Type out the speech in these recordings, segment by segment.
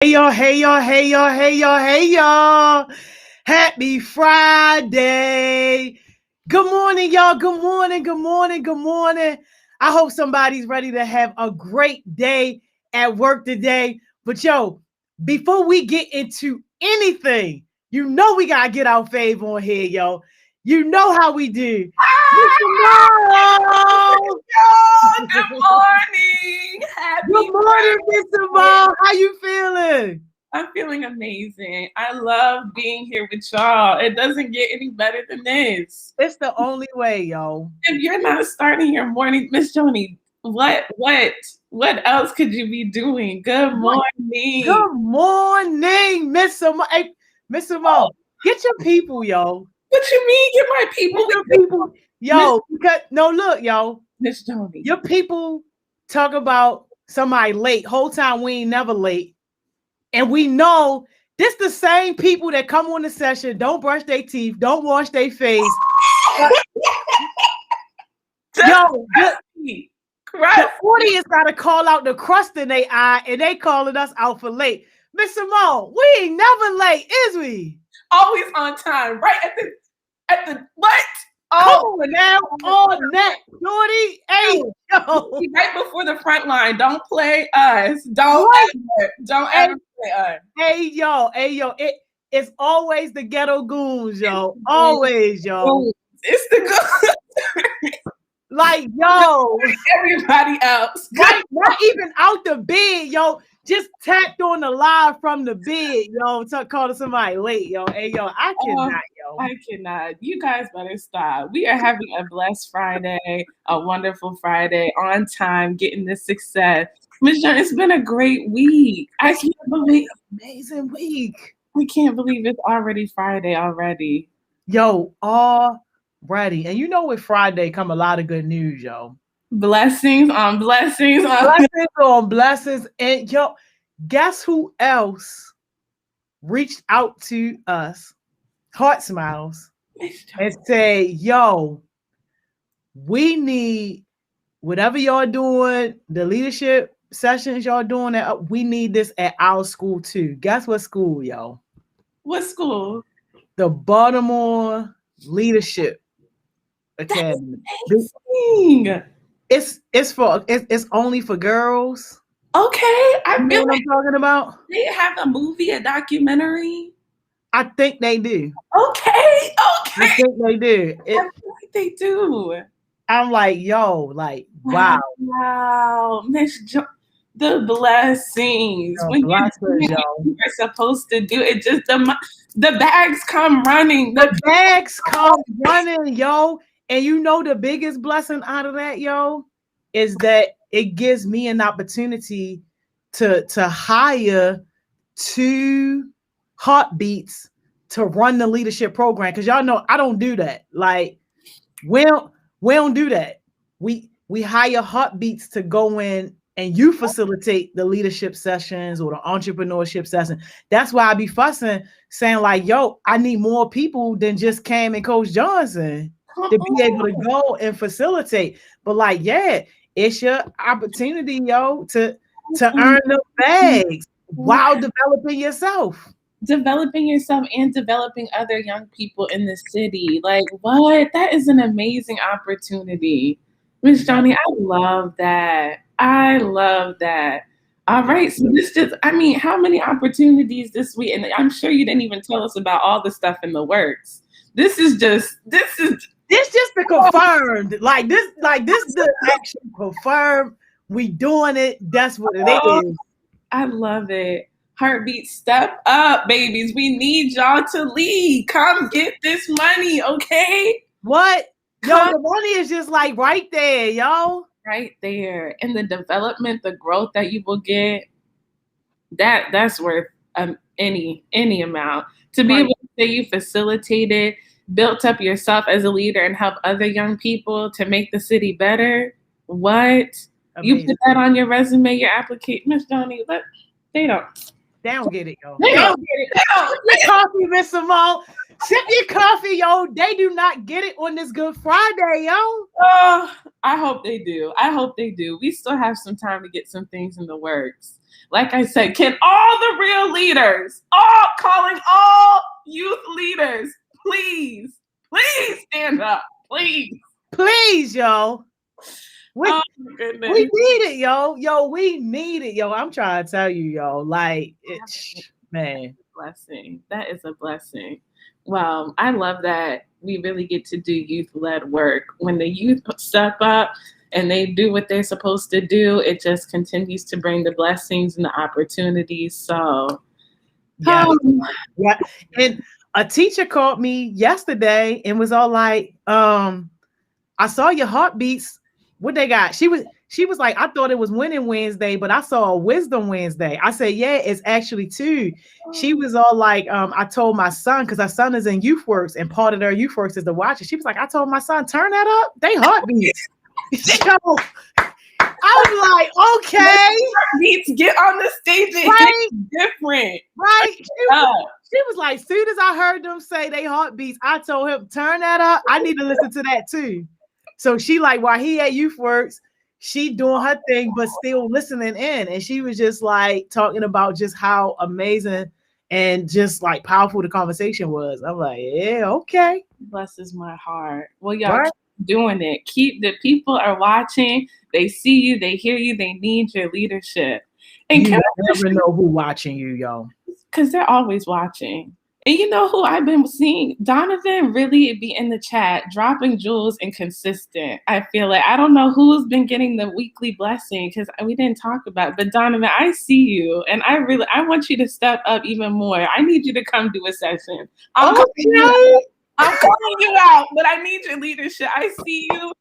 Hey y'all, hey y'all, hey y'all, hey y'all, hey y'all. Happy Friday. Good morning, y'all. Good morning, good morning, good morning. I hope somebody's ready to have a great day at work today. But before we get into anything, we gotta get our fave on here, yo. You know how we do. Mr. Good morning. Good Happy morning, Mr. Friday. Mo. How you feeling? I'm feeling amazing. I love being here with y'all. It doesn't get any better than this. It's the only way, yo. If you're not starting your morning, Miss Joni, what else could you be doing? Good What? morning. Good morning, Mr. Mo. Hey, Mr. Oh, Mo, get your people, yo. what you mean? Get my Get people with your you, people, Miss yo. Because no, look, yo. Miss Joni. Your people talk about somebody late. Whole time we ain't never late, and we know this the same people that come on the session, don't brush their teeth, don't wash their face. Yo, the Crust. audience got to call out the crust in their eye, and they calling us out for late. Mr. Mo, we ain't never late, is we? Always on time, right at the what? Come Oh, on now, on that, Shorty. Hey, yo. right before the front line. Don't play us. Don't What? Hey, ever play us. hey, yo. It's always the ghetto goons, yo. Always, yo. It's the Like, good yo. everybody else. Good. Right, not even out the bed, yo. Just tapped on the live from the bed, yo. Calling somebody late, yo. Hey, yo, I Oh, cannot, yo. I cannot. You guys better stop. We are having a blessed Friday, a wonderful Friday, on time, getting this success. Miss John, it's been a great week. Amazing week. I can't believe it's already Friday already. Yo, already. And you know with Friday come a lot of good news, yo. Blessings on blessings on Blessings on blessings. And yo, guess who else reached out to us, Heart Smiles, and say, yo, we need whatever y'all doing, the leadership sessions y'all doing, we need this at our school too. Guess what school, yo? what school? The Baltimore Leadership Academy. Amazing. It's only for girls. Okay, You I know feel what like I'm talking about? they have a movie, a documentary. I think they do. Okay, I okay. think they do. I feel like they do. I'm like, yo, like, wow. Wow, the blessings Yo, when you're bless us, doing yo. what you're supposed to do. It just the bags come running. The bags come running, yo. And you know the biggest blessing out of that, yo, is that it gives me an opportunity to hire two heartbeats to run the leadership program. Cause y'all know I don't do that. Like we don't do that. We hire heartbeats to go in and you facilitate the leadership sessions or the entrepreneurship session. That's why I be fussing, saying like, yo, I need more people than just Cam and Coach Johnson Come to be able to on. go and facilitate. But like, yeah, it's your opportunity, yo, to earn the bags while developing yourself. Developing yourself and developing other young people in the city. Like, what? That is an amazing opportunity. Miss Yo, Johnny, I love that. I love that. All yo. right. So this just, I mean, how many opportunities this week? And I'm sure you didn't even tell us about all the stuff in the works. This is, This just the confirmed, like this the action confirmed. We doing it. That's what it oh, is. I love it. Heartbeat, step up, babies. We need y'all to lead. Come get this money, okay? What? Yo, Come the money is just like right there, yo. right there. And the development, the growth that you will get, that's worth any amount. To be Right. able to say you facilitated, built up yourself as a leader and help other young people to make the city better. What? You Amazing. put that on your resume, your application. Miss Johnny, look, they don't. They don't get it, yo. They They don't. don't get it. They don't. Sip your coffee, Miss Simone. Sip your coffee, yo. They do not get it on this Good Friday, yo. Oh, I hope they do. I hope they do. We still have some time to get some things in the works. Like I said, can all the real leaders, calling all youth leaders, please stand up, please. Please, yo. Oh my goodness. We need it, yo. We need it, yo. I'm trying to tell you, yo. Like, man. Blessing. That is a blessing. Wow. I love that we really get to do youth-led work. When the youth step up and they do what they're supposed to do, it just continues to bring the blessings and the opportunities. So, yeah. And a teacher called me yesterday and was all like, I saw your heartbeats. What they got? She was like, I thought it was Winning Wednesday, but I saw a Wisdom Wednesday. I said, yeah, it's actually 2. She was all like, I told my son, because our son is in youth works, and part of their youth works is to watch it. She was like, I told my son, turn that up. They heartbeats. So I was like, okay. Heartbeats, get on the stage. Right? Different. Right? She was like, soon as I heard them say they heartbeats, I told him, turn that up. I need to listen to that too. So she like, while he at youth works, she doing her thing, but still listening in. And she was just like talking about just how amazing and just like powerful the conversation was. I'm like, yeah, okay. Blesses my heart. Well, y'all keep doing it. The people are watching. They see you. They hear you. They need your leadership. And you never know who watching you, yo. Because they're always watching. And you know who I've been seeing? Donovan really be in the chat, dropping jewels and consistent. I feel like I don't know who's been getting the weekly blessing because we didn't talk about it. But Donovan, I see you, and I want you to step up even more. I need you to come do a session. I'm calling you out, but I need your leadership. I see you.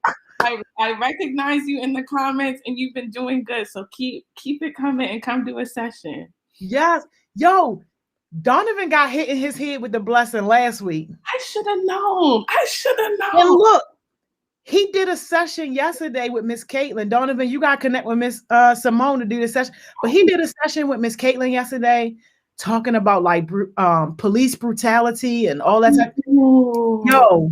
I recognize you in the comments, and you've been doing good. So keep it coming and come do a session. Yes, yo. Donovan got hit in his head with the blessing last week. I should have known. And look, he did a session yesterday with Miss Caitlin. Donovan, you got to connect with Miss Simone to do the session. But he did a session with Miss Caitlin yesterday talking about like police brutality and all that type of thing. Yo,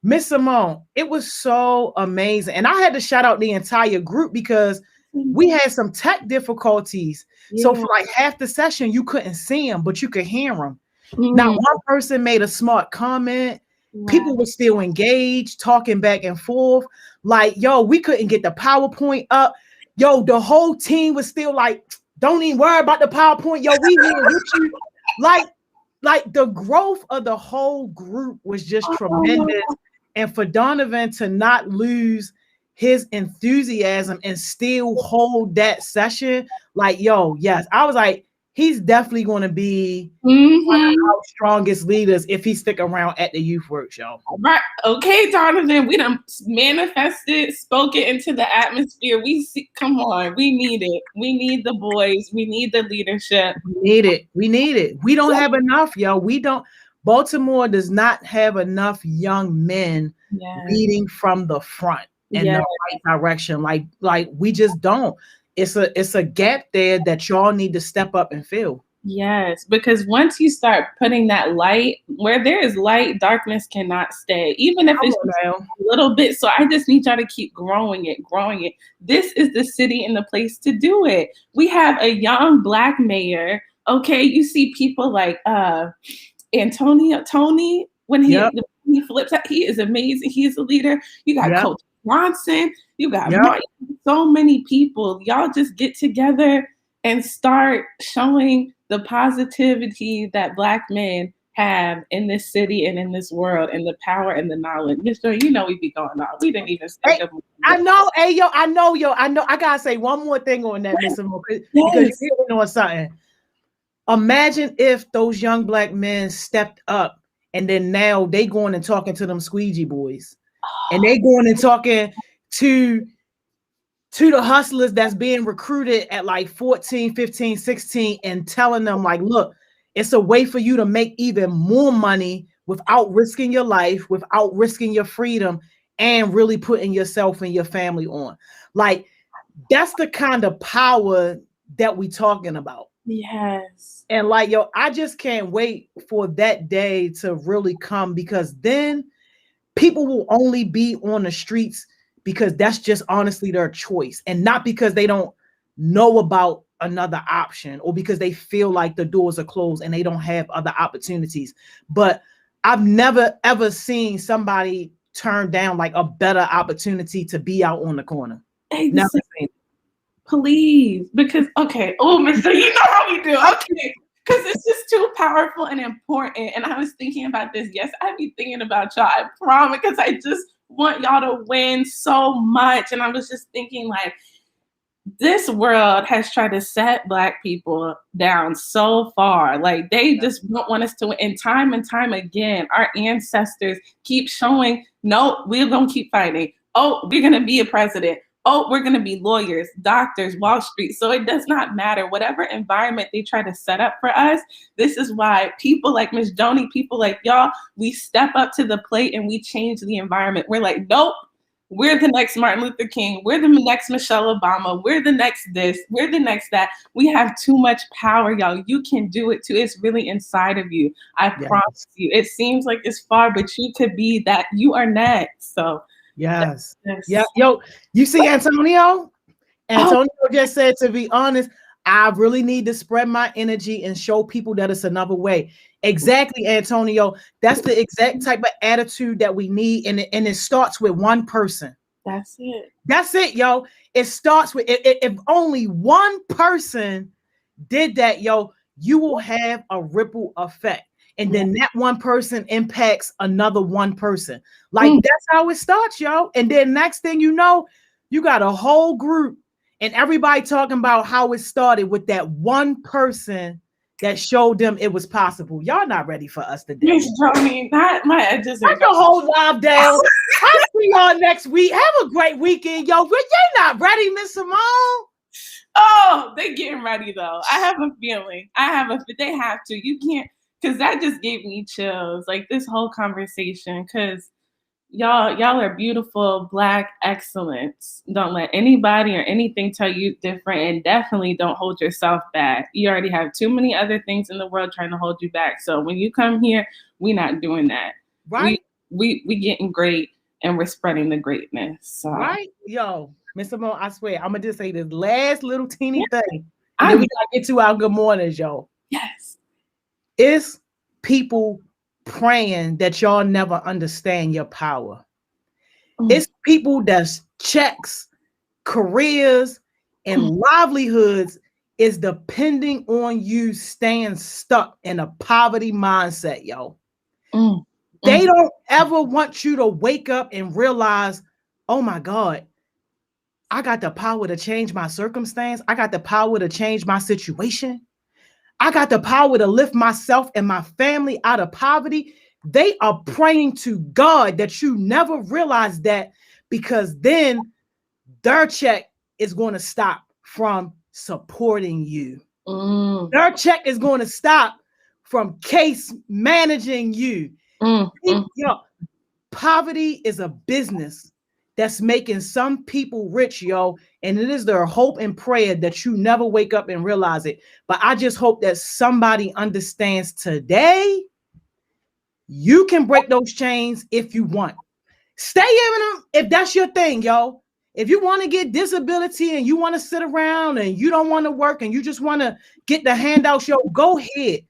Miss Simone, it was so amazing. And I had to shout out the entire group because we had some tech difficulties. Yeah. So for like half the session, you couldn't see them, but you could hear them. Now, one person made a smart comment. Wow. People were still engaged, talking back and forth. Like, yo, we couldn't get the PowerPoint up. Yo, the whole team was still like, don't even worry about the PowerPoint. Yo, we here with you. Like the growth of the whole group was just tremendous. And for Donovan to not lose his enthusiasm and still hold that session, like, yo, yes, I was like, he's definitely going to be one of our strongest leaders if he stick around at the youth work show. Right. Okay, Donovan, we done manifested, spoke it into the atmosphere. Come on, we need it. We need the boys. We need the leadership. We need it. We don't have enough, yo. Baltimore does not have enough young men leading from the front in the right direction. Like we just don't. It's a gap there that y'all need to step up and fill. Yes, because once you start putting that light, where there is light, darkness cannot stay, even if it's a little bit. So I just need y'all to keep growing it. This is the city and the place to do it. We have a young Black mayor. Okay, you see people like Tony, when he flips out, he is amazing. He is a leader. You got Coach Bronson, you got Martin, so many people. Y'all just get together and start showing the positivity that Black men have in this city and in this world, and the power and the knowledge. Mr. You know we be going on. We didn't even speak of. I know. Hey, yo, I know. I gotta say one more thing on that, Mr. Mo, because you're doing something. Imagine if those young Black men stepped up, and then now they going and talking to them squeegee boys, and they going and talking to the hustlers that's being recruited at like 14, 15, 16, and telling them like, look, it's a way for you to make even more money without risking your life, without risking your freedom, and really putting yourself and your family on. Like, that's the kind of power that we talking about. Yes. And like, yo, I just can't wait for that day to really come, because then people will only be on the streets because that's just honestly their choice, and not because they don't know about another option, or because they feel like the doors are closed and they don't have other opportunities. But I've never ever seen somebody turn down like a better opportunity to be out on the corner. Never seen it. Please, because okay, oh, Mister, you know how we do. Okay, because it's just too powerful and important. And I was thinking about this. Yes, I be thinking about y'all. I promise, because I just want y'all to win so much. And I was just thinking, like, this world has tried to set Black people down so far. Like, they just don't want us to win. And time again, our ancestors keep showing, no, we're going to keep fighting. Oh, we're going to be a president. Oh, we're going to be lawyers, doctors, Wall Street. So it does not matter. Whatever environment they try to set up for us, this is why people like Ms. Joni, people like y'all, we step up to the plate and we change the environment. We're like, nope, we're the next Martin Luther King. We're the next Michelle Obama. We're the next this. We're the next that. We have too much power, y'all. You can do it too. It's really inside of you. I promise you. It seems like it's far, but you could be that. You are next. So yes. Yeah. Yo, you see Antonio? Antonio just said, to be honest, I really need to spread my energy and show people that it's another way. Exactly, Antonio. That's the exact type of attitude that we need. And it starts with one person. That's it. That's it, yo. It starts with, if only one person did that, yo, you will have a ripple effect. And then that one person impacts another one person. Like, that's how it starts, yo. And then next thing you know, you got a whole group and everybody talking about how it started with that one person that showed them it was possible. Y'all not ready for us today. Miss Joni, not my edges. That's the whole live down. I'll see y'all next week. Have a great weekend, yo. But you're not ready, Miss Simone. Oh, they getting ready though. I have a feeling. They have to. You can't. Because that just gave me chills, like this whole conversation. Because y'all are beautiful, Black excellence. Don't let anybody or anything tell you different, and definitely don't hold yourself back. You already have too many other things in the world trying to hold you back. So when you come here, we're not doing that. Right? We getting great, and we're spreading the greatness. So. Right, yo, Miss Simone, I swear, I'm gonna just say this last little teeny thing, and then we gotta get to our good mornings, yo. Yes. It's people praying that y'all never understand your power. It's people that's checks, careers, and livelihoods is depending on you staying stuck in a poverty mindset, yo. They don't ever want you to wake up and realize, oh my God, I got the power to change my circumstance. I got the power to change my situation. I got the power to lift myself and my family out of poverty. They are praying to God that you never realize that, because then their check is going to stop from supporting you. Their check is going to stop from case managing you. Poverty is a business that's making some people rich, yo. And it is their hope and prayer that you never wake up and realize it. But I just hope that somebody understands today, you can break those chains if you want. Stay in them if that's your thing, yo. If you want to get disability and you want to sit around and you don't want to work and you just want to get the handouts, yo, go ahead.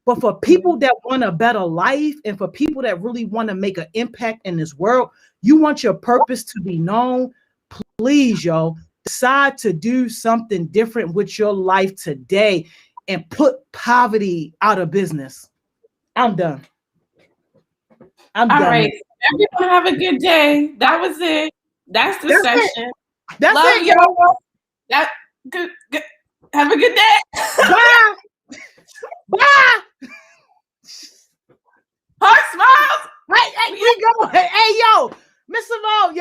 But for people that want a better life and for people that really want to make an impact in this world, you want your purpose to be known, please, yo, decide to do something different with your life today and put poverty out of business. I'm done. All right. Everyone have a good day. That was it. That's the session. That's Love it, yo. That good. Have a good day. Bye. Bye. Heart smiles. Hey, we go. Hey, yo, Miss Simone,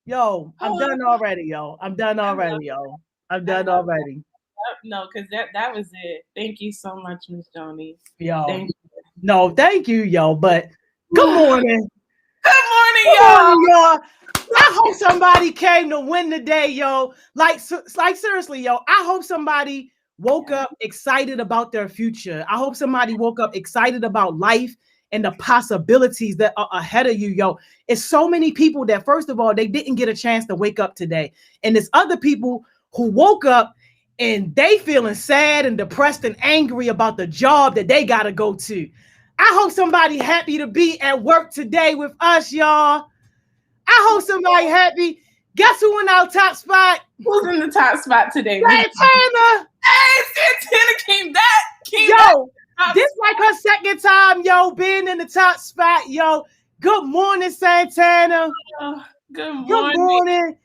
yo, I'm done already, yo. I'm done already. No, because that was it. Thank you so much, Miss Joni. Yo, thank you. No, thank you, yo. But good morning. Good morning, y'all. I hope somebody came to win today, yo. Like seriously, yo. I hope somebody woke up excited about their future. I hope somebody woke up excited about life and the possibilities that are ahead of you, yo. It's so many people that, first of all, they didn't get a chance to wake up today. And there's other people who woke up and they feeling sad and depressed and angry about the job that they got to go to. I hope somebody happy to be at work today with us, y'all. I hope somebody happy. Guess who in our top spot? Who's in the top spot today? Santana. Hey, Santana came back. This like her second time, yo, being in the top spot, yo. Good morning, Santana. Good morning. Good morning.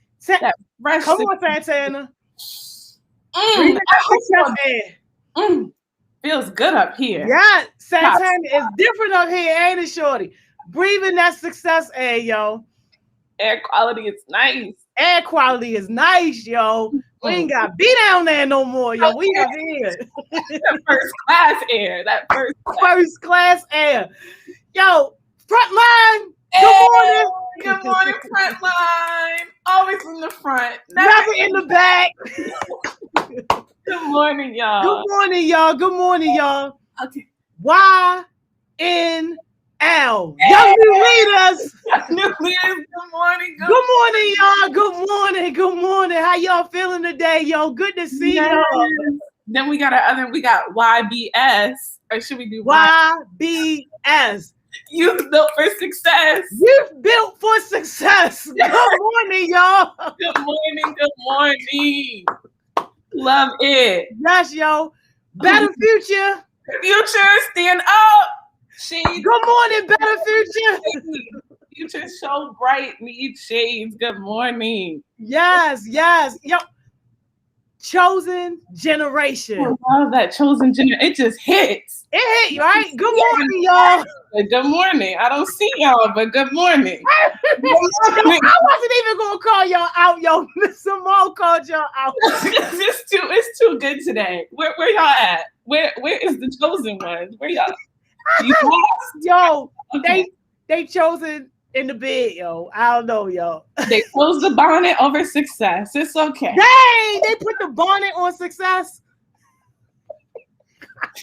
Come on, Santana. Feels good up here. Yeah, Santana is different up here, ain't it, shorty? Breathing that success air, yo. Air quality is nice. Air quality is nice, yo. We ain't got to be down there no more, yo. We up here. First class air. First class air. Yo, Frontline. Hey, good morning, Frontline. Always in the front. Never in the back. Good morning, y'all. Good morning, y'all. Good morning, y'all. Okay. YNL. Young new leaders. New leaders. Good morning. Good morning, y'all. Good morning. Good morning. How y'all feeling today, yo? Good to see y'all. Then we got YBS. Or should we do YBS? Youth Built for Success. Youth Built for Success. Good morning, y'all. Good morning. Good morning. Love it. Yes, yo. Better Future. Future, stand up. Good morning, Better Future. Future so bright, need shades. Good morning. Yes. Yo. Chosen Generation. I love that Chosen Generation. It just hits. It hit, right? Good morning, y'all. Good morning. I don't see y'all, but good morning. I wasn't even gonna call y'all out, yo. Miss Simone called y'all out. It's too good today. Where y'all at? Where is the chosen ones? Where y'all? Yo, okay. They chosen in the bed, yo. I don't know, yo. They closed the bonnet over success. It's okay. Dang, they put the bonnet on success.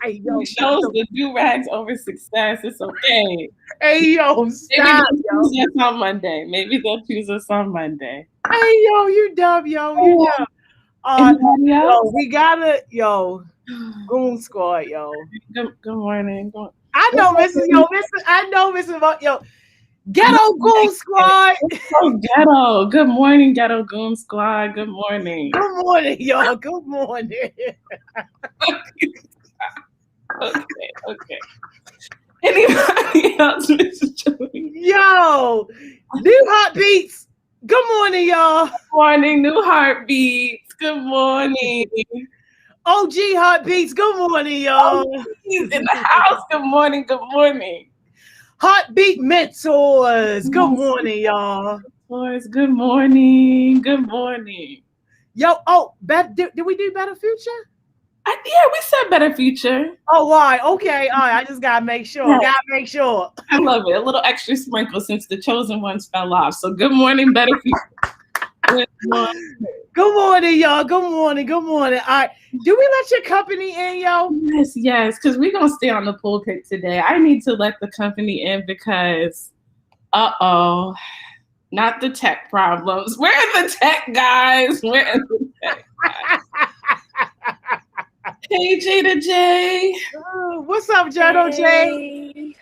Hey, yo, chose the do-rags over success. It's okay. Hey, yo, stop, Maybe they'll choose us on Monday. Maybe they'll choose us on Monday. Hey, yo, you dumb, yo. You dumb. Yo, we gotta, Goon Squad, yo. Good morning. I know, Mrs. Yo, Ghetto Goon Squad. Oh, Ghetto. Good morning, Ghetto Goon Squad. Good morning. Good morning, y'all. Good morning. Okay. Anybody else, Mr. Joey? Yo, New Heartbeats. Good morning, y'all. Good morning, New Heartbeats. Good morning. OG Heartbeats. Good morning, y'all. He's in the house. Good morning. Good morning. Heartbeat Mentors. Good morning, y'all. Mentors. Good morning. Good morning. Yo, did we do Better Future? Yeah, we said Better Future. Oh, all right. Okay. All right. I just gotta make sure. I love it. A little extra sprinkle since the chosen ones fell off. So good morning, Better Future. Good morning, y'all. Good morning. All right. Do we let your company in, yo? Yes, because we're gonna stay on the pulpit today. I need to let the company in because not the tech problems. Where are the tech guys? Hey, Jada J. What's up, Jada J?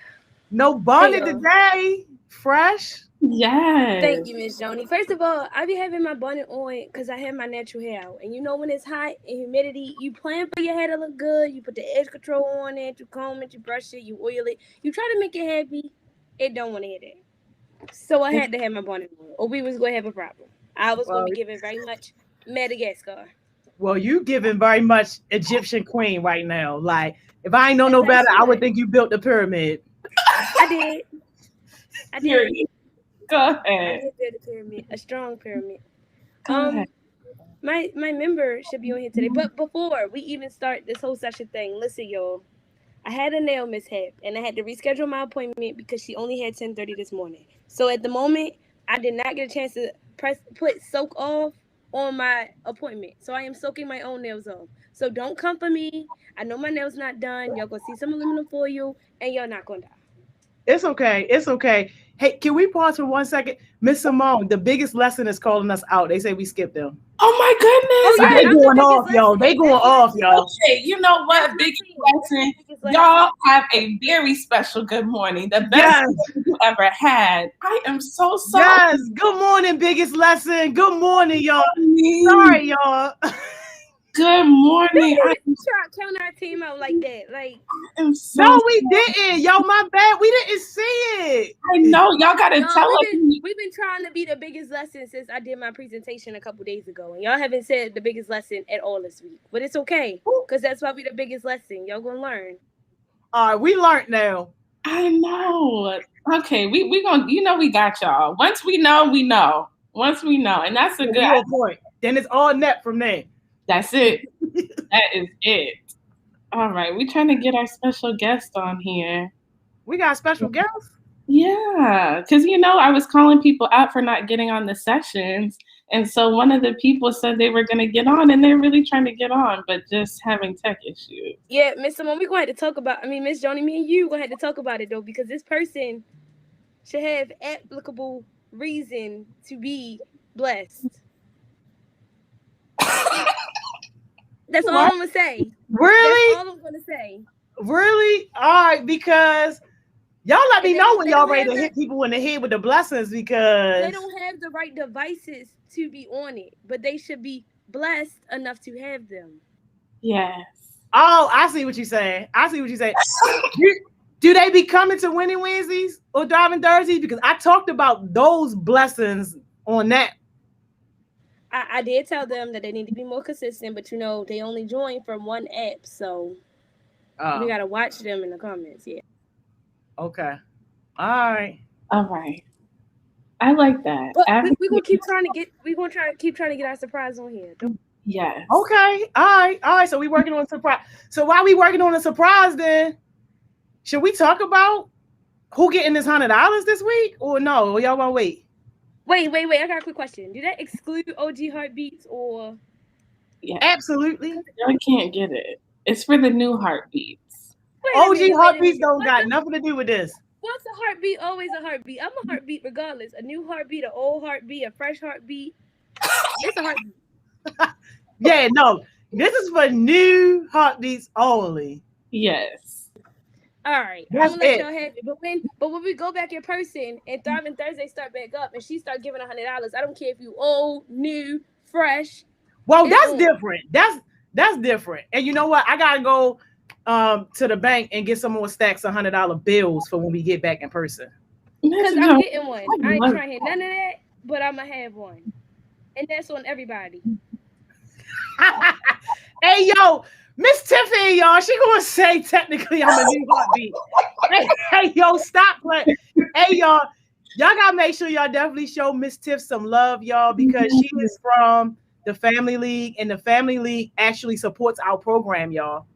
No bonnet today. Fresh. Yes. Thank you, Miss Joni. First of all, I be having my bonnet on because I have my natural hair out. And you know when it's hot and humidity, you plan for your hair to look good. You put the edge control on it, you comb it, you brush it, you oil it. You try to make it happy. It don't want to hear that. So I had to have my bonnet on or we was going to have a problem. I was going to be giving very much Madagascar. Well, you giving very much Egyptian queen right now. Like, if I ain't know no better, I would think you built the pyramid. I did. Go ahead. I did build a pyramid, a strong pyramid. My member should be on here today. But before we even start this whole session thing, listen, y'all. I had a nail mishap, and I had to reschedule my appointment because she only had 10:30 this morning. So at the moment, I did not get a chance to put soak off on my appointment. So I am soaking my own nails off. So don't come for me. I know my nails not done. Y'all gonna see some aluminum foil, and y'all not gonna die. It's okay. Hey, can we pause for 1 second? Miss Simone, the biggest lesson is calling us out. They say we skipped them. Oh my goodness. Oh, yeah, They I'm the going biggest off, y'all. lesson. They going off, y'all. Okay, you know what? Big lesson. Y'all have a very special good morning. The best you ever had. I am so sorry. Yes. Good morning, biggest lesson. Good morning, y'all. Sorry, y'all. Good morning. Try to count our team out like that. Like, I'm so no, we didn't. Yo, my bad. We didn't see it. I know. Y'all gotta tell us. We've been trying to be the biggest lesson since I did my presentation a couple days ago. And y'all haven't said the biggest lesson at all this week. But it's okay. Because that's why we the biggest lesson. Y'all gonna learn. All right, we learned now. I know. Okay, we gonna, we got y'all. Once we know, we know. Once we know. And that's a good point. Then it's all net from there. That's it. That is it. All right. We're trying to get our special guest on here. We got a special guest? Yeah. Because, I was calling people out for not getting on the sessions. And so one of the people said they were going to get on, and they're really trying to get on, but just having tech issues. Yeah, Miss Simone, we're going to have to talk about, Miss Joni, me and you going to have to talk about it, though, because this person should have applicable reason to be blessed. That's all I'm gonna say. Really? That's all I'm gonna say. Really? All right, because y'all let me know when y'all ready to hit people in the head with the blessings, because they don't have the right devices to be on it, but they should be blessed enough to have them. Yes. Oh, I see what you're saying. Do they be coming to Winning Wednesdays or Driving Thursdays? Because I talked about those blessings on that. I did tell them that they need to be more consistent, but they only join from one app, so we gotta watch them in the comments. Yeah. Okay. All right. I like that. We're gonna keep trying to get. We're gonna keep trying to get our surprise on here. Yes. Okay. All right. So we working on a surprise. So while we working on a surprise, then should we talk about who getting this $100 this week, or no? Or y'all want to wait? Wait. I got a quick question. Do that exclude OG Heartbeats or? Yeah. Absolutely. I can't get it. It's for the new Heartbeats. OG Heartbeats don't got nothing to do with this. What's a heartbeat? Always a heartbeat. I'm a heartbeat regardless. A new heartbeat, an old heartbeat, a fresh heartbeat. It's a heartbeat. Yeah, no. This is for new heartbeats only. Yes. All right, that's I'm gonna let y'all have it. But when we go back in person and Thriving Thursday start back up and she start giving $100, I don't care if you old, new, fresh. Well, that's different. That's different. And you know what? I gotta go to the bank and get some more stacks of $100 bills for when we get back in person. Because I'm getting one. I ain't trying to hear none of that, but I'm gonna have one, and that's on everybody. Hey, yo. Miss Tiffany, y'all, she gonna say technically I'm a new heartbeat. Hey, yo, stop playing. Hey, y'all gotta make sure y'all definitely show Miss Tiff some love, y'all, because she is from the Family League, and the Family League actually supports our program, y'all.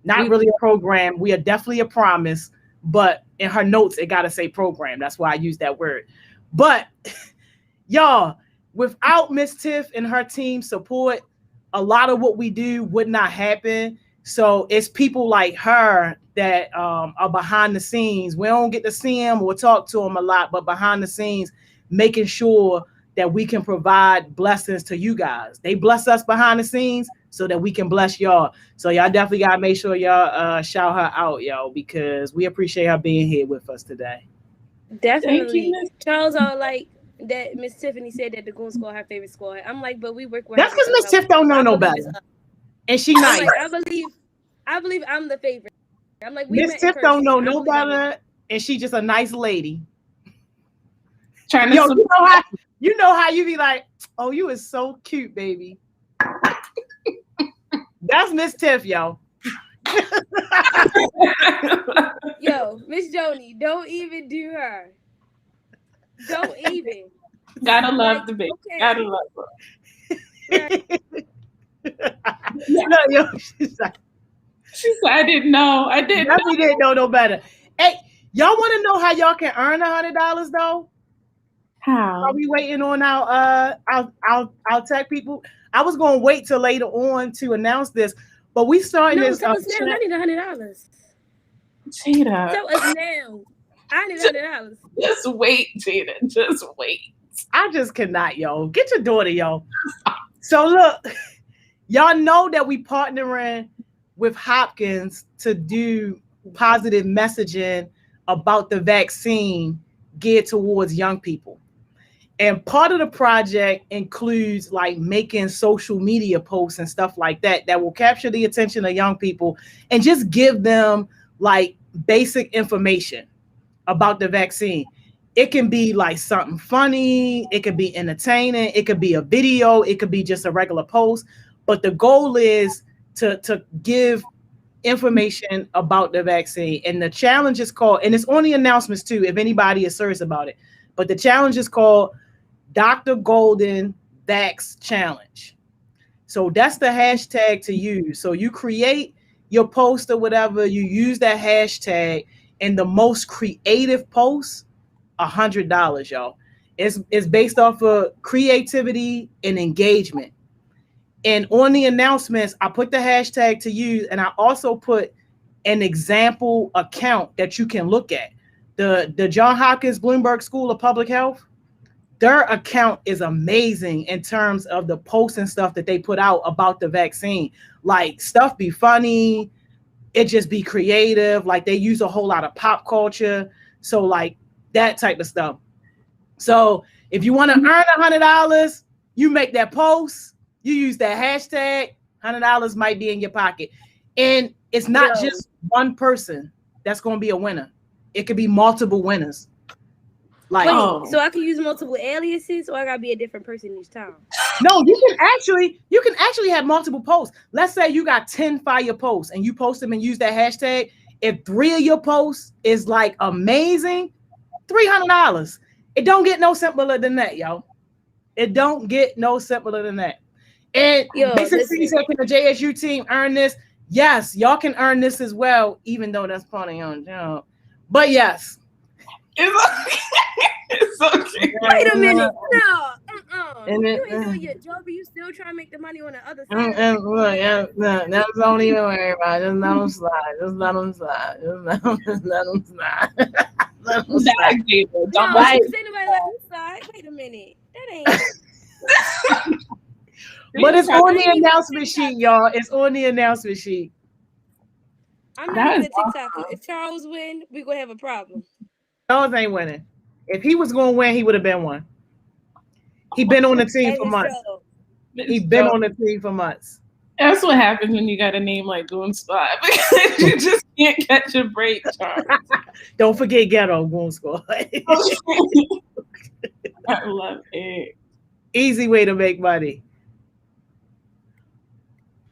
Not really a program. We are definitely a promise, but in her notes, it gotta say program. That's why I use that word. But y'all, without Miss Tiff and her team support, a lot of what we do would not happen. So it's people like her that are behind the scenes. We don't get to see them or talk to them a lot, but behind the scenes, making sure that we can provide blessings to you guys. They bless us behind the scenes so that we can bless y'all. So y'all definitely got to make sure y'all shout her out, y'all, because we appreciate her being here with us today. Definitely. Charles are like, that Miss Tiffany said that the Goon Squad her favorite squad. I'm like, but we work with. That's because Miss Tiff don't know no better, and she nice. Like, I believe I'm the favorite. I'm like, Miss Tiff don't know no better, and she just a nice lady. Trying to, you know how you be like, oh, you is so cute, baby. That's Miss Tiff, yo. Yo, Miss Joni, don't even do her. Don't even. Gotta love the baby. Okay. Gotta love her. She said, I didn't know. I didn't know. We didn't know no better. Hey, y'all want to know how y'all can earn $100 though? How? Are we waiting on our tech people? I was gonna wait till later on to announce this, but we starting this. Tell us now. I need $100. Cheetah. Tell us now. I need $100. Just wait, Jada. Just wait. I just cannot, yo. Get your daughter, yo. So look, y'all know that we partnering with Hopkins to do positive messaging about the vaccine geared towards young people. And part of the project includes like making social media posts and stuff like that will capture the attention of young people and just give them like basic information about the vaccine. It can be like something funny, it could be entertaining, it could be a video, it could be just a regular post. But the goal is to give information about the vaccine. And the challenge is called, and it's on the announcements too, if anybody is serious about it. But the challenge is called Dr. Golden Vax Challenge. So that's the hashtag to use. So you create your post or whatever, you use that hashtag, and the most creative post, $100, y'all. It's based off of creativity and engagement. And on the announcements, I put the hashtag to use, and I also put an example account that you can look at. The Johns Hopkins Bloomberg School of Public Health, their account is amazing in terms of the posts and stuff that they put out about the vaccine. Like, stuff be funny, it just be creative. Like, they use a whole lot of pop culture. So like that type of stuff. So if you want to earn $100, you make that post, you use that hashtag, $100 might be in your pocket. And it's not just one person that's going to be a winner. It could be multiple winners. Like, so I can use multiple aliases, or I gotta be a different person each time? No, you can actually have multiple posts. Let's say you got 10 fire posts and you post them and use that hashtag. If 3 of your posts is like amazing, $300. It don't get no simpler than that, yo. It don't get no simpler than that. And Basic City said, can the JSU team earn this? Yes, y'all can earn this as well, even though that's part of your own job. But yes. It's okay. Wait a minute. No. You ain't doing your job, but you still trying to make the money on the other side. That's don't even worry about it. Just let them slide. Just let them slide. Just let them slide. Let them slide. Don't say nobody let them slide. Wait a minute. That ain't. But it's on the announcement sheet, y'all. It's on the announcement sheet. I'm not even a TikToker. If Charles win, we gonna have a problem. Charles ain't winning. If he was gonna win, he would have been one. He been on the team for months. He been on the team for months. That's what happens when you got a name like Goon Squad, because you just can't catch a break, Charles. Don't forget Ghetto Goon Squad. I love it. Easy way to make money.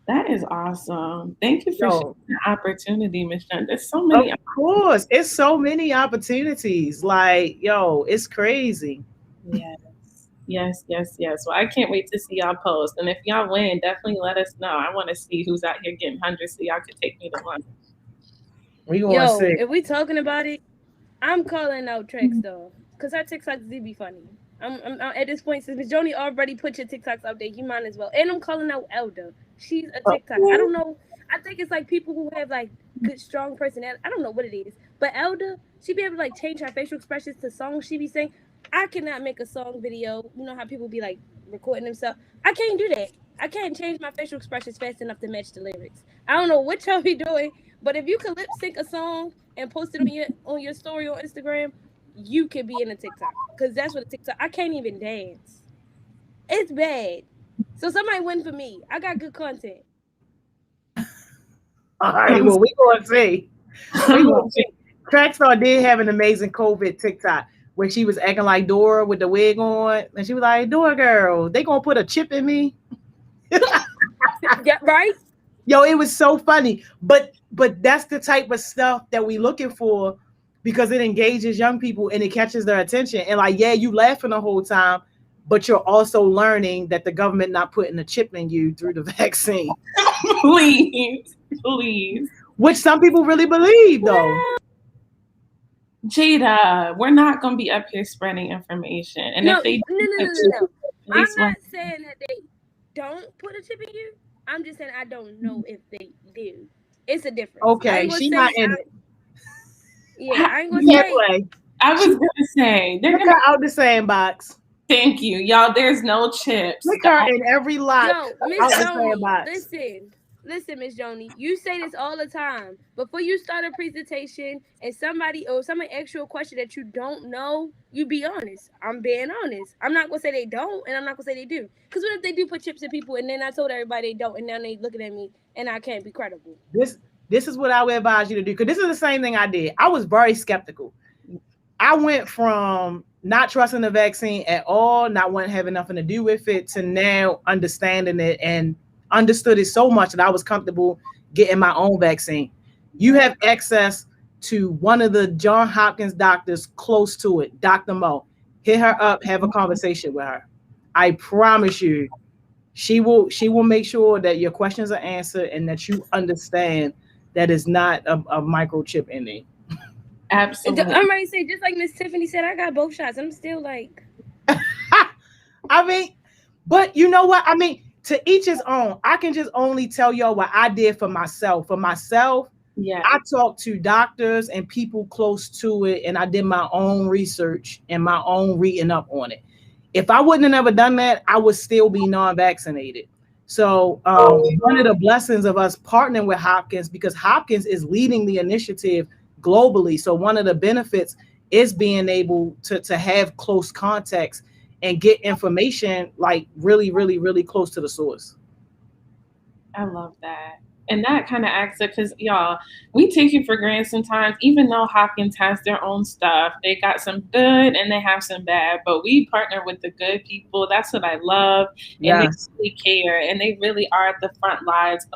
That is awesome. Thank you for sharing the opportunity, Ms. John. There's so many. Of course. It's so many opportunities. Like, yo, it's crazy. Yes. Well, I can't wait to see y'all post. And if y'all win, definitely let us know. I want to see who's out here getting hundreds so y'all can take me to lunch. We gonna see. If we talking about it, I'm calling out Trex though, because her TikToks do be funny. I'm at this point, since Ms. Joni already put your TikToks up there, you might as well. And I'm calling out Elder. She's a TikTok. I don't know. I think it's like people who have like good, strong personality. I don't know what it is. But Elder, she be able to like change her facial expressions to songs she be saying. I cannot make a song video. You know how people be like recording themselves? I can't do that. I can't change my facial expressions fast enough to match the lyrics. I don't know what y'all be doing, but if you could lip sync a song and post it on your story on Instagram, you could be in a TikTok. Because that's what a TikTok. I can't even dance. It's bad. So somebody win for me. I got good content. All right, well, we gonna see. Trackstar did have an amazing COVID TikTok where she was acting like Dora with the wig on, and she was like, "Dora girl, they gonna put a chip in me." Yeah, right? Yo, it was so funny. But that's the type of stuff that we looking for, because it engages young people and it catches their attention. And like, yeah, you laughing the whole time, but you're also learning that the government not putting a chip in you through the vaccine. Please. Which some people really believe, though. Jada, we're not going to be up here spreading information. And no. if they No. I'm not saying that they don't put a chip in you. I'm just saying I don't know if they do. It's a difference. Okay, she not in it. Yeah, I ain't gonna Can't say. play. I was gonna say they're Look gonna. her out the sandbox. Thank you, y'all. There's no chips. Look her in every lot Yo, out Miss the Joni, sandbox. listen, Miss Joni. You say this all the time. Before you start a presentation and somebody asks you a question that you don't know, you be honest. I'm being honest. I'm not gonna say they don't, and I'm not gonna say they do. Because what if they do put chips in people, and then I told everybody they don't, and now they looking at me, and I can't be credible. This is what I would advise you to do, because this is the same thing I did. I was very skeptical. I went from not trusting the vaccine at all, not wanting to have nothing to do with it, to now understanding it and understood it so much that I was comfortable getting my own vaccine. You have access to one of the Johns Hopkins doctors close to it, Dr. Mo. Hit her up, have a conversation with her. I promise you, she will make sure that your questions are answered and that you understand that it's not a microchip in there. Absolutely. I'm ready to say, just like Miss Tiffany said, I got both shots. I'm still like, I mean, but you know what? I mean, to each his own. I can just only tell y'all what I did for myself. For myself, yeah, I talked to doctors and people close to it, and I did my own research and my own reading up on it. If I wouldn't have never done that, I would still be non-vaccinated. So one of the blessings of us partnering with Hopkins, because Hopkins is leading the initiative globally. So one of the benefits is being able to have close contacts and get information like really, really, really close to the source. I love that. And that kind of acts it, because y'all, we take it for granted sometimes, even though Hopkins has their own stuff. They got some good and they have some bad, but we partner with the good people. That's what I love. And Yes. they really care, and they really are at the front lines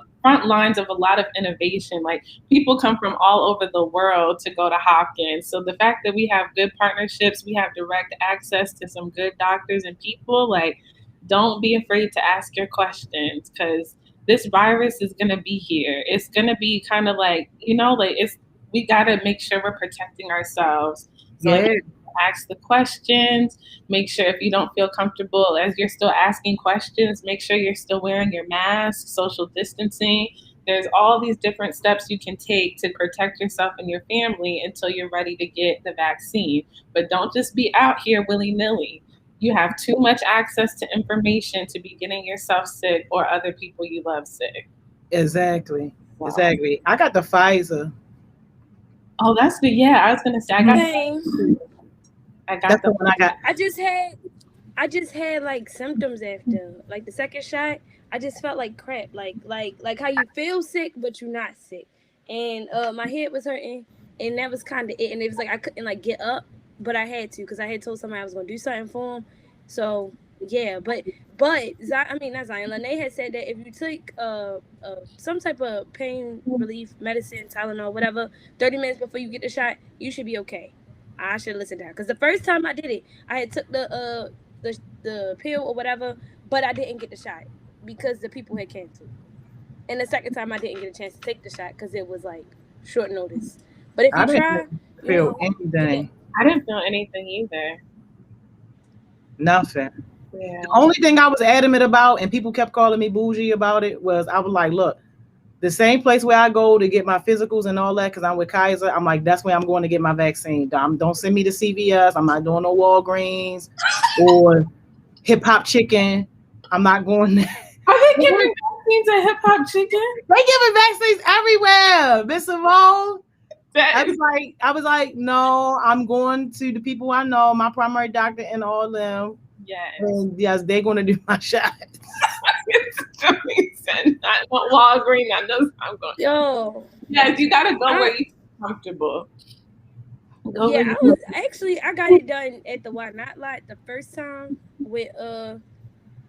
of a lot of innovation. Like, people come from all over the world to go to Hopkins. So the fact that we have good partnerships, we have direct access to some good doctors and people, like, don't be afraid to ask your questions, because this virus is going to be here. It's going to be kind of like, we got to make sure we're protecting ourselves. So ask the questions, make sure if you don't feel comfortable as you're still asking questions, make sure you're still wearing your mask, social distancing. There's all these different steps you can take to protect yourself and your family until you're ready to get the vaccine. But don't just be out here willy-nilly. You have too much access to information to be getting yourself sick or other people you love sick. Exactly. Wow. Exactly. I got the Pfizer. Oh, that's good. Yeah, I was gonna say I got the one I got. I just had like symptoms after like the second shot. I just felt like crap, like how you feel sick but you're not sick, and my head was hurting, and that was kind of it. And it was like I couldn't like get up, but I had to, because I had told somebody I was gonna do something for him. So yeah, but not Zion. Lene had said that if you take some type of pain relief medicine, Tylenol, whatever, 30 minutes before you get the shot, you should be okay. I should listen to her, because the first time I did it, I had took the pill or whatever, but I didn't get the shot because the people had canceled. And the second time I didn't get a chance to take the shot because it was like short notice. But if you try, feel anything. I didn't feel anything either. Nothing. Yeah. The only thing I was adamant about, and people kept calling me bougie about it, was I was like, look, the same place where I go to get my physicals and all that, because I'm with Kaiser, I'm like, that's where I'm going to get my vaccine. Don't send me to CVS. I'm not doing no Walgreens or Hip Hop Chicken. I'm not going there. Are they giving vaccines at Hip Hop Chicken? They giving vaccines everywhere, Miss Simone. I was like, no, I'm going to the people I know, my primary doctor and all them. Yes. And yes, they're going to do my shot. I want Walgreens. I know I'm going. Yo. Yes, you gotta go where you're comfortable. I got it done at the Why Not Lot the first time with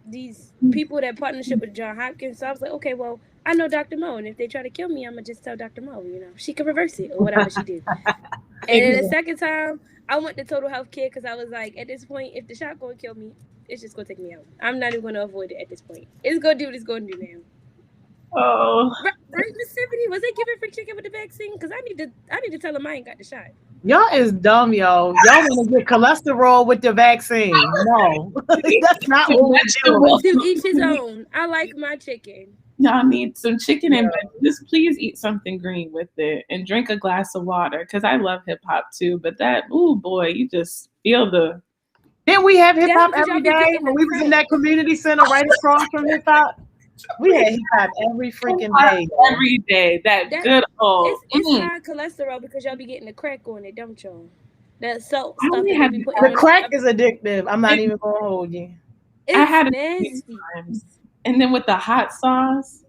these people that partnership with Johns Hopkins. So I was like, okay, well, I know Dr. Mo, and if they try to kill me, I'm gonna just tell Dr. Mo, she can reverse it or whatever she did. And then the second time, I went to Total Health Care, because I was like, at this point, if the shot gonna kill me, it's just gonna take me out. I'm not even gonna avoid it at this point. It's gonna do what it's gonna do now. Oh, right, Miss Tiffany, was they giving free chicken with the vaccine? Because I need to tell them I ain't got the shot. Y'all is dumb, yo. Y'all want to get cholesterol with the vaccine? No, that's not what we're doing. To each his own. I like my chicken. Y'all need some chicken and veggies. Just please eat something green with it and drink a glass of water. Because I love hip hop too. But that, oh boy, you just feel the. Then we have hip hop That's because every y'all be day getting when the we was in crack. that community center right across from hip hop. We had hip hop every freaking day. Every day. That good old. It's high cholesterol because y'all be getting the crack on it, don't y'all? That salt I stuff only that had they be putting The on crack it. is addictive. I'm not even gonna hold you. It's I had it nasty. times. And then with the hot sauce,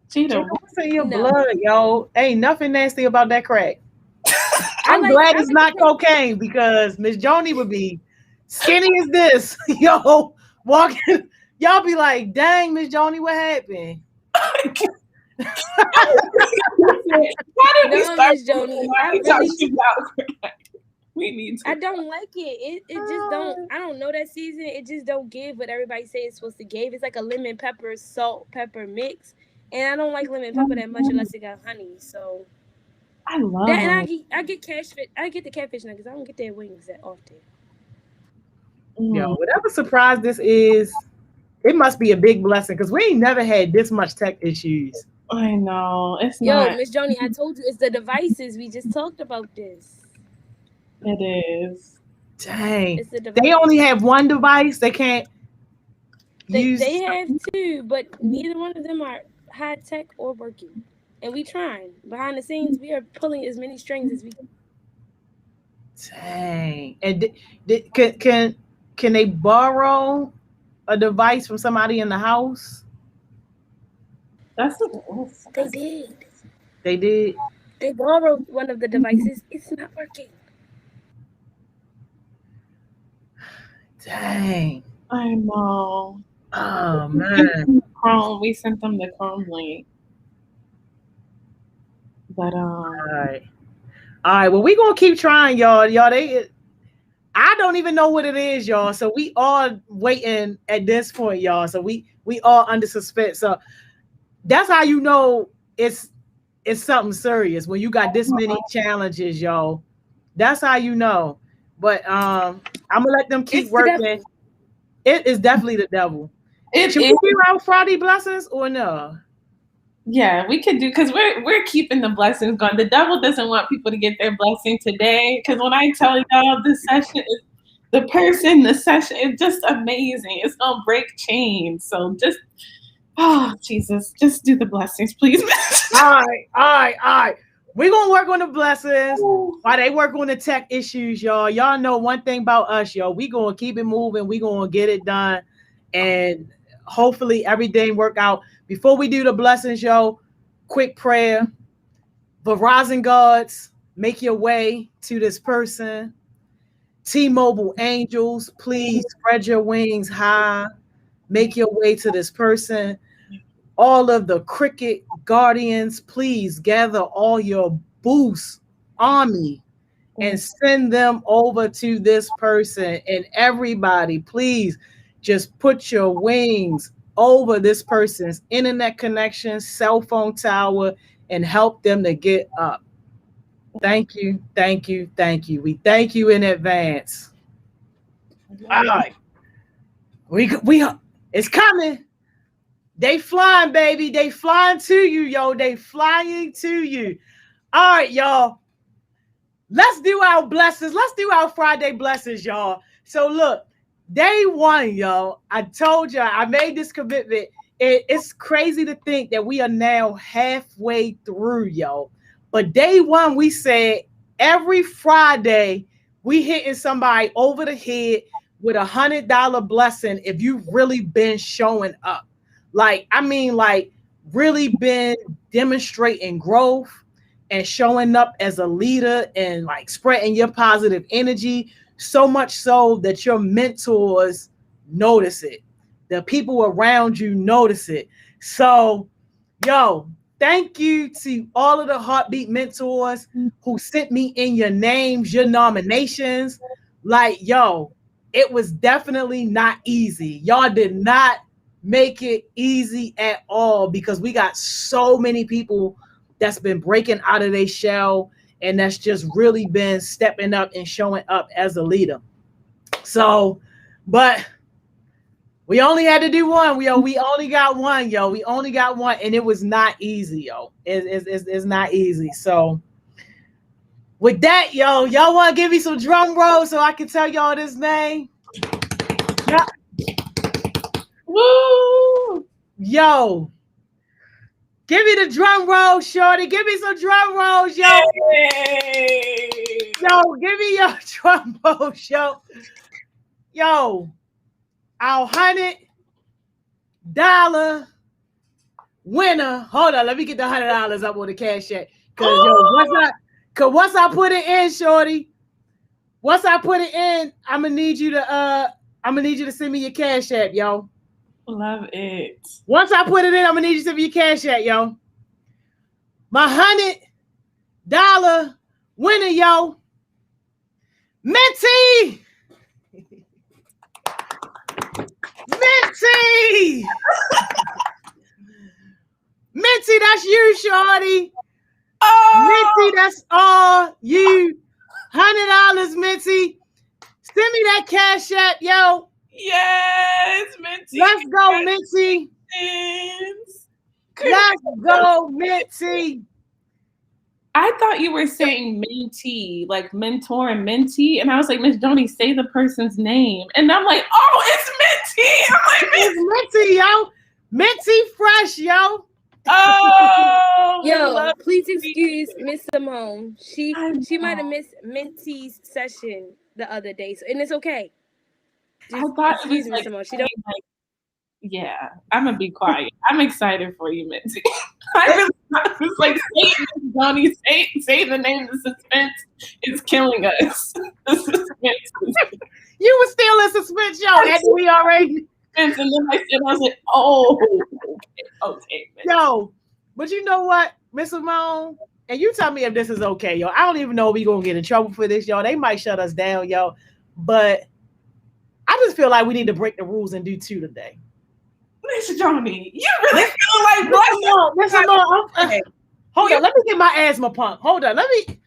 Cheeto. What's in your No. blood, yo? Ain't nothing nasty about that crack. I'm like- glad I it's like not cocaine because Miss Joni would be skinny as this. Yo, walking. Y'all be like, dang, Miss Joni, what happened? Why did we No, start Miss Joni, I talking about crack? We need to. I don't like it. It just don't. I don't know that season. It just don't give what everybody say it's supposed to give. It's like a lemon pepper, salt, pepper mix, and I don't like lemon pepper that much unless it got honey. So I love that, and it. I get catfish. I get the catfish nuggets. I don't get their wings that often. Yo, whatever surprise this is, it must be a big blessing because we ain't never had this much tech issues. I know. It's Yo, not. Miss Joni, I told you it's the devices. We just talked about this. It is. Dang. It's the device. They only have one device. They can't use. They have two, but neither one of them are high tech or working. And we trying. Behind the scenes, we are pulling as many strings as we can. Dang. And can they borrow a device from somebody in the house? They did. They did. They borrowed one of the devices. It's not working. Dang. I know. Oh man. Chrome. We sent them the Chrome link. But All right. Well, we gonna keep trying, y'all. I don't even know what it is, y'all. So we all waiting at this point, y'all. So we all under suspense. So that's how you know it's something serious when you got this many challenges, y'all. That's how you know. But I'm gonna let them keep working. It is definitely the devil. Should we do our Friday blessings or no? Yeah, we could do because we're keeping the blessings going. The devil doesn't want people to get their blessing today. Because when I tell y'all the session is the session is just amazing. It's gonna break chains. So just Jesus, just do the blessings, please. All right. We're gonna work on the blessings while they work on the tech issues, y'all. Y'all know one thing about us, y'all. We gonna keep it moving. We gonna get it done, and hopefully everything work out. Before we do the blessings, y'all, quick prayer. Verizon gods, make your way to this person. T-Mobile angels, please spread your wings high. Make your way to this person. All of the cricket guardians, please gather all your boost army and send them over to this person. And everybody, please just put your wings over this person's internet connection, cell phone tower, and help them to get up. Thank you. We thank you in advance. All right. We it's coming. They flying, baby. They flying to you, yo. They flying to you. All right, y'all. Let's do our blessings. Let's do our Friday blessings, y'all. So look, day one, y'all. I told y'all, I made this commitment. It's crazy to think that we are now halfway through, yo. But day one, we said every Friday, we hitting somebody over the head with $100 blessing if you've really been showing up. Like really been demonstrating growth and showing up as a leader and like spreading your positive energy, so much so that your mentors notice it. The people around you notice it. So, yo, thank you to all of the Heartbeat mentors who sent me in your names, your nominations. Like, yo, it was definitely not easy. Y'all did not make it easy at all because we got so many people that's been breaking out of their shell and that's just really been stepping up and showing up as a leader. So, but We only had to do one. We only got one, yo. We only got one, and it was not easy, yo. It's not easy. So with that, yo, y'all want to give me some drum rolls so I can tell y'all this name? Yeah. Woo! Yo, give me the drum roll, shorty. Give me some drum rolls, yo. Yay! Yo, give me your drum roll, yo. Yo, our $100 winner. Hold on, let me get the $100 up on the cash app. Cause once I put it in, shorty, once I put it in, I'm gonna need you to send me your cash app, yo. Love it. Once I put it in, I'm gonna need you to send me your cash app, yo. My $100 winner, yo. Minty! Minty! Minty, that's you, shorty. Oh! Minty, that's all you. $100, Minty. Send me that cash app, yo. Yes, Minty. Let's go, Minty. Let's go, Minty. I thought you were saying mentee, like mentor and mentee. And I was like, Miss Joni, say the person's name. And I'm like, oh, it's Minty. I'm like, It's Minty, yo. Minty fresh, yo. Oh, yo, please excuse Miss Simone. She might have missed Minty's session the other day, so, and it's okay. I thought it was Miss like, Simone. She don't. Yeah, I'm gonna be quiet. I'm excited for you, Minty. I really was like, say it, Johnny, say the name. The suspense is killing us. The suspense. You were still in suspense, yo. And we already. And then I was like, oh, okay. Yo, but you know what, Miss Simone? And you tell me if this is okay, yo. I don't even know if we gonna get in trouble for this, yo. They might shut us down, yo. But I just feel like we need to break the rules and do 2 today. Miss Joni, you really feel like Miss Simone, hold on. Let me get my asthma pump. Hold on. Let me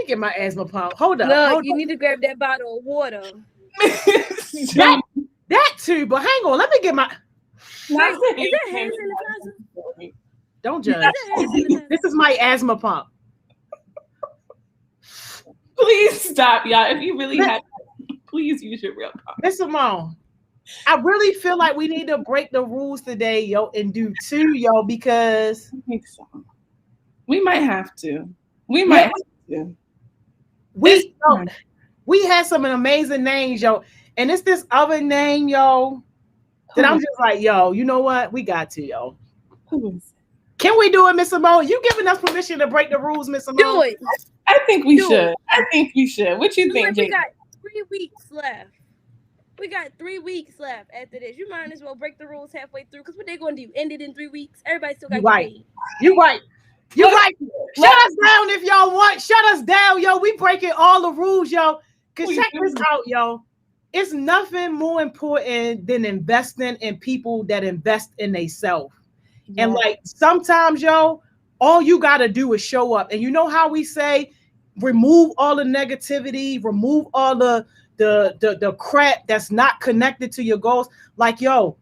get my asthma pump. Hold on. Look, you need to grab that bottle of water. That too, but hang on. Let me get my. Is that hand sanitizer? Don't judge. This is my asthma pump. Please stop, y'all. If you really have, please use your real pump. Miss Simone, I really feel like we need to break the rules today, yo, and do 2, yo, because I think so. We might have to. We might have to. We had some amazing names, yo, and it's this other name, yo, that I'm just like, yo, you know what? We got to, yo. Who is it? Can we do it, Miss Simone? You giving us permission to break the rules, Miss Simone? Do it. I think we should. I think we should. What you think, We Jake? got 3 weeks left. We got 3 weeks left after this. You might as well break the rules halfway through, because what they going to do? End it in 3 weeks? Everybody still got to get paid. You right. Shut us down if y'all want. Shut us down, yo. We breaking all the rules, yo. Because check this out, yo. It's nothing more important than investing in people that invest in themselves. Yeah. And like sometimes, yo, all you got to do is show up. And you know how we say, remove all the negativity, remove all the crap that's not connected to your goals. Like, yo,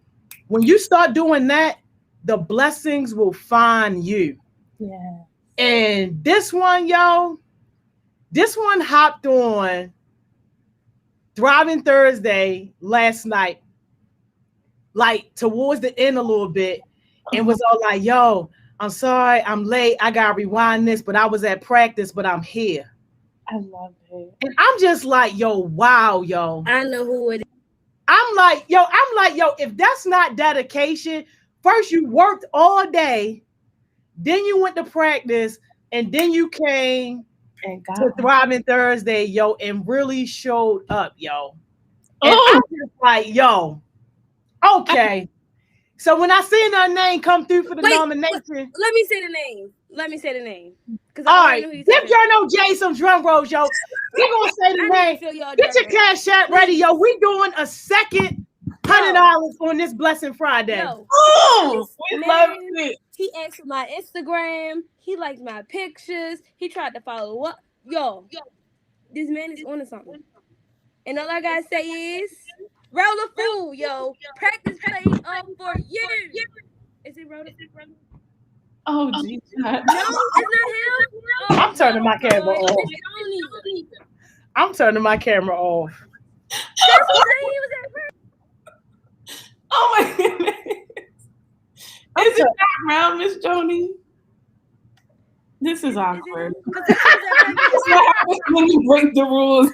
when you start doing that, the blessings will find you. Yeah. And this one, yo, hopped on Thriving Thursday last night, like towards the end a little bit, and was all like, yo, I'm sorry, I'm late. I gotta rewind this, but I was at practice, but I'm here. I love it. And I'm just like, yo, wow, yo. I know who it is. I'm like, yo, if that's not dedication, first you worked all day, then you went to practice, and then you came to Thriving Thursday, yo, and really showed up, yo. And I'm just like, yo, okay. So when I seen her name come through for the nomination. Let me say the name. All right, give y'all Jay some drum rolls, yo. We gonna say the name. Get your cash app ready, yo. We doing a second $100 on this Blessing Friday. We love it. He asked for my Instagram. He liked my pictures. He tried to follow up. Yo, this man is on to something. And all I gotta say is, Roll a fool, yo. Practice played for years. Is it Roll a Fool? Oh, geez. No, it's not him. Oh, I'm turning my camera God. off. Miss Tony. I'm turning my camera off. That's who said he was at first. Oh my goodness. Is it not round, Miss Joni? This is awkward. Because he was at first. This is what happens when you break the rules.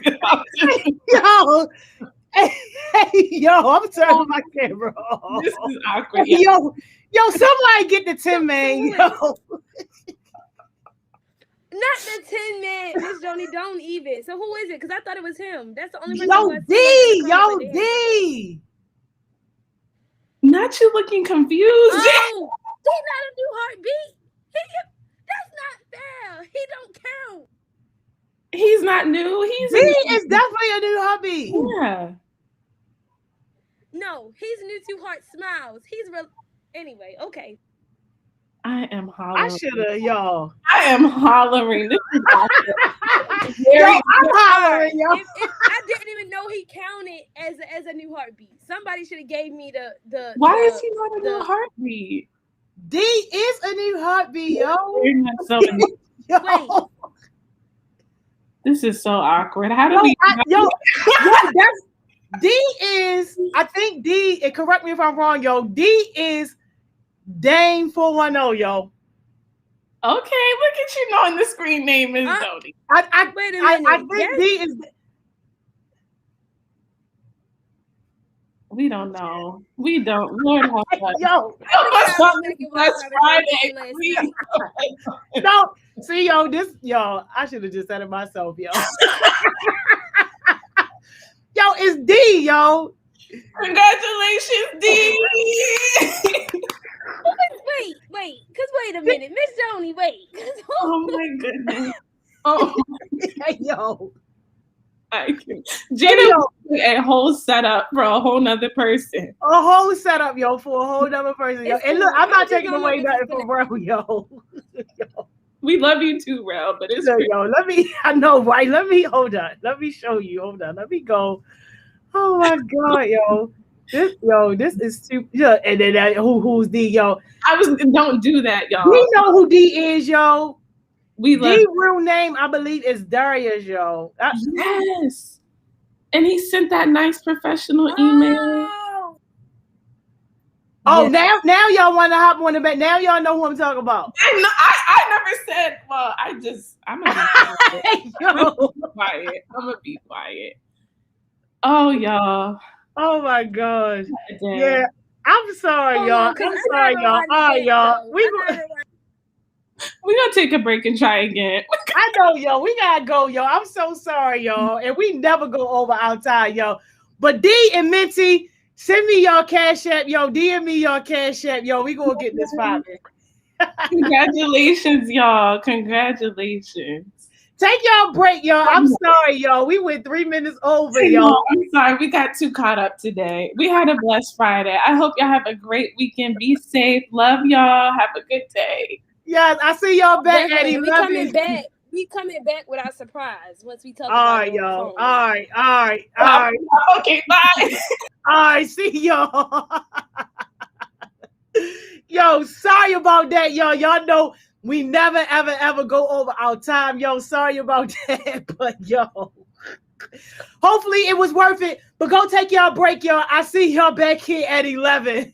Yo, hey, yo, I'm turning my camera off. This is awkward. Yo, somebody get the Tin Man, yo. Not the Tin Man, Miss Joni. Don't even. So who is it? Because I thought it was him. That's the only person. Yo, D. Not you looking confused. Oh, he's not a new heartbeat. That's not fair. He don't count. He's not new. D is definitely a new hobby. Yeah. No, he's new to Heart Smiles. He's real. Anyway, okay. I am hollering. I should have, y'all. I am hollering. This is awkward. Yo, I'm hollering, yo. I didn't even know he counted as a new heartbeat. Somebody should have gave me the. Why is he not a new heartbeat? D is a new heartbeat, yo. Wait. This is so awkward. How do we? That's D is. I think D. And correct me if I'm wrong, yo. D is Dame 410, yo. Okay, look at you knowing the screen name is Joni. Wait a minute. I think D is. We don't know. We don't. Lord help us. Yo, That's Friday. Please. No, see, yo, I should have just said it myself, yo. Yo, it's D, yo. Congratulations, D. Wait, because wait a minute. Miss Joni, wait. Oh my goodness. Oh, yo. Jada a whole setup for a whole nother person. A whole setup, yo, for a whole other person. Yo. And look, I'm not taking away nothing from Rel, yo. We love you too, Rel, but it's I know, right? Hold on. Let me show you. Hold on. Let me go. Oh my God, yo. This is too, yeah. And then who's D, yo? Don't do that, y'all. We know who D is, yo. We love D real name, I believe, is Darius, yo. Yes. And he sent that nice professional email. Oh, yes. now y'all want to hop on the back. Now y'all know who I'm talking about. I never said, well, I'm gonna be quiet. I'm gonna be quiet. Oh, y'all. Oh my gosh. Yeah. I'm sorry, y'all. I'm sorry, y'all. All right, y'all. We're gonna take a break and try again. I know, yo. We gotta go, yo. I'm so sorry, y'all. And we never go over our time, yo. But D and Minty, send me your Cash App, yo. DM me your Cash App, yo. We gonna get this popping. Congratulations, y'all. Congratulations. Take y'all break, y'all. I'm sorry, y'all. We went 3 minutes over, y'all. I'm sorry. We got too caught up today. We had a blessed Friday. I hope y'all have a great weekend. Be safe. Love y'all. Have a good day. Yes, I see y'all back at 11. We coming back with our surprise once we talk about it. All right, y'all. All right. Okay, bye. All right, see y'all. Yo, sorry about that, y'all. Y'all know we never, ever, ever go over our time. Yo, sorry about that. But, yo, hopefully it was worth it. But go take y'all break, y'all. I see y'all back here at 11.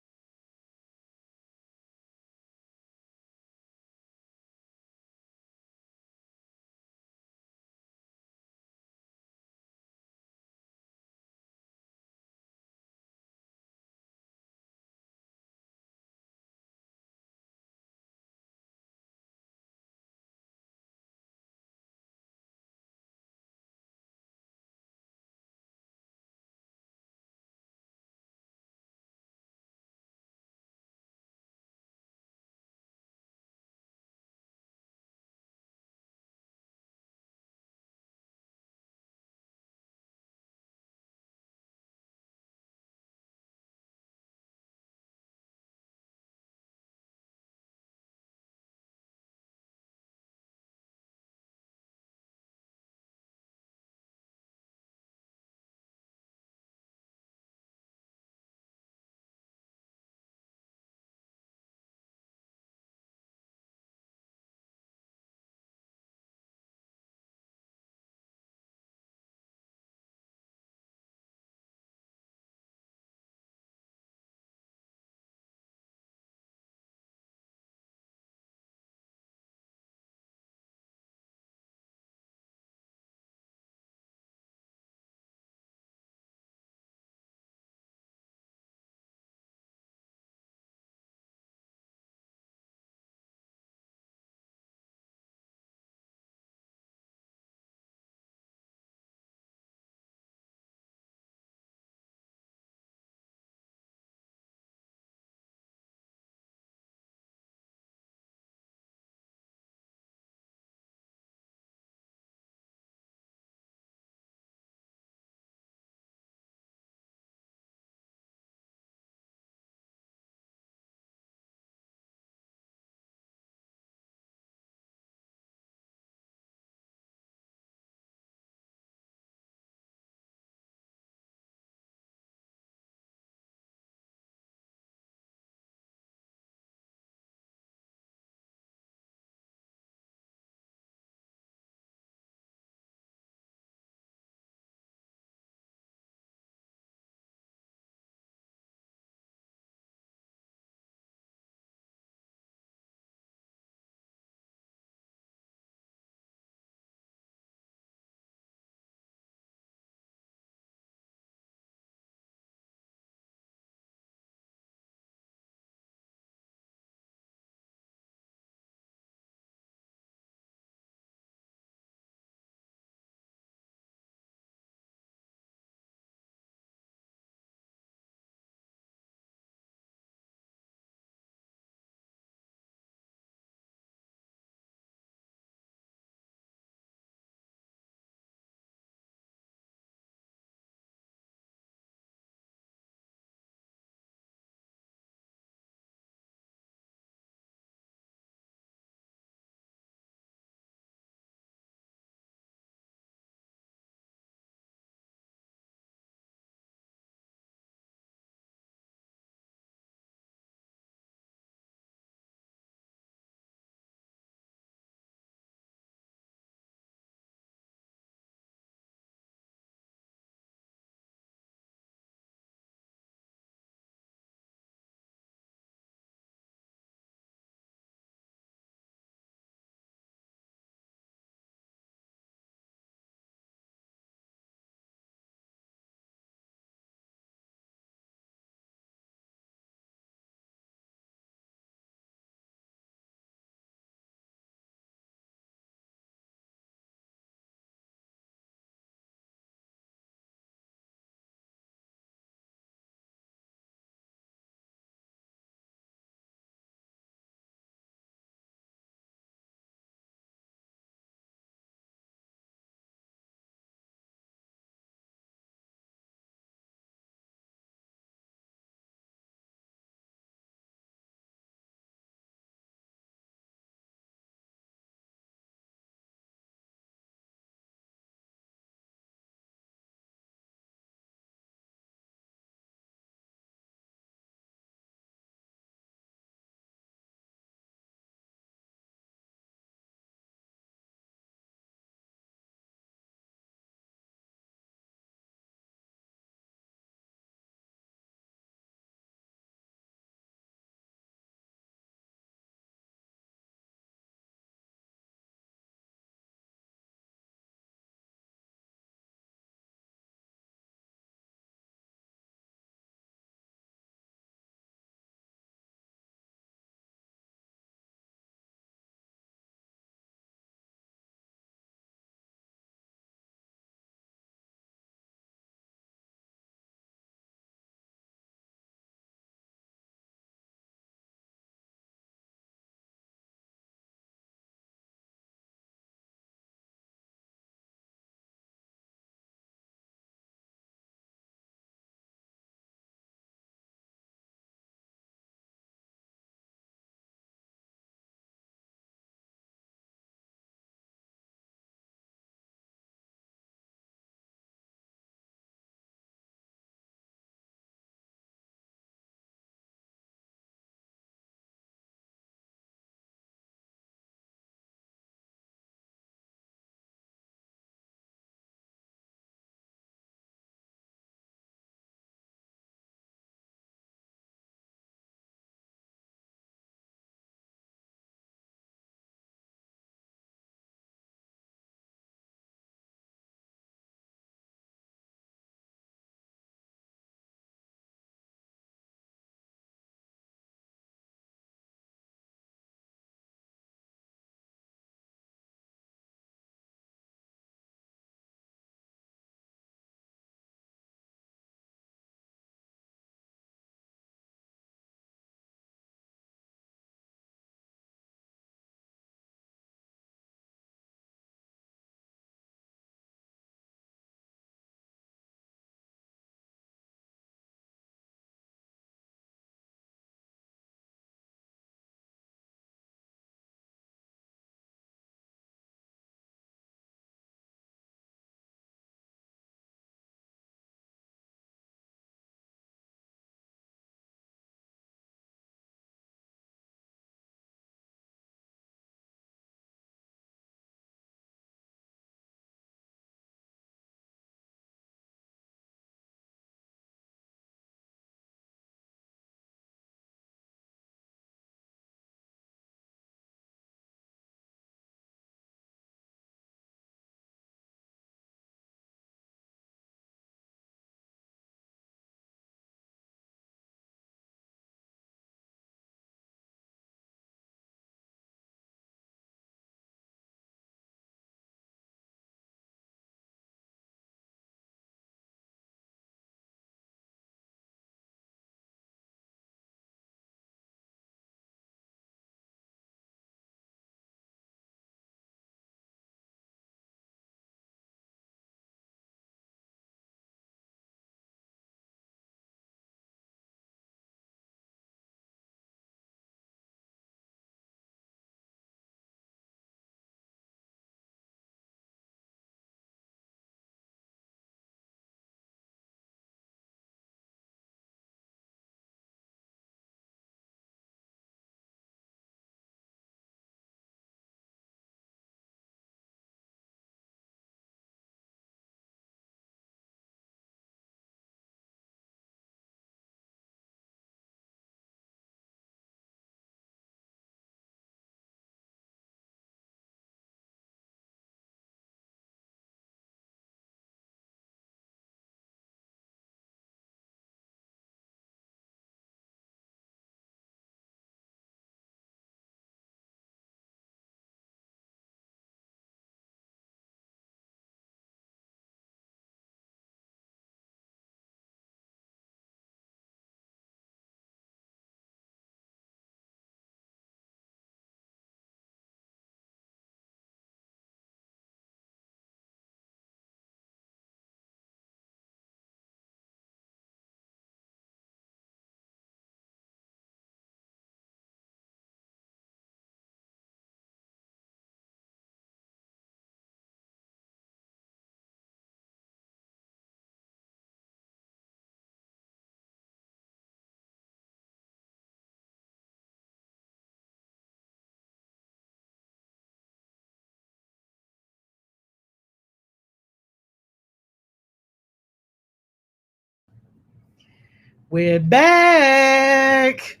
We're back.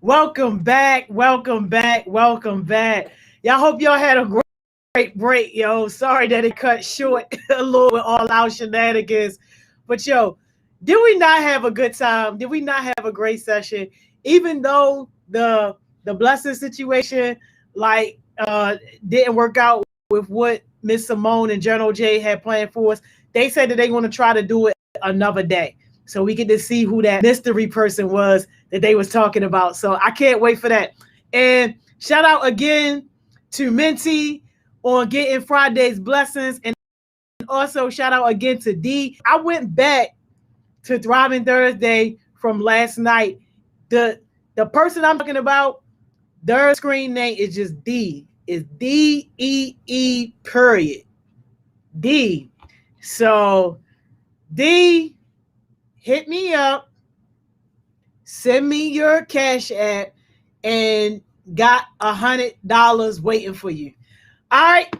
Welcome back. Welcome back. Welcome back. Y'all hope y'all had a great break, yo. Sorry that it cut short a little with all our shenanigans. But yo, did we not have a good time? Did we not have a great session? Even though the blessing situation didn't work out with what Miss Simone and General J had planned for us, they said that they want to try to do it another day. So we get to see who that mystery person was that they was talking about. So I can't wait for that. And shout out again to Minty on getting Friday's blessings. And also shout out again to D. I went back to Thriving Thursday from last night. The person I'm talking about, their screen name is just D. It's D-E-E period. D. So D, hit me up, send me your Cash App, and got $100 waiting for you. All right,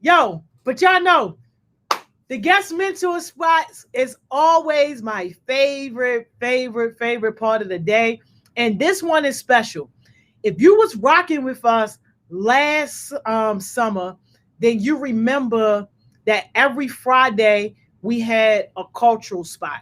yo, but y'all know the guest mentor spots is always my favorite part of the day, and this one is special. If you was rocking with us last summer, then you remember that every Friday we had a cultural spot.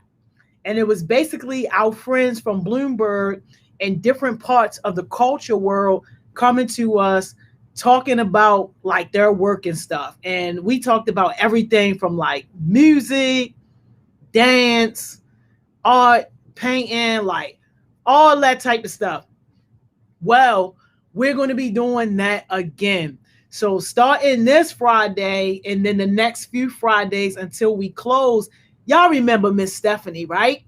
And it was basically our friends from Bloomberg and different parts of the culture world coming to us, talking about like their work and stuff. And we talked about everything from like music, dance, art, painting, like all that type of stuff. Well, we're going to be doing that again. So starting this Friday and then the next few Fridays until we close, y'all remember Miss Stephanie, right?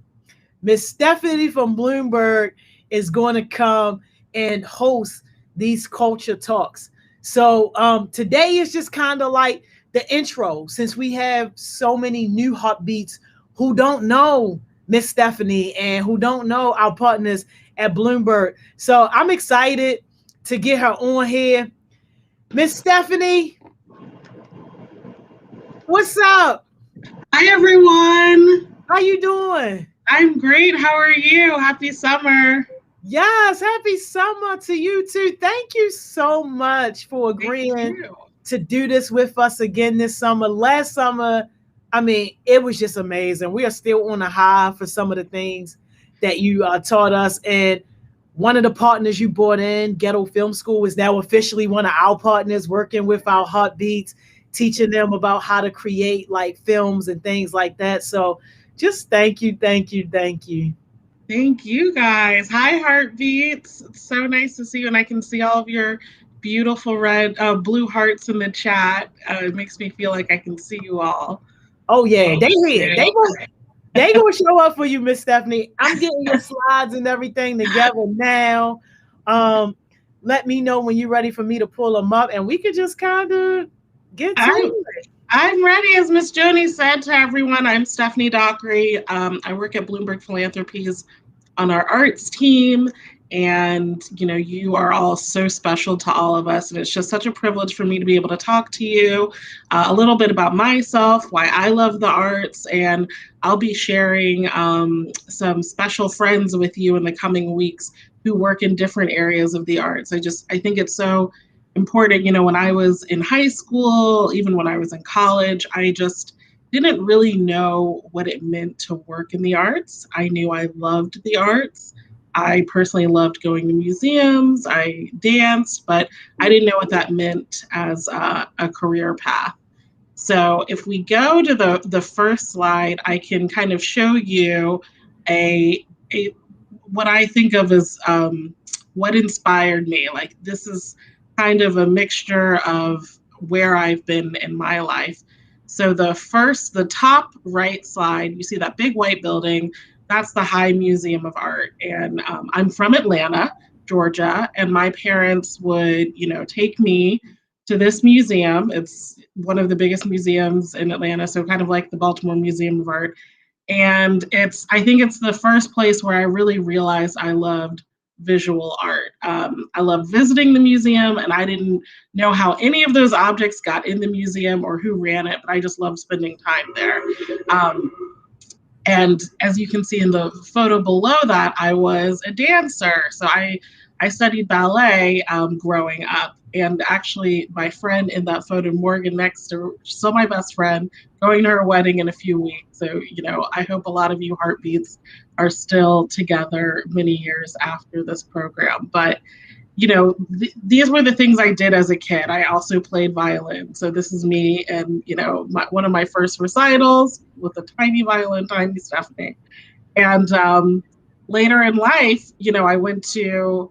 Miss Stephanie from Bloomberg is going to come and host these culture talks. So today is just kind of like the intro, since we have so many new heartbeats who don't know Miss Stephanie and who don't know our partners at Bloomberg. So I'm excited to get her on here. Miss Stephanie, what's up? Hi, everyone. How you doing? I'm great. How are you? Happy summer. Yes, happy summer to you too. Thank you so much for agreeing to do this with us again this summer. Last summer, I mean, it was just amazing. We are still on a high for some of the things that you taught us. And one of the partners you brought in, Ghetto Film School, is now officially one of our partners working with our heartbeats, teaching them about how to create like films and things like that. So just thank you. Thank you, guys. Hi, Heartbeats. It's so nice to see you, and I can see all of your beautiful blue hearts in the chat. It makes me feel like I can see you all. Oh yeah, they here. They gonna show up for you, Miss Stephanie. I'm getting your slides and everything together now. Let me know when you're ready for me to pull them up, and we could just kind of get to it. I'm ready. As Miss Joni said to everyone, I'm Stephanie Dockery. I work at Bloomberg Philanthropies on our arts team. And, you know, you are all so special to all of us. And it's just such a privilege for me to be able to talk to you a little bit about myself, why I love the arts. And I'll be sharing some special friends with you in the coming weeks who work in different areas of the arts. I think it's so important. You know, when I was in high school, even when I was in college, I just didn't really know what it meant to work in the arts. I knew I loved the arts. I personally loved going to museums, I danced, but I didn't know what that meant as a career path. So if we go to the first slide, I can kind of show you what I think of as what inspired me. Like, this is kind of a mixture of where I've been in my life. So the top right slide, you see that big white building. That's the High Museum of Art. And I'm from Atlanta, Georgia, and my parents would, you know, take me to this museum. It's one of the biggest museums in Atlanta, so kind of like the Baltimore Museum of Art. And I think it's the first place where I really realized I loved visual art. I loved visiting the museum, and I didn't know how any of those objects got in the museum or who ran it, but I just loved spending time there. And as you can see in the photo below that, I was a dancer. So I studied ballet growing up. And actually, my friend in that photo, Morgan next to her, still my best friend, going to her wedding in a few weeks. So, I hope a lot of you Heartbeats are still together many years after this program. But, these were the things I did as a kid. I also played violin. So this is me and, one of my first recitals with a tiny violin, tiny Stephanie. And later in life, I went to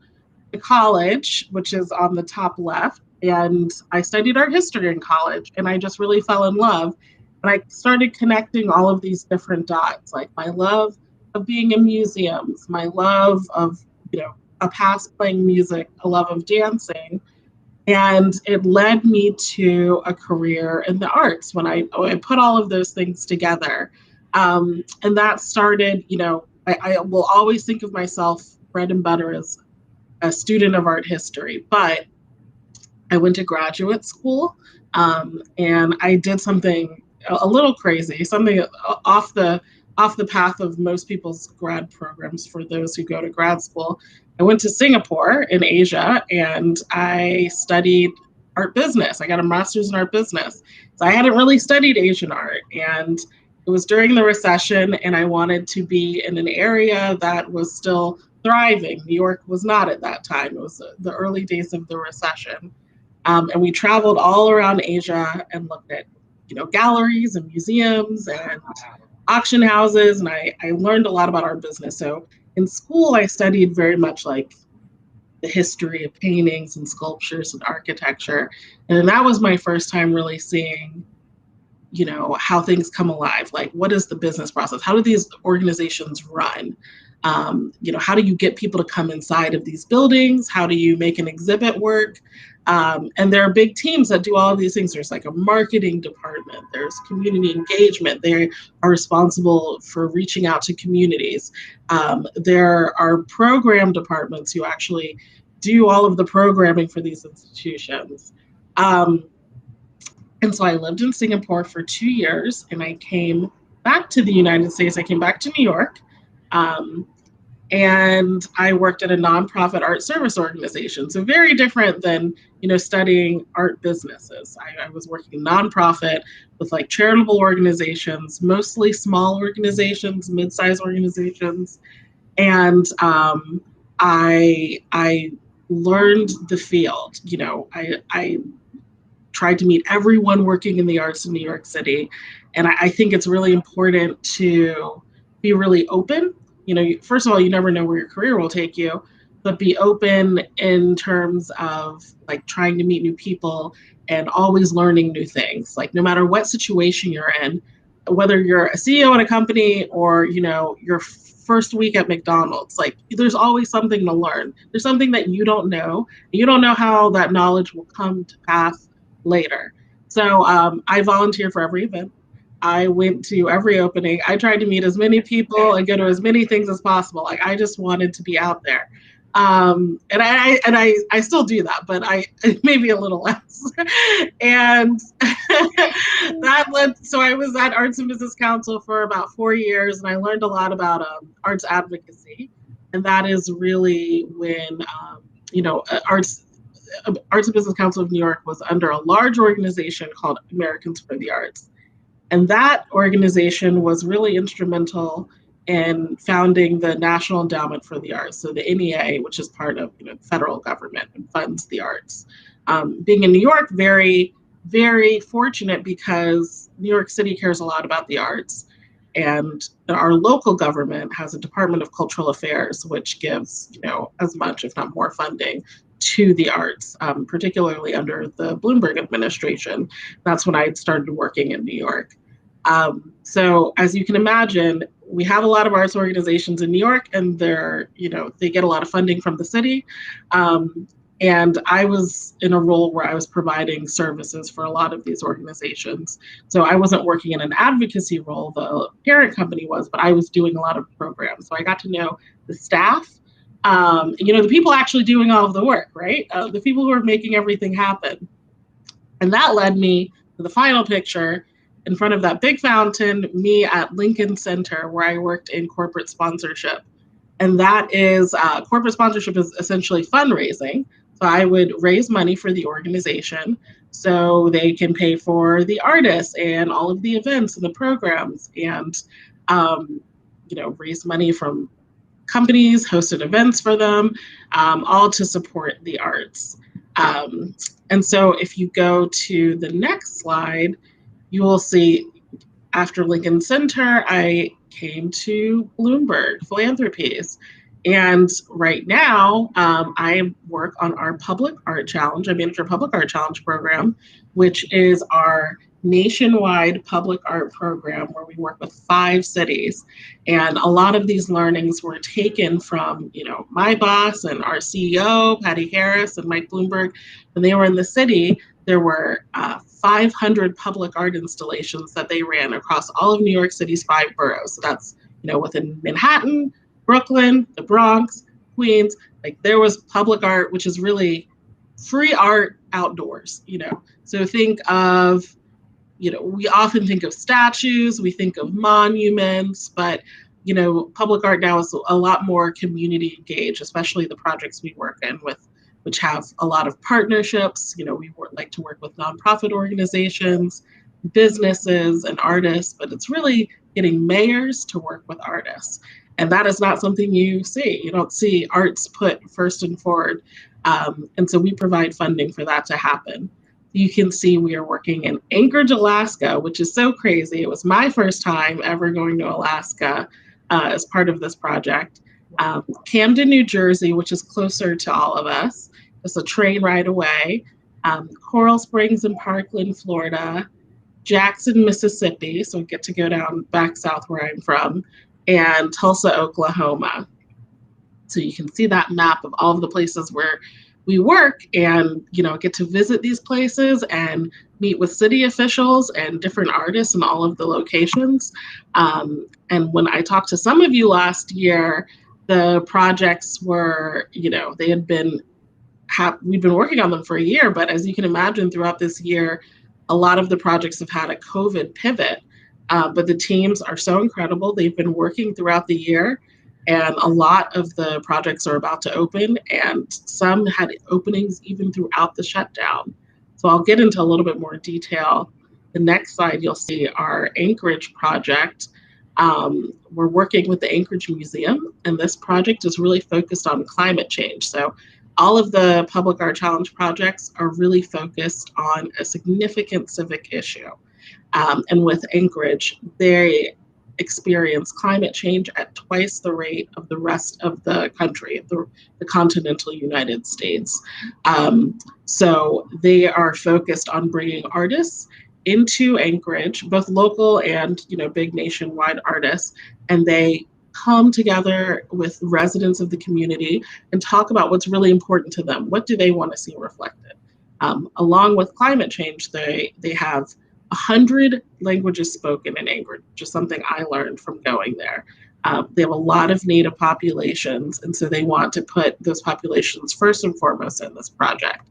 college, which is on the top left, and I studied art history in college, and I just really fell in love. And I started connecting all of these different dots, like my love of being in museums, my love of, a past playing music, a love of dancing. And it led me to a career in the arts when I put all of those things together. And that started, I will always think of myself bread and butter as a student of art history, but I went to graduate school and I did something a little crazy, something off the path of most people's grad programs for those who go to grad school. I went to Singapore in Asia and I studied art business. I got a master's in art business. So I hadn't really studied Asian art, and it was during the recession and I wanted to be in an area that was still thriving. New York was not at that time. It was the early days of the recession. And we traveled all around Asia and looked at, galleries and museums and auction houses. And I learned a lot about art business. So in school, I studied very much like the history of paintings and sculptures and architecture. And then that was my first time really seeing, how things come alive. Like, what is the business process? How do these organizations run? How do you get people to come inside of these buildings? How do you make an exhibit work? And there are big teams that do all of these things. There's like a marketing department, there's community engagement. They are responsible for reaching out to communities. There are program departments who actually do all of the programming for these institutions. And so I lived in Singapore for 2 years and I came back to the United States. I came back to New York. And I worked at a nonprofit art service organization. So very different than, studying art businesses. I was working nonprofit with like charitable organizations, mostly small organizations, mid-sized organizations. And I learned the field. I tried to meet everyone working in the arts in New York City. And I think it's really important to be really open. First of all, you never know where your career will take you, but be open in terms of like trying to meet new people and always learning new things. Like no matter what situation you're in, whether you're a CEO in a company or, your first week at McDonald's, like there's always something to learn. There's something that you don't know. You don't know how that knowledge will come to pass later. So I volunteer for every event. I went to every opening. I tried to meet as many people and go to as many things as possible. Like I just wanted to be out there. And I still do that, but I maybe a little less. And that led, so I was at Arts and Business Council for about 4 years, and I learned a lot about arts advocacy. And that is really when, Arts and Business Council of New York was under a large organization called Americans for the Arts. And that organization was really instrumental in founding the National Endowment for the Arts, so the NEA, which is part of the federal government and funds the arts. Being in New York, very, very fortunate because New York City cares a lot about the arts. And our local government has a Department of Cultural Affairs, which gives, as much, if not more funding to the arts, particularly under the Bloomberg administration. That's when I started working in New York. So as you can imagine, we have a lot of arts organizations in New York, and they get a lot of funding from the city. And I was in a role where I was providing services for a lot of these organizations. So I wasn't working in an advocacy role, the parent company was, but I was doing a lot of programs. So I got to know the staff, the people actually doing all of the work, right? The people who are making everything happen. And that led me to the final picture, in front of that big fountain, me at Lincoln Center, where I worked in corporate sponsorship. And that is, corporate sponsorship is essentially fundraising. So I would raise money for the organization so they can pay for the artists and all of the events and the programs, and raise money from companies, hosted events for them, all to support the arts. And so if you go to the next slide, you will see after Lincoln Center, I came to Bloomberg Philanthropies. And right now, I work on our Public Art Challenge. I manage our Public Art Challenge program, which is our nationwide public art program where we work with 5 cities. And a lot of these learnings were taken from, my boss and our CEO, Patty Harris, and Mike Bloomberg. When they were in the city, there were 500 public art installations that they ran across all of New York City's 5 boroughs. So that's, within Manhattan, Brooklyn, the Bronx, Queens. Like, there was public art, which is really free art outdoors, So think of, we often think of statues, we think of monuments, but, public art now is a lot more community engaged, especially the projects we work in with, which have a lot of partnerships. We like to work with nonprofit organizations, businesses, and artists, but it's really getting mayors to work with artists. And that is not something you see. You don't see arts put first and forward. And so we provide funding for that to happen. You can see we are working in Anchorage, Alaska, which is so crazy. It was my first time ever going to Alaska as part of this project. Camden, New Jersey, which is closer to all of us. It's a train ride away. Coral Springs and Parkland, Florida. Jackson, Mississippi, so we get to go down back south where I'm from, and Tulsa, Oklahoma. So you can see that map of all of the places where we work, and get to visit these places and meet with city officials and different artists in all of the locations. And when I talked to some of you last year, the projects were, they had been, we've been working on them for a year, but as you can imagine, throughout this year, a lot of the projects have had a COVID pivot, but the teams are so incredible. They've been working throughout the year, and a lot of the projects are about to open, and some had openings even throughout the shutdown. So I'll get into a little bit more detail. The next slide, you'll see our Anchorage project. We're working with the Anchorage Museum, and this project is really focused on climate change. So all of the Public Art Challenge projects are really focused on a significant civic issue. And with Anchorage, they experience climate change at twice the rate of the rest of the country, the continental United States. So they are focused on bringing artists into Anchorage, both local and big nationwide artists, and they come together with residents of the community and talk about what's really important to them. What do they want to see reflected? Along with climate change, they have 100 languages spoken in Anchorage, which is something I learned from going there. They have a lot of Native populations, and so they want to put those populations first and foremost in this project.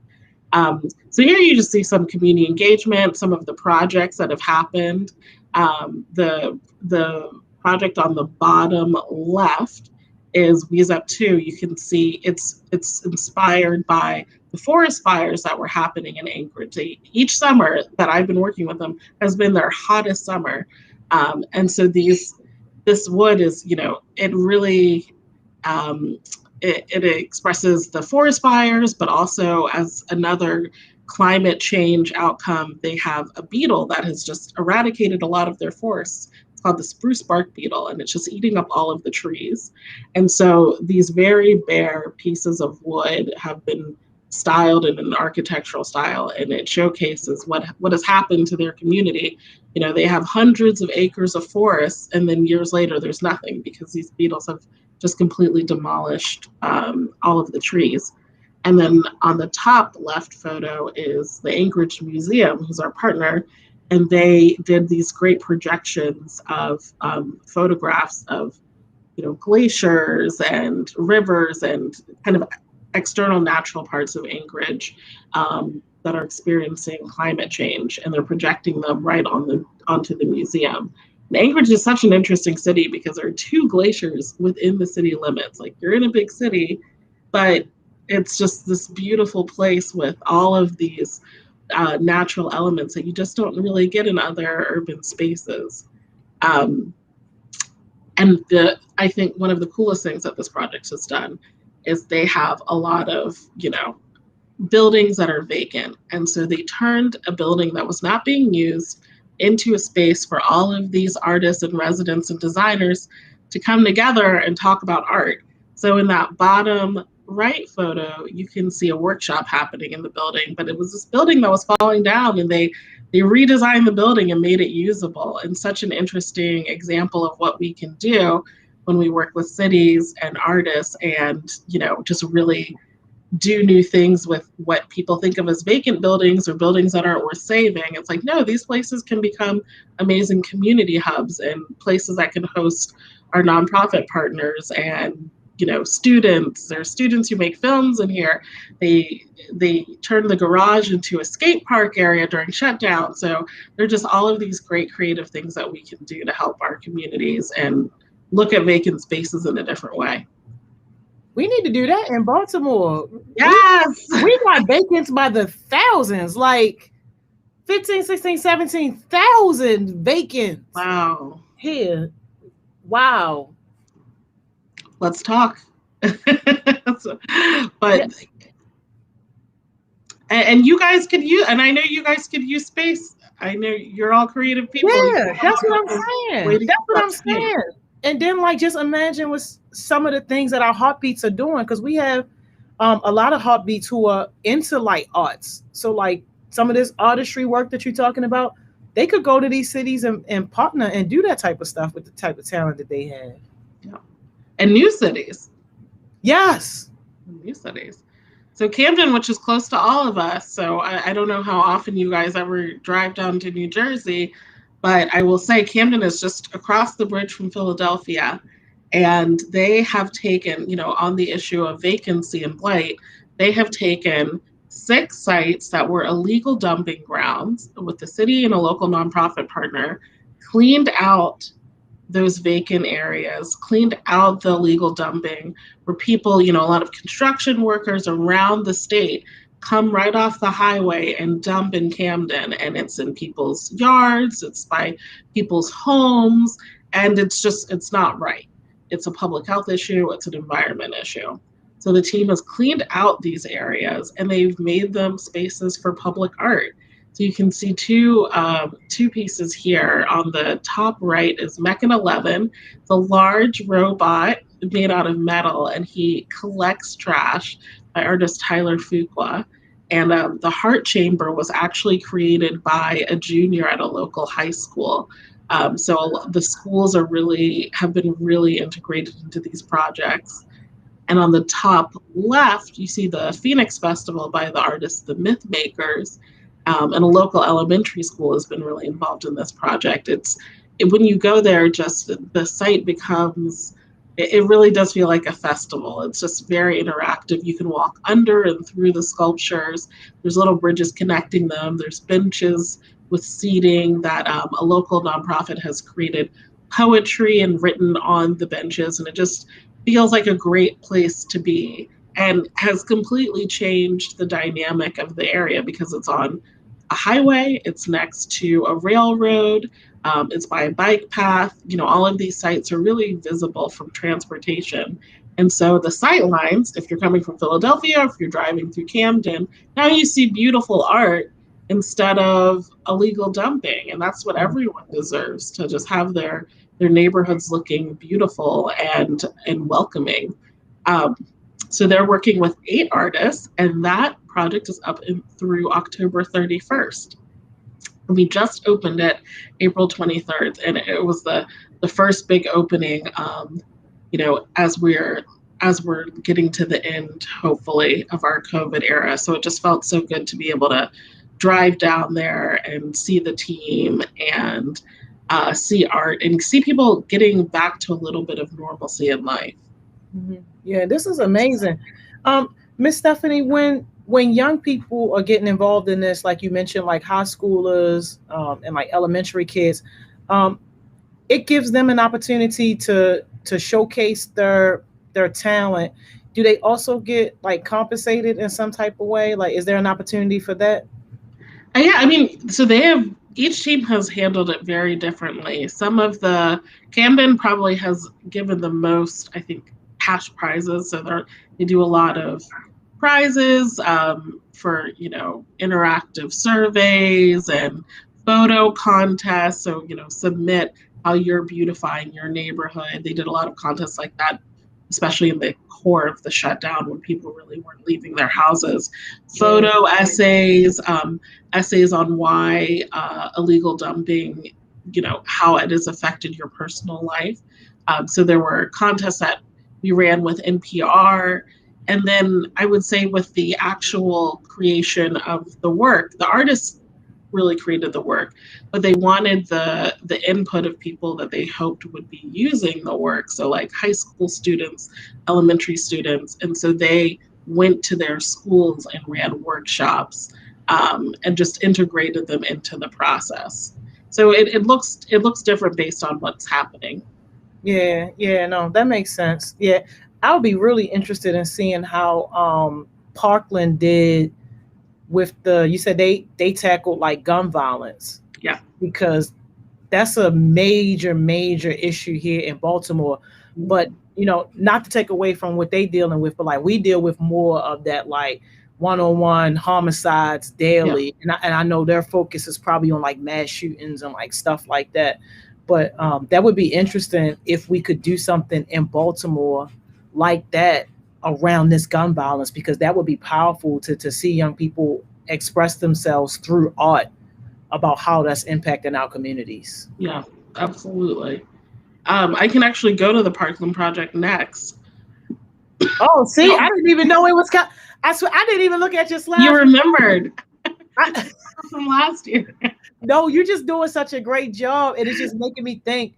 So here you just see some community engagement, some of the projects that have happened. The project on the bottom left is Wheeze Up 2. You can see it's inspired by the forest fires that were happening in Anchorage. Each summer that I've been working with them has been their hottest summer. And so this wood is, it really, it expresses the forest fires, but also as another climate change outcome, they have a beetle that has just eradicated a lot of their forests. It's called the spruce bark beetle, and it's just eating up all of the trees. And so these very bare pieces of wood have been styled in an architectural style, and it showcases what has happened to their community. They have hundreds of acres of forests, and then years later there's nothing because these beetles have just completely demolished all of the trees. And then on the top left photo is the Anchorage Museum, who's our partner, and they did these great projections of photographs of glaciers and rivers and kind of external natural parts of Anchorage that are experiencing climate change, and they're projecting them right onto the museum. And Anchorage is such an interesting city because there are 2 glaciers within the city limits. Like, you're in a big city, but it's just this beautiful place with all of these natural elements that you just don't really get in other urban spaces. And I think one of the coolest things that this project has done is they have a lot of, buildings that are vacant. And so they turned a building that was not being used into a space for all of these artists and residents and designers to come together and talk about art. So in that bottom right photo, you can see a workshop happening in the building, but it was this building that was falling down, and they redesigned the building and made it usable. And such an interesting example of what we can do when we work with cities and artists and, just really do new things with what people think of as vacant buildings or buildings that aren't worth saving. It's like, no, these places can become amazing community hubs and places that can host our nonprofit partners and students. There are students who make films in here. They turn the garage into a skate park area during shutdown. So there are just all of these great creative things that we can do to help our communities and look at vacant spaces in a different way. We need to do that in Baltimore. Yes. We got vacants by the thousands, like 15, 16, 17,000 vacants. Wow. Here. Wow. Let's talk. But and you guys could use, and I know you guys could use space. I know you're all creative people. Yeah, that's what I'm saying. That's what I'm saying. And then, like, just imagine with some of the things that our heartbeats are doing, because we have a lot of heartbeats who are into like arts. So like some of this artistry work that you're talking about, they could go to these cities and partner and do that type of stuff with the type of talent that they have. Yeah. And new cities. Yes. New cities. So Camden, which is close to all of us. So I don't know how often you guys ever drive down to New Jersey, but I will say Camden is just across the bridge from Philadelphia. And they have taken, on the issue of vacancy and blight, they have taken 6 sites that were illegal dumping grounds with the city and a local nonprofit partner, cleaned out those vacant areas, cleaned out the illegal dumping, where people, a lot of construction workers around the state come right off the highway and dump in Camden. And it's in people's yards, it's by people's homes, and it's not right. It's a public health issue, it's an environment issue. So the team has cleaned out these areas and they've made them spaces for public art. So you can see two pieces here. On the top right is Meccan 11. It's a large robot made out of metal, and he collects trash, by artist Tyler Fuqua. And the Heart Chamber was actually created by a junior at a local high school. So the schools have been really integrated into these projects. And on the top left, you see the Phoenix Festival by the artist The Myth Makers. And a local elementary school has been really involved in this project. When you go there, just the site becomes, it really does feel like a festival. It's just very interactive. You can walk under and through the sculptures. There's little bridges connecting them. There's benches with seating that a local nonprofit has created poetry and written on the benches. And it just feels like a great place to be, and has completely changed the dynamic of the area because it's on a highway, it's next to a railroad, it's by a bike path. All of these sites are really visible from transportation. And so the sight lines, if you're coming from Philadelphia, if you're driving through Camden, now you see beautiful art instead of illegal dumping. And that's what everyone deserves, to just have their neighborhoods looking beautiful and welcoming. So they're working with 8 artists, and that project is up through October 31st. We just opened it April 23rd, and it was the first big opening, as we're getting to the end, hopefully, of our COVID era. So it just felt so good to be able to drive down there and see the team and see art and see people getting back to a little bit of normalcy in life. Mm-hmm. Yeah, this is amazing. Miss Stephanie, when young people are getting involved in this, like you mentioned, like high schoolers and like elementary kids, um, it gives them an opportunity to showcase their talent. Do they also get like compensated in some type of way? Like, is there an opportunity for that? Yeah, I mean, so each team has handled it very differently. Some of the Camden probably has given the most, I think, cash prizes. So they do a lot of prizes for, interactive surveys and photo contests. So, submit how you're beautifying your neighborhood. They did a lot of contests like that, especially in the core of the shutdown when people really weren't leaving their houses. Photo essays, essays on why illegal dumping, how it has affected your personal life. So there were contests that we ran with NPR. And then I would say with the actual creation of the work, the artists really created the work, but they wanted the input of people that they hoped would be using the work. So like high school students, elementary students. And so they went to their schools and ran workshops and just integrated them into the process. So it looks different based on what's happening. Yeah, no, that makes sense. Yeah, I would be really interested in seeing how Parkland did with you said they tackled like gun violence. Yeah. Because that's a major issue here in Baltimore. But not to take away from what they dealing with, but like we deal with more of that like one-on-one homicides daily. Yeah. And I know their focus is probably on like mass shootings and like stuff like that. But that would be interesting if we could do something in Baltimore like that around this gun violence, because that would be powerful to see young people express themselves through art about how that's impacting our communities. Yeah, absolutely. I can actually go to the Parkland Project next. Oh, see, I didn't even know it was. I swear, I didn't even look at your slide. You remembered from last year. No, you're just doing such a great job, and it's just making me think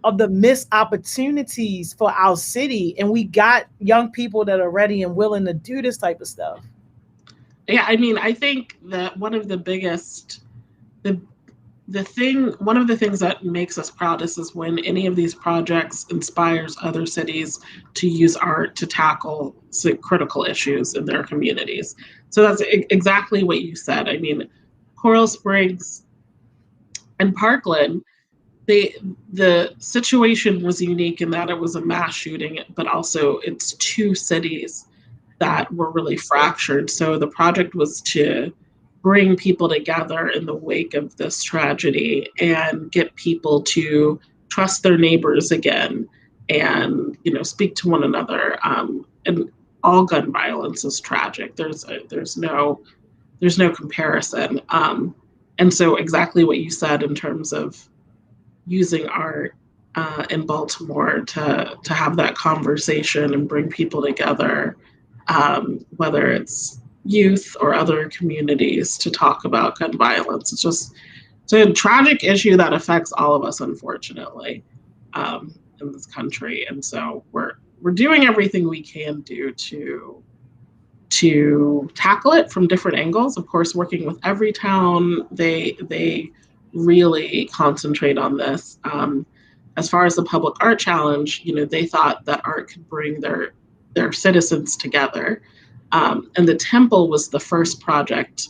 of the missed opportunities for our city, and we got young people that are ready and willing to do this type of stuff. Yeah, I mean, I think that one of the biggest, one of the things that makes us proudest is when any of these projects inspires other cities to use art to tackle critical issues in their communities. So that's exactly what you said. I mean, Coral Springs and Parkland, the situation was unique in that it was a mass shooting, but also it's two cities that were really fractured. So the project was to bring people together in the wake of this tragedy and get people to trust their neighbors again and, speak to one another. And all gun violence is tragic. There's no comparison. And so exactly what you said in terms of using art in Baltimore to have that conversation and bring people together, whether it's youth or other communities, to talk about gun violence. It's a tragic issue that affects all of us, unfortunately, in this country. And so we're doing everything we can do to tackle it from different angles. Of course, working with Everytown, they really concentrate on this. As far as the Public Art Challenge, they thought that art could bring their citizens together. And the temple was the first project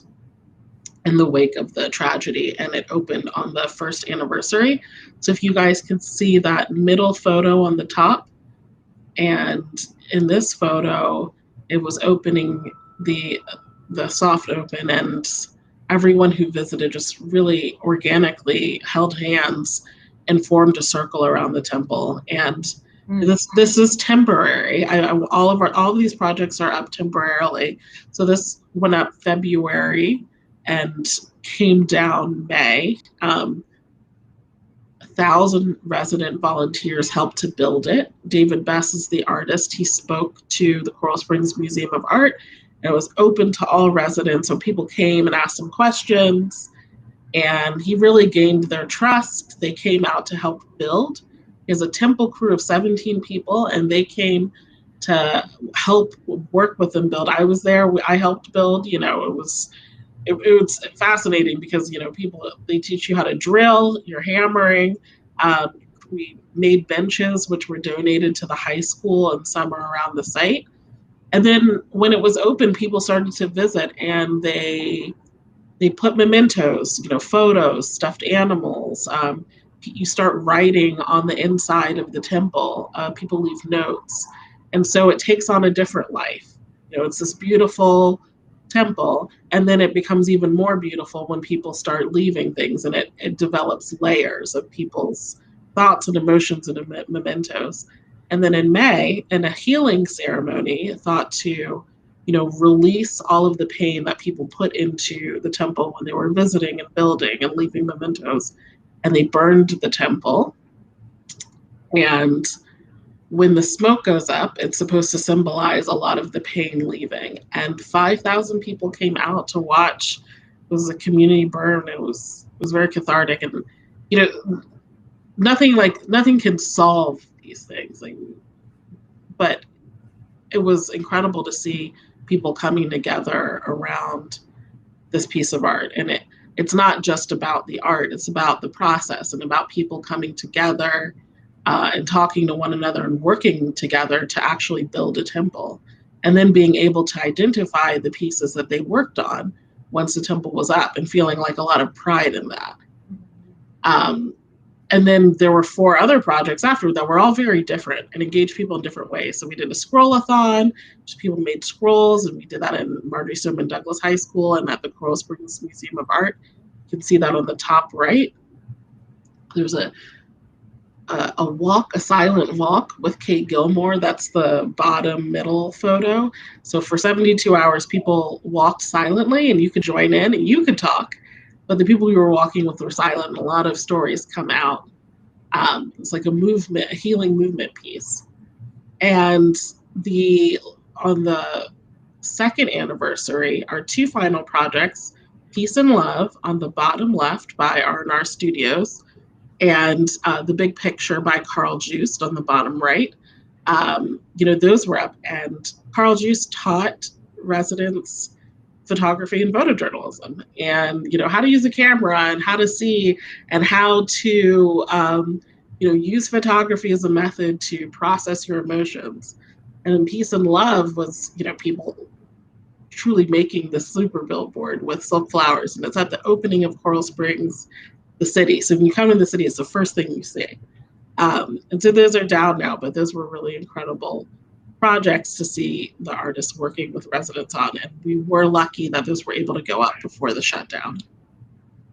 in the wake of the tragedy, and it opened on the first anniversary. So if you guys can see that middle photo on the top, and in this photo, it was opening the soft open, and everyone who visited just really organically held hands and formed a circle around the temple. And this is temporary. All of these projects are up temporarily. So this went up February and came down May. 1,000 resident volunteers helped to build it. David Bess is the artist. He spoke to the Coral Springs Museum of Art. It was open to all residents, so people came and asked him questions, and he really gained their trust. They came out to help build. He has a temple crew of 17 people, and they came to help work with them build. I was there. I helped build. It was fascinating because people, they teach you how to drill. You're hammering. We made benches which were donated to the high school and some are around the site. And then when it was open, people started to visit, and they put mementos, photos, stuffed animals. You start writing on the inside of the temple. People leave notes. And so it takes on a different life. It's this beautiful temple, and then it becomes even more beautiful when people start leaving things, and it develops layers of people's thoughts and emotions and mementos. And then in May, in a healing ceremony thought to release all of the pain that people put into the temple when they were visiting and building and leaving mementos, and they burned the temple. And when the smoke goes up, it's supposed to symbolize a lot of the pain leaving. And 5,000 people came out to watch. It was a community burn. It was very cathartic. And nothing can solve these things. But it was incredible to see people coming together around this piece of art. And it's not just about the art, it's about the process and about people coming together and talking to one another and working together to actually build a temple. And then being able to identify the pieces that they worked on once the temple was up and feeling like a lot of pride in that. And then there were 4 other projects after that were all very different and engaged people in different ways. So we did a scroll-a-thon, which people made scrolls, and we did that in Marjory Stoneman Douglas High School and at the Coral Springs Museum of Art. You can see that on the top right. There's a silent walk with Kate Gilmore. That's the bottom middle photo. So for 72 hours, people walked silently, and you could join in and you could talk. But the people we were walking with were silent, and a lot of stories come out. It's like a healing movement piece. And on the second anniversary, our 2 final projects, Peace and Love on the bottom left by R&R Studios, and The Big Picture by Carl Joost on the bottom right. Those were up, and Carl Joost taught residents photography and photojournalism, and how to use a camera and how to see and how to use photography as a method to process your emotions. And Peace and Love was people truly making the super billboard with silk flowers, and it's at the opening of Coral Springs, the city. So when you come in the city, it's the first thing you see. And so those are down now, but those were really incredible projects to see the artists working with residents on, and we were lucky that those were able to go up before the shutdown.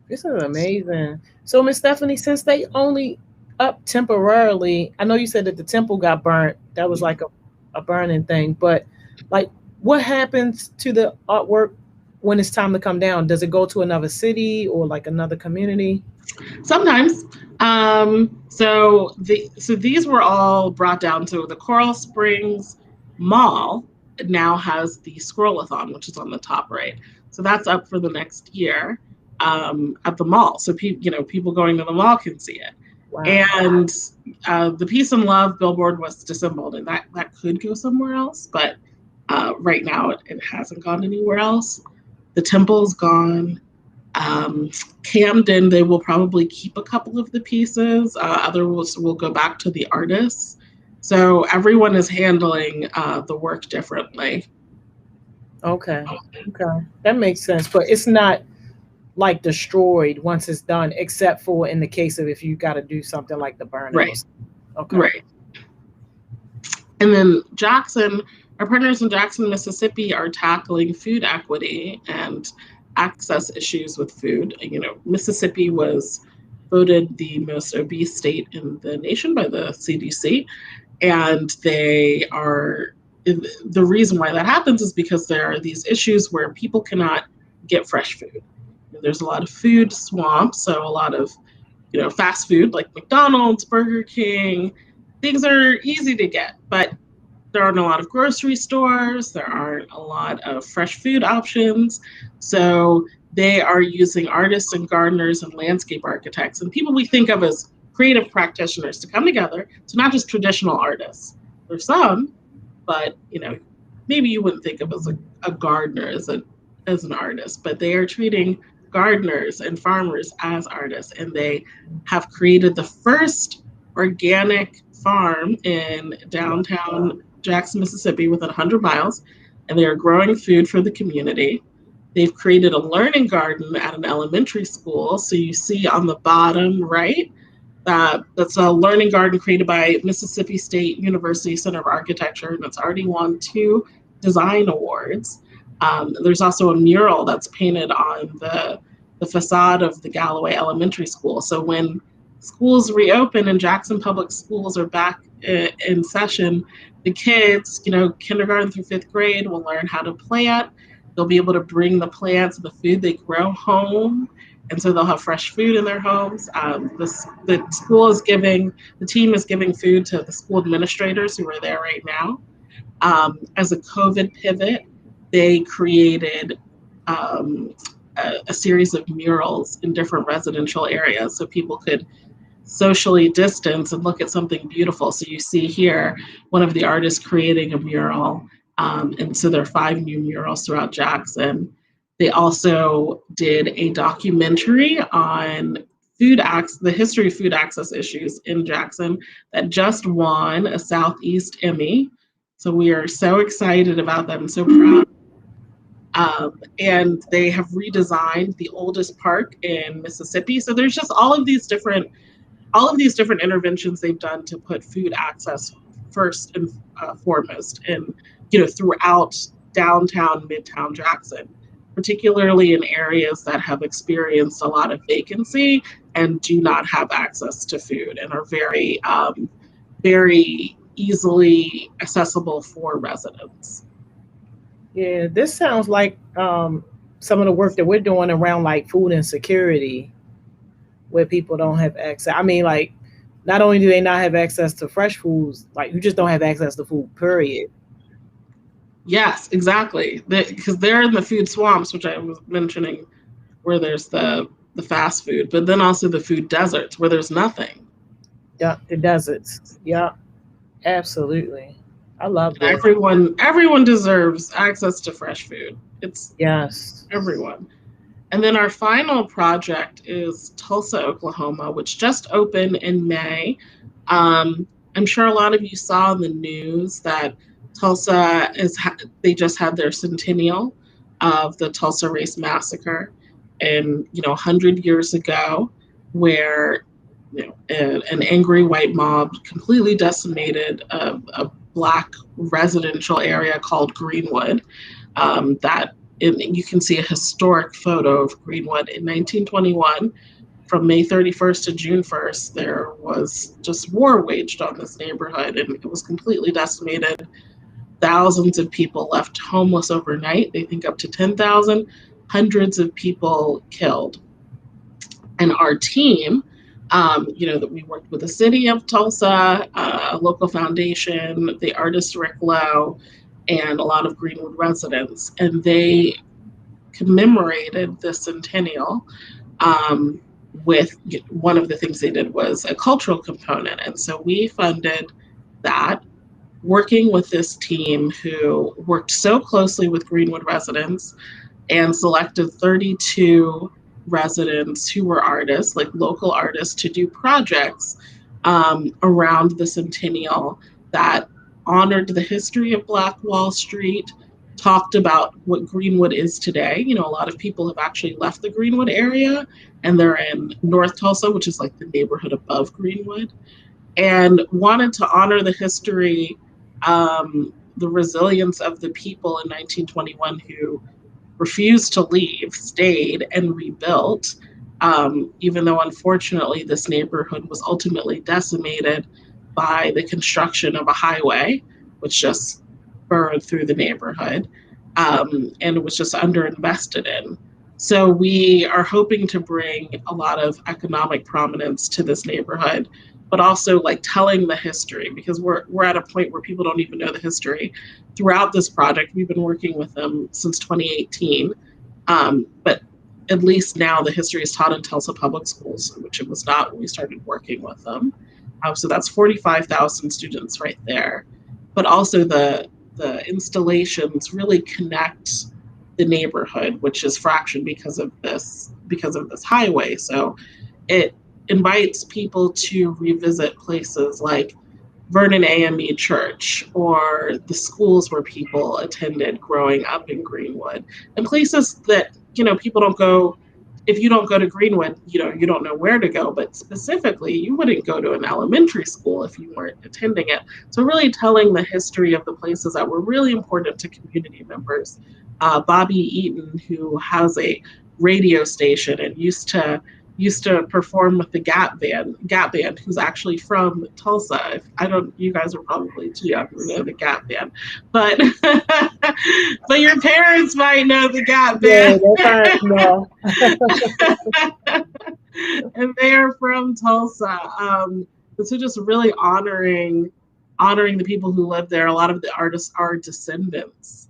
This is amazing. So Ms. Stephanie, since they only up temporarily, I know you said that the temple got burnt. That was like a burning thing, but like what happens to the artwork when it's time to come down? Does it go to another city or like another community? Sometimes. So these were all brought down. So the Coral Springs Mall now has the Scroll-a-thon, which is on the top right. So that's up for the next year at the mall. So people going to the mall can see it. Wow. And the Peace and Love billboard was disassembled, and that could go somewhere else, but right now it hasn't gone anywhere else. The temple's gone. Camden, they will probably keep a couple of the pieces. Others will go back to the artists. So everyone is handling the work differently. Okay. That makes sense. But it's not like destroyed once it's done, except for in the case of if you got to do something like the burn. Right. Okay. Right. And then Jackson, our partners in Jackson, Mississippi are tackling food equity and access issues with food. Mississippi was voted the most obese state in the nation by the CDC. And the reason why that happens is because there are these issues where people cannot get fresh food. There's a lot of food swamps, so a lot of, fast food like McDonald's, Burger King, things are easy to get, but there aren't a lot of grocery stores. There aren't a lot of fresh food options. So they are using artists and gardeners and landscape architects and people we think of as creative practitioners to come together. So not just traditional artists. There's some, but maybe you wouldn't think of as a gardener as an artist, but they are treating gardeners and farmers as artists, and they have created the first organic farm in downtown Jackson, Mississippi, within 100 miles, and they are growing food for the community. They've created a learning garden at an elementary school. So you see on the bottom right, that's a learning garden created by Mississippi State University Center of Architecture, and it's already won 2 design awards. There's also a mural that's painted on the facade of the Galloway Elementary School. So when schools reopen and Jackson Public Schools are back in session, the kids, kindergarten through 5th grade, will learn how to plant. They'll be able to bring the plants and the food they grow home, and so they'll have fresh food in their homes. The team is giving food to the school administrators who are there right now. As a COVID pivot, they created a series of murals in different residential areas so people could socially distance and look at something beautiful. So you see here one of the artists creating a mural, and so there are 5 new murals throughout Jackson. They also did a documentary on the history of food access issues in Jackson that just won a Southeast Emmy. So we are so excited about that and so proud. And they have redesigned the oldest park in Mississippi. So there's just all of these different interventions they've done to put food access first and foremost, and throughout downtown, midtown Jackson, particularly in areas that have experienced a lot of vacancy and do not have access to food and are very, very easily accessible for residents. Yeah, this sounds like some of the work that we're doing around like food insecurity, where people don't have access. I mean, like, not only do they not have access to fresh foods, like you just don't have access to food, period. Yes, exactly. Because they're in the food swamps, which I was mentioning, where there's the fast food, but then also the food deserts where there's nothing. Yeah, the deserts. Yeah, absolutely. I love that. Everyone deserves access to fresh food. It's everyone. And then our final project is Tulsa, Oklahoma, which just opened in May. I'm sure a lot of you saw in the news that Tulsa they just had their centennial of the Tulsa Race Massacre, and 100 years ago, where an angry white mob completely decimated a Black residential area called Greenwood. You can see a historic photo of Greenwood in 1921. From May 31st to June 1st, there was just war waged on this neighborhood, and it was completely decimated. Thousands of people left homeless overnight. They think up to 10,000, hundreds of people killed. And our team, that we worked with the city of Tulsa, a local foundation, the artist Rick Lowe, and a lot of Greenwood residents, and they commemorated the centennial with one of the things they did was a cultural component. And so we funded that, working with this team who worked so closely with Greenwood residents and selected 32 residents who were artists, like local artists, to do projects around the centennial that honored the history of Black Wall Street, talked about what Greenwood is today. A lot of people have actually left the Greenwood area and they're in North Tulsa, which is like the neighborhood above Greenwood, and wanted to honor the history, the resilience of the people in 1921 who refused to leave, stayed, and rebuilt, even though unfortunately this neighborhood was ultimately decimated by the construction of a highway, which just burned through the neighborhood, and it was just underinvested in. So we are hoping to bring a lot of economic prominence to this neighborhood, but also like telling the history, because we're at a point where people don't even know the history. Throughout this project, we've been working with them since 2018, but at least now the history is taught in Tulsa Public Schools, which it was not when we started working with them. So that's 45,000 students right there. But also the the installations really connect the neighborhood, which is fractured because of this highway. So it invites people to revisit places like Vernon AME Church or the schools where people attended growing up in Greenwood, and places that, people don't go. If you don't go to Greenwood, you don't know where to go, but specifically you wouldn't go to an elementary school if you weren't attending it. So really telling the history of the places that were really important to community members. Bobby Eaton, who has a radio station and used to perform with the Gap Band, who's actually from Tulsa. You guys are probably too young to know the Gap Band, but but your parents might know the Gap Band. Yeah, and they are from Tulsa. So just really honoring the people who lived there. A lot of the artists are descendants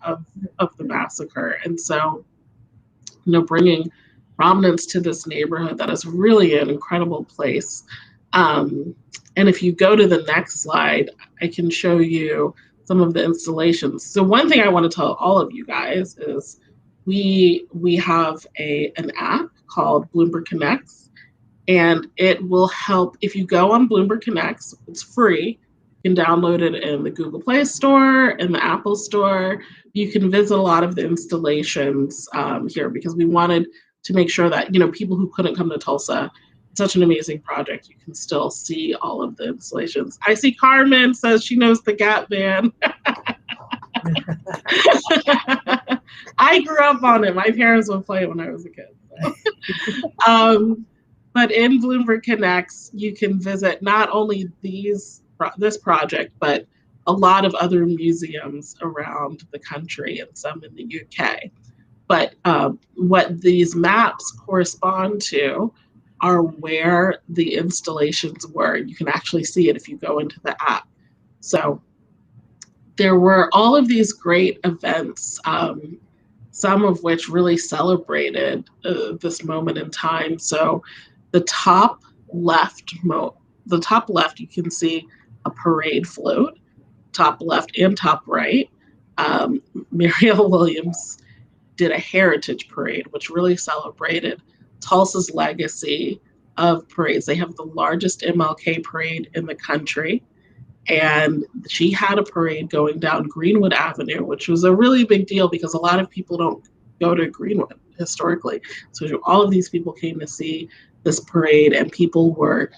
of the massacre, and so bringing prominence to this neighborhood that is really an incredible place. And if you go to the next slide, I can show you some of the installations. So one thing I want to tell all of you guys is we have an app called Bloomberg Connects, and it will help. If you go on Bloomberg Connects, it's free. You can download it in the Google Play Store and the Apple Store. You can visit a lot of the installations here, because we wanted to make sure that, people who couldn't come to Tulsa, it's such an amazing project, you can still see all of the installations. I see Carmen says she knows the Gap Band. I grew up on it. My parents would play it when I was a kid. So. But in Bloomberg Connects, you can visit not only this project, but a lot of other museums around the country and some in the UK. But what these maps correspond to are where the installations were. You can actually see it if you go into the app. So there were all of these great events, some of which really celebrated this moment in time. So the top left, you can see a parade float, top left and top right. Mariel Williams did a heritage parade, which really celebrated Tulsa's legacy of parades. They have the largest MLK parade in the country, and she had a parade going down Greenwood Avenue, which was a really big deal because a lot of people don't go to Greenwood historically. So all of these people came to see this parade, and people were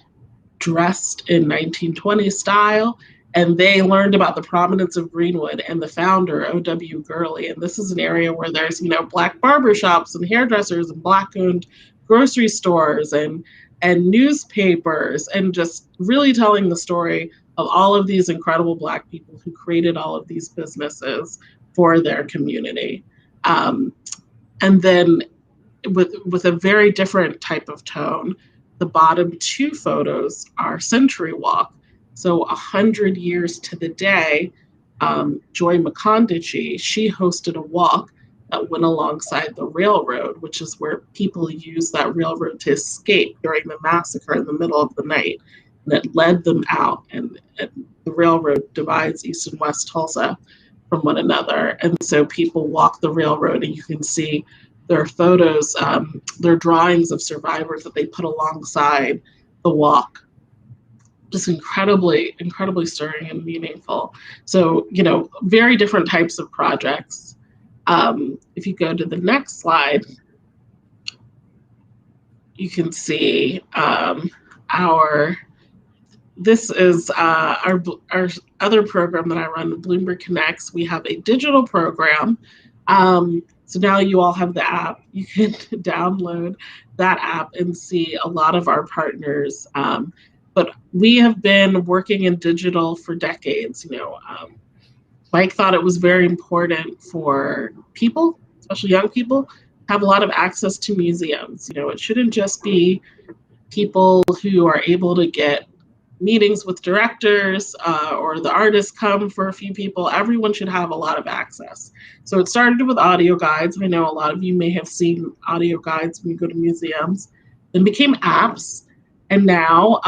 dressed in 1920s style, and they learned about the prominence of Greenwood and the founder, O.W. Gurley. And this is an area where there's, Black barbershops and hairdressers and Black-owned grocery stores and newspapers, and just really telling the story of all of these incredible Black people who created all of these businesses for their community. And then with a very different type of tone, the bottom two photos are Century Walk. So 100 years to the day, Joy McCondichie, she hosted a walk that went alongside the railroad, which is where people used that railroad to escape during the massacre in the middle of the night. And it led them out, and the railroad divides East and West Tulsa from one another. And so people walk the railroad, and you can see their photos, their drawings of survivors that they put alongside the walk. Just incredibly, incredibly stirring and meaningful. So, very different types of projects. If you go to the next slide, you can see this is our other program that I run, Bloomberg Connects. We have a digital program. So now you all have the app. You can download that app and see a lot of our partners. But we have been working in digital for decades. Mike thought it was very important for people, especially young people, to have a lot of access to museums. It shouldn't just be people who are able to get meetings with directors or the artists come for a few people. Everyone should have a lot of access. So it started with audio guides. I know a lot of you may have seen audio guides when you go to museums. Then became apps. And now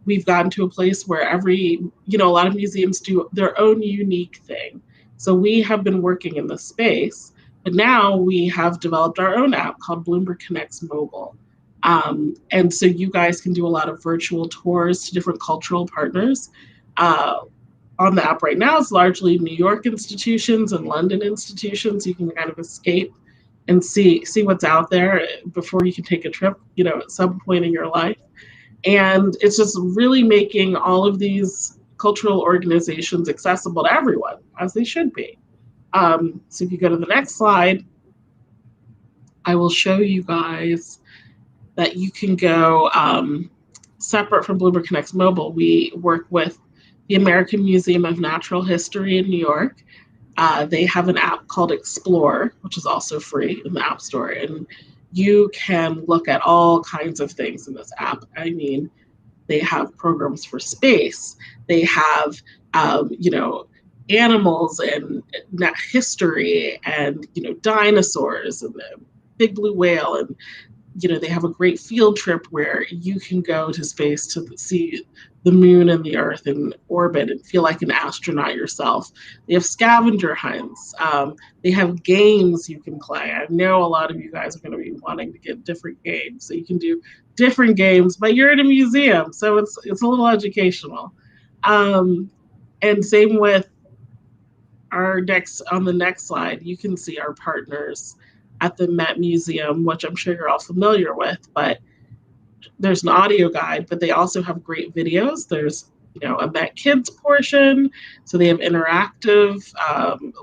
we've gotten to a place where a lot of museums do their own unique thing. So we have been working in this space, but now we have developed our own app called Bloomberg Connects Mobile. And so you guys can do a lot of virtual tours to different cultural partners. On the app right now, it's largely New York institutions and London institutions. You can kind of escape and see what's out there before you can take a trip, at some point in your life. And it's just really making all of these cultural organizations accessible to everyone, as they should be. So if you go to the next slide, I will show you guys that you can go separate from Bloomberg Connects Mobile. We work with the American Museum of Natural History in New York. They have an app called Explore, which is also free in the App Store. And you can look at all kinds of things in this app. I mean, they have programs for space. They have, animals and history and, dinosaurs and the big blue whale. And, they have a great field trip where you can go to space to see the moon and the earth in orbit and feel like an astronaut yourself. They have scavenger hunts. They have games you can play. I know a lot of you guys are going to be wanting to get different games. So you can do different games, but you're in a museum, so it's a little educational. And same with on the next slide, you can see our partners at the Met Museum, which I'm sure you're all familiar with, but there's an audio guide, but they also have great videos. There's, a Met Kids portion. So they have interactive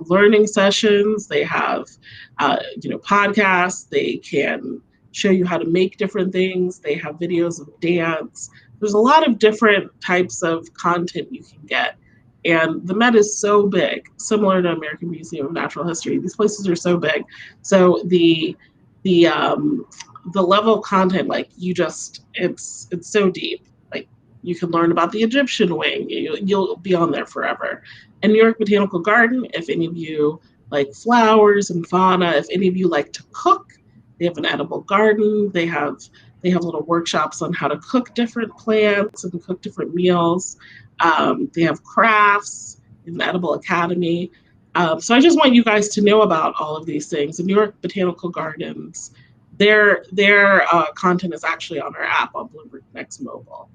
learning sessions. They have, podcasts. They can show you how to make different things. They have videos of dance. There's a lot of different types of content you can get. And the Met is so big, similar to American Museum of Natural History. These places are so big. So the level of content, it's so deep. Like, you can learn about the Egyptian wing. You'll be on there forever. And New York Botanical Garden, if any of you like flowers and fauna, if any of you like to cook, they have an edible garden. They have little workshops on how to cook different plants and cook different meals. They have crafts, an edible academy. So I just want you guys to know about all of these things. The New York Botanical Gardens, their content is actually on our app on Bloomberg Connects Mobile.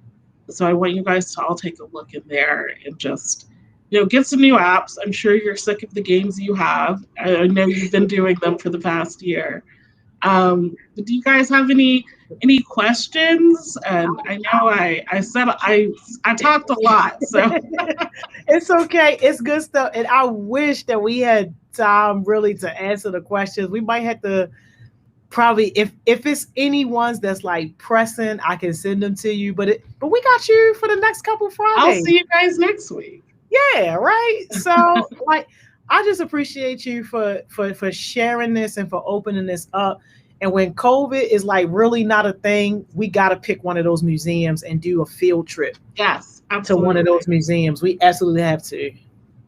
So I want you guys to all take a look in there and just, get some new apps. I'm sure you're sick of the games you have. I know you've been doing them for the past year. Do you guys have any questions? And I know I said I talked a lot, so it's okay. It's good stuff. And I wish that we had time really to answer the questions. We might have to probably, if it's any ones that's like pressing, I can send them to you. But we got you for the next couple Fridays. I'll see you guys next week. Yeah, right. So I just appreciate you for sharing this and for opening this up. And when COVID is really not a thing, we got to pick one of those museums and do a field trip. Yes, absolutely. To one of those museums. We absolutely have to.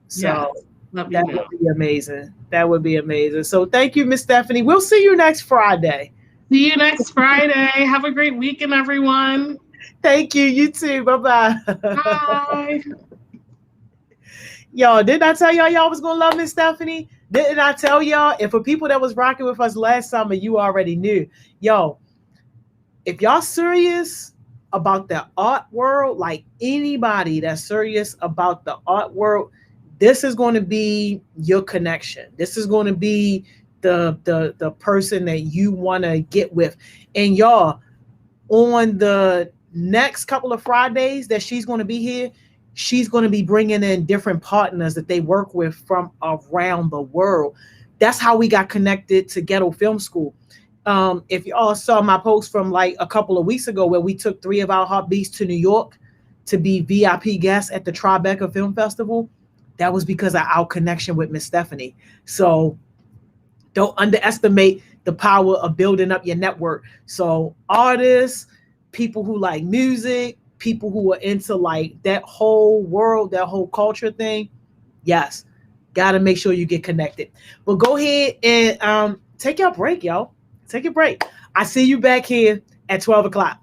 So yes, that would be amazing. That would be amazing. So thank you, Miss Stephanie. We'll see you next Friday. See you next Friday. Have a great weekend, everyone. Thank you. You too. Bye-bye. Bye. Y'all, didn't I tell y'all was going to love Miss Stephanie? Didn't I tell y'all? And for people that was rocking with us last summer, you already knew. Yo, if y'all serious about the art world, like anybody that's serious about the art world, this is going to be your connection. This is going to be the person that you want to get with. And y'all, on the next couple of Fridays that she's going to be here, she's going to be bringing in different partners that they work with from around the world. That's how we got connected to Ghetto Film School. If you all saw my post from a couple of weeks ago where we took 3 of our heartbeats to New York to be VIP guests at the Tribeca Film Festival, that was because of our connection with Miss Stephanie. So don't underestimate the power of building up your network. So artists, people who like music, people who are into that whole world, that whole culture thing, yes, got to make sure you get connected. But go ahead and take your break, y'all. Take a break. I see you back here at 12 o'clock.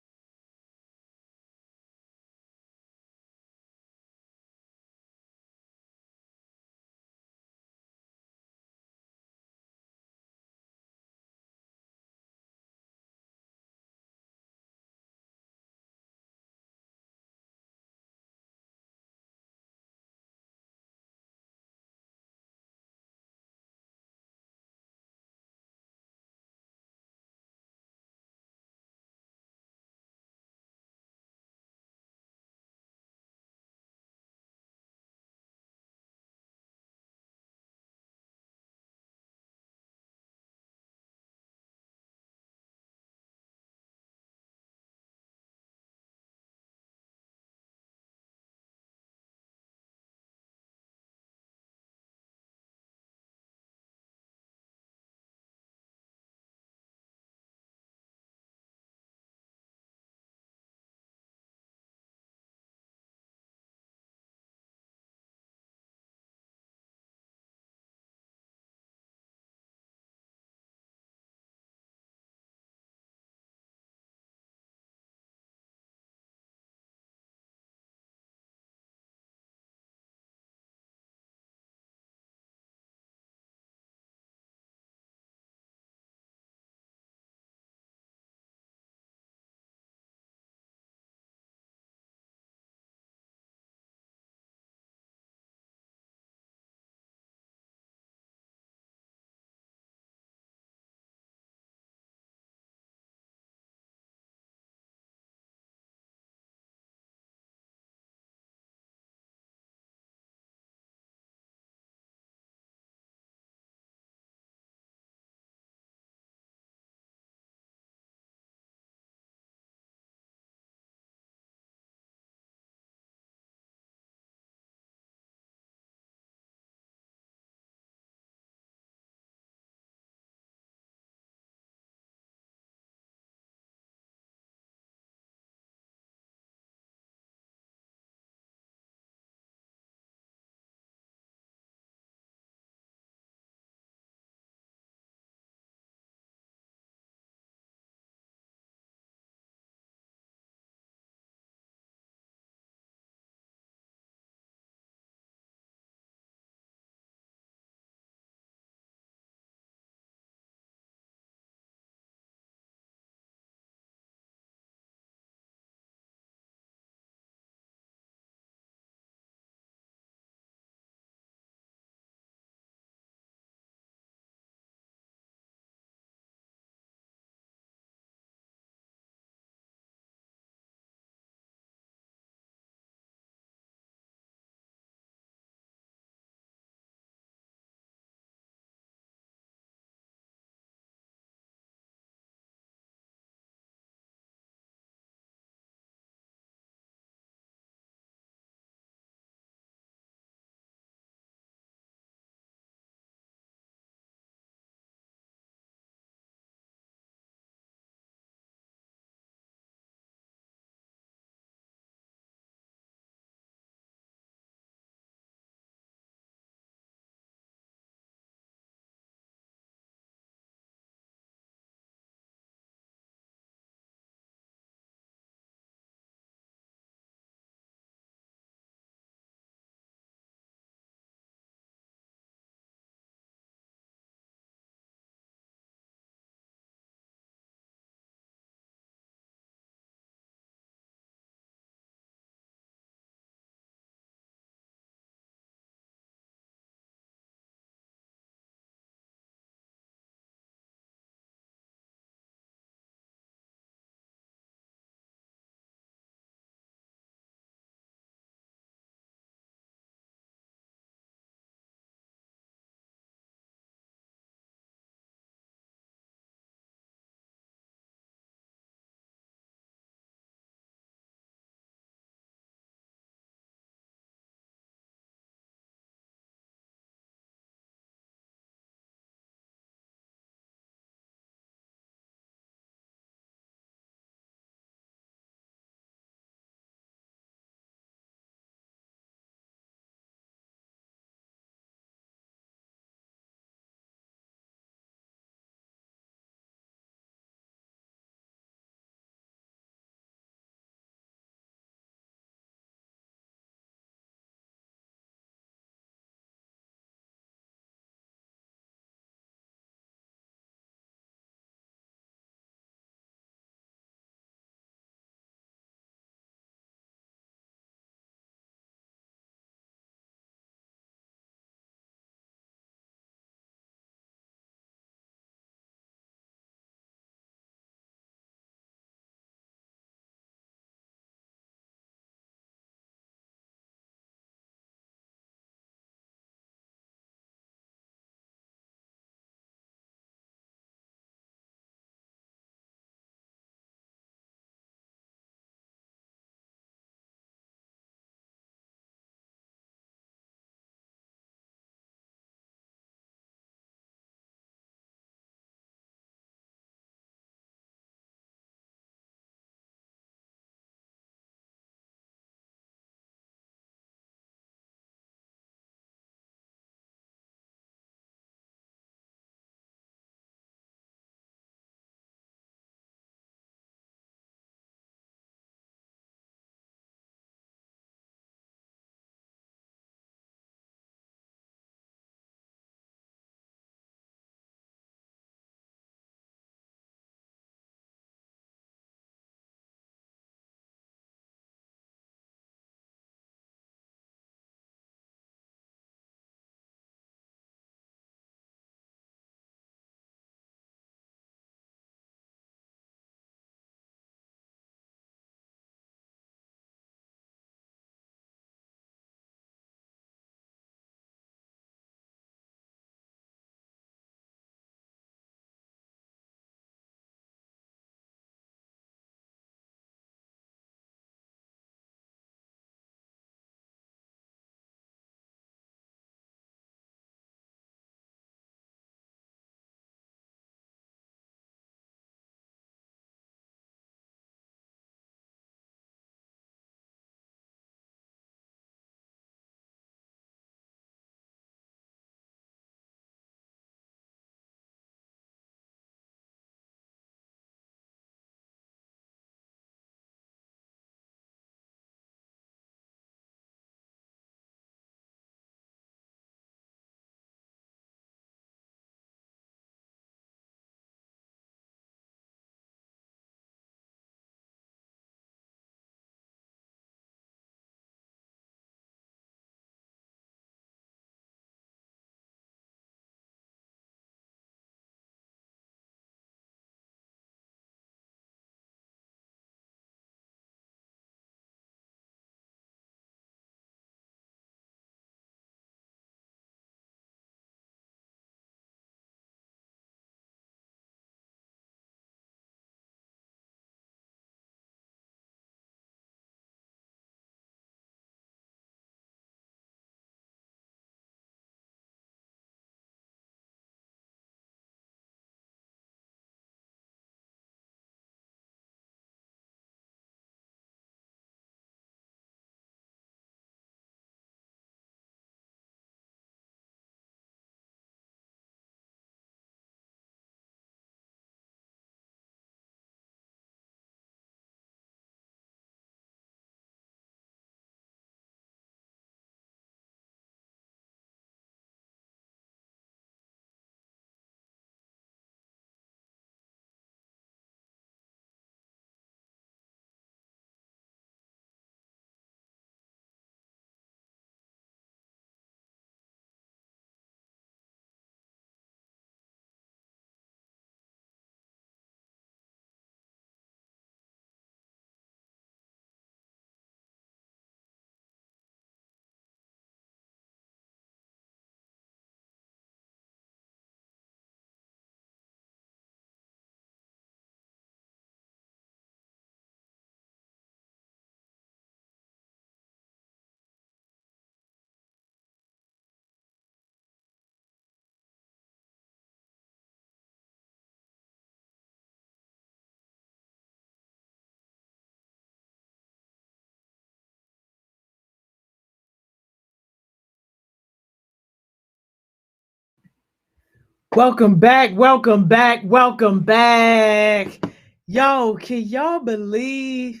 Welcome back, welcome back, welcome back. Yo, can y'all believe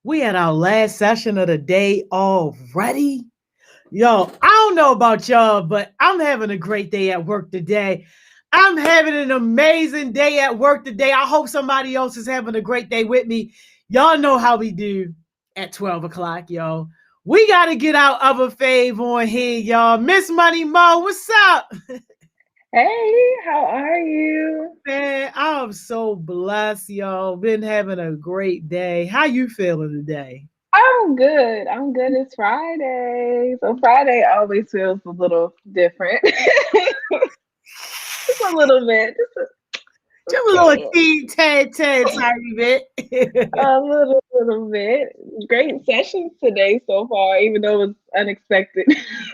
we had our last session of the day already? Yo, I don't know about y'all, but I'm having a great day at work today. I'm having an amazing day at work today. I hope somebody else is having a great day with me. Y'all know how we do at 12 o'clock, yo. We got to get our other fave on here, y'all. Miss Money Mo, what's up? Hey, how are you? Man, I'm so blessed, yo. Been having a great day. How you feeling today? I'm good. I'm good. It's Friday. So Friday always feels a little different. Just a little bit. Just a little tad tiny bit. A little bit. Great session today so far, even though it was unexpected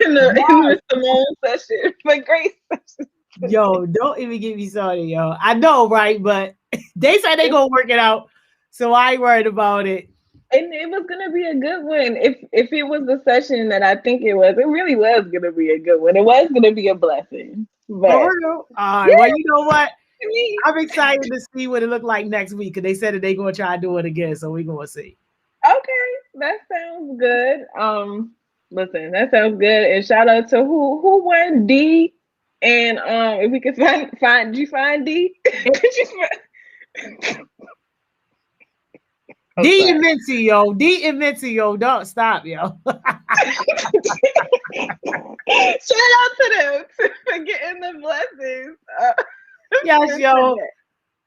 in the Simone session. But great session. Yo, don't even get me started, yo. I know, right? But they said they gonna work it out, so I ain't worried about it. And it was gonna be a good one. If it was the session that I think it was, it really was gonna be a good one. It was gonna be a blessing. But all right, yeah. Well, you know what? I'm excited to see what it look like next week because they said that they gonna try to do it again, so we gonna see. Okay, that sounds good. Listen, that sounds good. And shout out to who won D. And if we could find did you find D? Did you find D and Minty, yo. D and Minty, yo. Don't stop, yo. Shout out to them for getting the blessings. Yes, yo.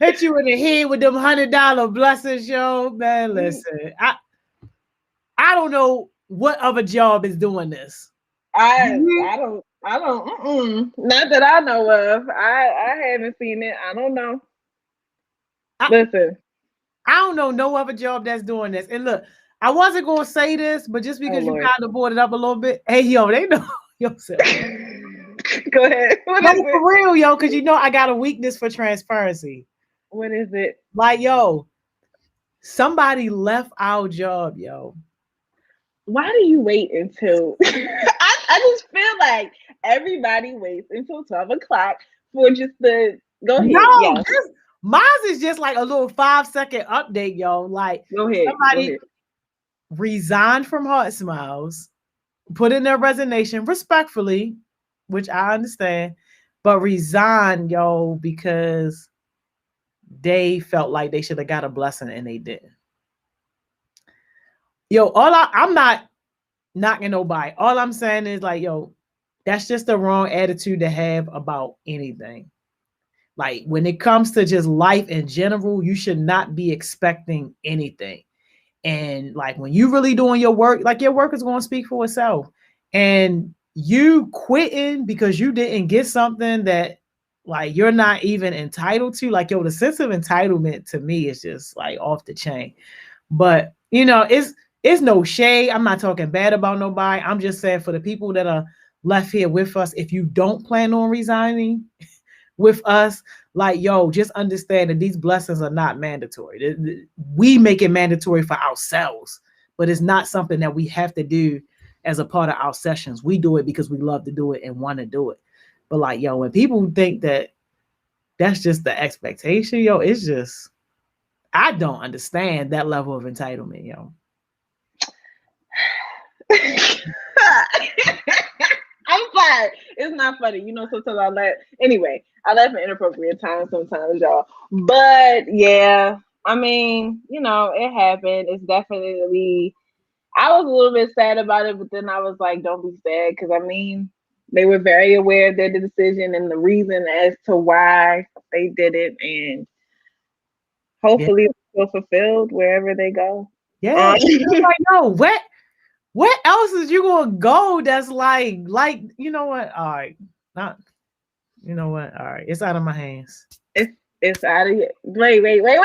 Hit you in the head with them $100 blessings, yo. Man, listen. I don't know what other job is doing this. I don't. Not that I know of. I haven't seen it. I don't know. Listen. I don't know no other job that's doing this. And look, I wasn't going to say this, but just because you kind of brought it up a little bit, hey, yo, they know yourself. Go ahead. For real, yo, because you know I got a weakness for transparency. What is it? Like, yo, somebody left our job, yo. Why do you wait until... I just feel like everybody waits until 12 o'clock for just the... Go ahead. No, mine is just like a little 5-second update, yo. Like, somebody resigned from Heart Smiles, put in their resignation respectfully, which I understand, but resigned, yo, because they felt like they should have got a blessing and they didn't. Yo, I'm not knocking nobody. All I'm saying is like, yo, that's just the wrong attitude to have about anything. Like when it comes to just life in general, you should not be expecting anything. And like when you really doing your work, like your work is going to speak for itself. And you quitting because you didn't get something that like you're not even entitled to, like, yo, the sense of entitlement to me is just like off the chain. But you know, it's no shade. I'm not talking bad about nobody. I'm just saying for the people that are left here with us, if you don't plan on resigning with us, like, yo, just understand that these blessings are not mandatory. We make it mandatory for ourselves, but it's not something that we have to do as a part of our sessions. We do it because we love to do it and want to do it. But like, yo, when people think that that's just the expectation, yo, it's just, I don't understand that level of entitlement, yo. I'm fine. It's not funny. You know, sometimes I laugh. Anyway, I laugh at inappropriate times sometimes, y'all. But yeah, I mean, you know, it happened. It's definitely, I was a little bit sad about it, but then I was like, don't be sad. Because I mean, they were very aware of their decision and the reason as to why they did it. And hopefully they'll feel fulfilled wherever they go. Yeah. Like, no, what else is you gonna go that's like, you know what? All right. Not, you know what? All right. It's out of my hands. It's out of your, wait. Don't wipe your hand.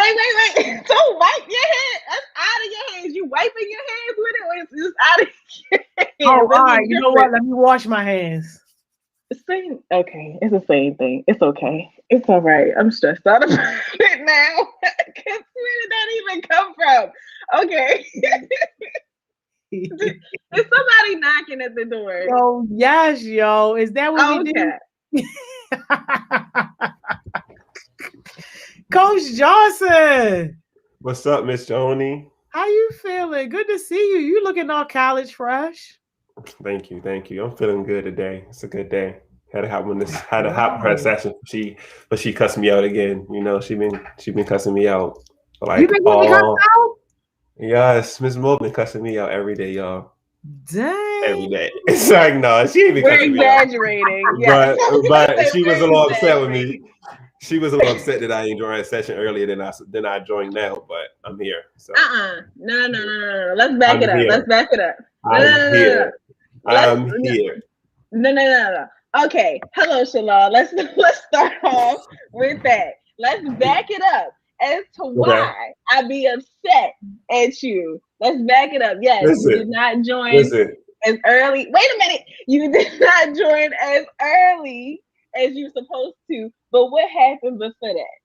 That's out of your hands. You wiping your hands with it, or it's just out of your hands? Oh, all right. You know what? Let me wash my hands. Same. Okay. It's the same thing. It's okay. It's all right. I'm stressed out about it now. Because where did that even come from? Okay. Is somebody knocking at the door? Oh, yes, yo. Is that what we did? Coach Johnson. What's up, Miss Joni? How you feeling? Good to see you. You looking all college fresh. Thank you. I'm feeling good today. It's a good day. Had to hop her session. But she cussed me out again. You know, she been cussing me out. Like, you been getting cussed out? Yes, Miss Moore been cussing me out every day, y'all. Dang. Every day. It's like, no, she ain't been We're cussing me out. exaggerating. Yeah. But she was a little upset with me. She was a little upset that I joined a session earlier than I joined now, but I'm here. So No. Let's back it up. I'm here. I'm here. No. Okay. Hello, Shalal. Let's start off with that. Let's back it up as to why I be upset at you. Let's back it up. Yes, you did not join as early. Wait a minute. You did not join as early as you're supposed to. But what happened before that?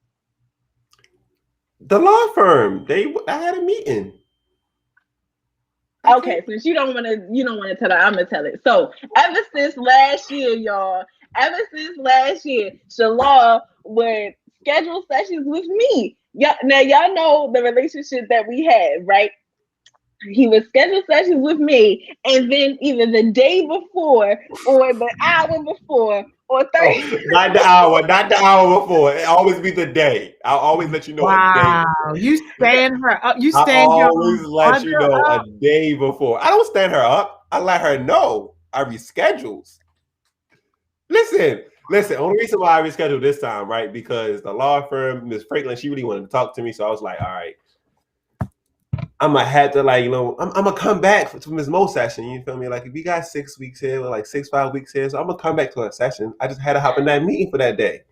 The law firm. I had a meeting. Okay, since you don't want to tell it, I'm gonna tell it. So ever since last year, Shalal would schedule sessions with me. Yeah, now y'all know the relationship that we had, right? He would schedule sessions with me, and then either the day before or the hour before or 30. Not the hour before. It always be the day. I'll always let you know. Wow, a day. You stand her up. You stand. I always let you know a day before. I don't stand her up. I let her know. I reschedules. Listen. Only reason why I rescheduled this time, right? Because the law firm, Ms. Franklin, she really wanted to talk to me, so I was like, all right. I'm gonna have to I'm gonna come back to Ms. Mo's session. You feel me? Like if we got 6 weeks here, or like 5 weeks here, so I'm gonna come back to a session. I just had to hop in that meeting for that day.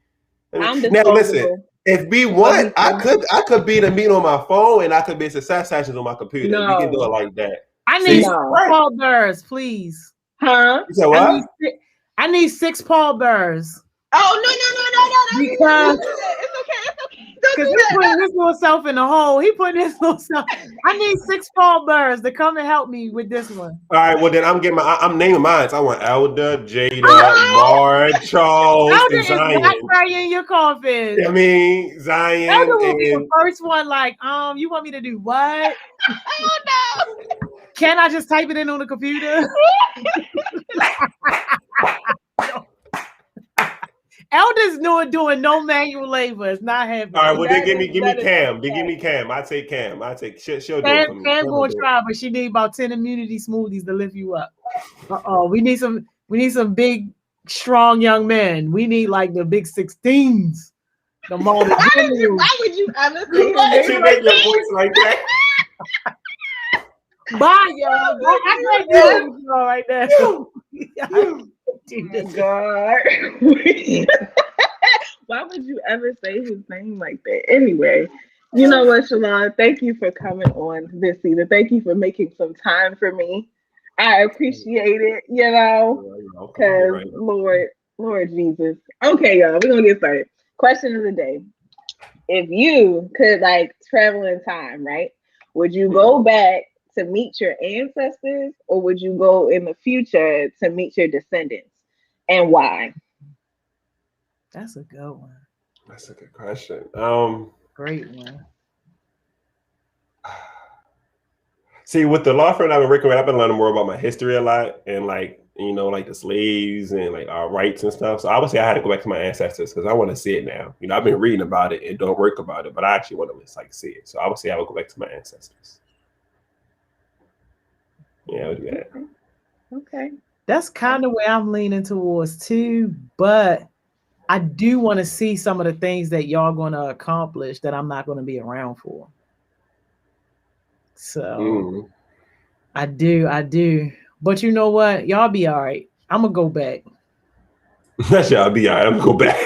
Now listen, if we want, I could be the meeting on my phone, and I could be success sessions on my computer. No. We can do it like that. I need 6 Paul Bears, please. Huh? You said what? I need 6 Paul Bears. Oh no! Because it's okay. Because he's putting his little self in the hole. He putting his little self. I need 6 Paul Bears to come and help me with this one. All right, well then I'm naming mine. So I want Elder, Jada, Mar, Charles, Elder and Zion. Is right in your coffin. I mean, Zion. Elder will be the first one. Like, you want me to do what? Oh no! Can I just type it in on the computer? Elder's doing no manual labor. It's not happening. All right, well then give me Cam. Then give me Cam. I take Cam. She'll do it for me. Cam gonna try, but she need about 10 immunity smoothies to lift you up. We need some big, strong young men. We need like the big 16s. The why would you ever say that? Make your voice like that. Bye, y'all. I can't do it right now. Oh God. Why would you ever say his name like that? Anyway, you know what, Shalon? Thank you for coming on this season. Thank you for making some time for me. I appreciate it, because Lord Jesus. Okay, y'all, we're going to get started. Question of the day. If you could travel in time, right? Would you go back to meet your ancestors, or would you go in the future to meet your descendants, and why? That's a good one. That's a good question. Great one. See, with the law firm I've been working with, I've been learning more about my history a lot, and the slaves and our rights and stuff. So I would say I had to go back to my ancestors because I want to see it now. I've been reading about it and don't work about it, but I actually want to see it. So I would say I would go back to my ancestors. Yeah, I would do that. Okay. That's kind of where I'm leaning towards too, but I do want to see some of the things that y'all going to accomplish that I'm not going to be around for. So I do. But you know what? Y'all be all right. I'm going to go back. Y'all be all right. I'm going to go back.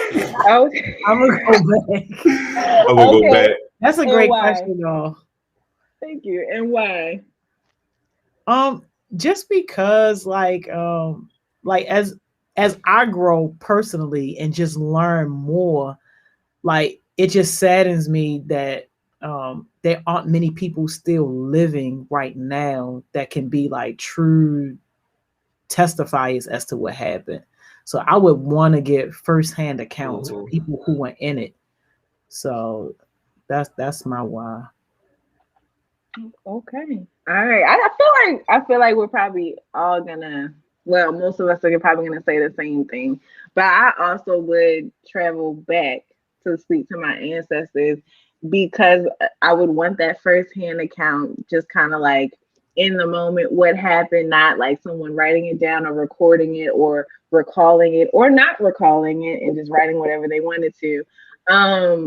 Okay. I'm going to go back. I'm going to go back. That's a great question, y'all. Thank you. And why? Just because as I grow personally and just learn more, it just saddens me that there aren't many people still living right now that can be true testifiers as to what happened. So I would want to get firsthand accounts from people who were in it So that's my why. Okay. All right. I feel like we're probably all gonna, well, most of us are probably gonna say the same thing. But I also would travel back to speak to my ancestors because I would want that firsthand account, just kind of like in the moment what happened, not like someone writing it down or recording it or recalling it or not recalling it and just writing whatever they wanted to.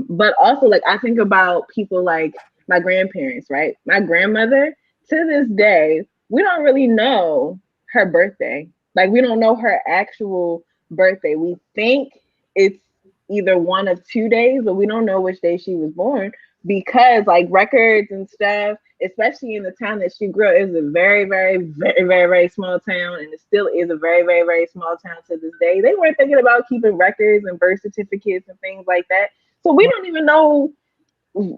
But also like I think about people like my grandparents, right? My grandmother, to this day, we don't really know her birthday. Like we don't know her actual birthday. We think it's either one of 2 days, but we don't know which day she was born because like records and stuff, especially in the town that she grew up, is a very, very, very, very, very small town, and it still is a very, very, very small town to this day. They weren't thinking about keeping records and birth certificates and things like that. So we don't even know.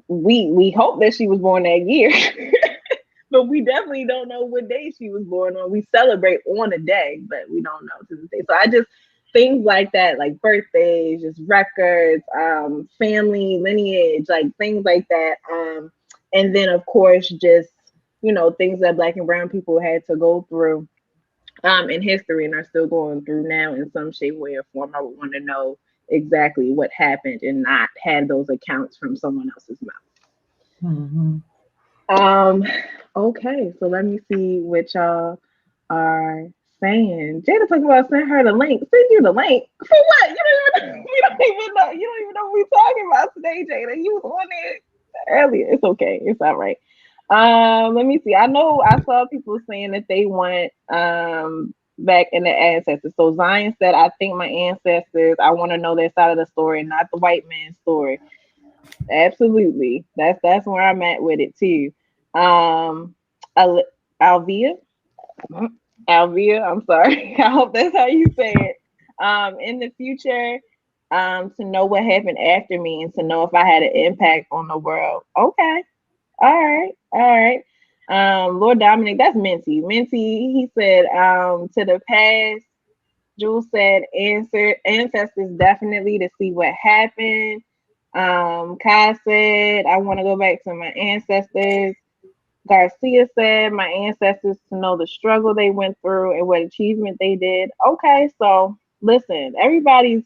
We hope that she was born that year, but we definitely don't know what day she was born on. We celebrate on a day, but we don't know to this day. So I just things like that, like birthdays, just records, family lineage, like things like that. And then of course, just things that Black and brown people had to go through in history and are still going through now in some shape, way, or form. I would want to know exactly what happened and not had those accounts from someone else's mouth. Mm-hmm. Okay, so let me see what y'all are saying. Jada talking about send her the link. Send you the link for what? You don't even know. You don't even know what we're talking about today, Jada. You was on it earlier. It's okay. It's all right. Let me see. I know I saw people saying that they want back in the ancestors. So Zion said, I think my ancestors, I want to know their side of the story, not the white man's story. Absolutely. That's where I'm at with it too. Alvia, I'm sorry. I hope that's how you say it. In the future, to know what happened after me and to know if I had an impact on the world. Okay. All right. Lord Dominic, that's Minty. He said, to the past. Jules said, ancestors definitely to see what happened. Kai said, I want to go back to my ancestors. Garcia said, my ancestors to know the struggle they went through and what achievement they did. Okay, so listen, everybody's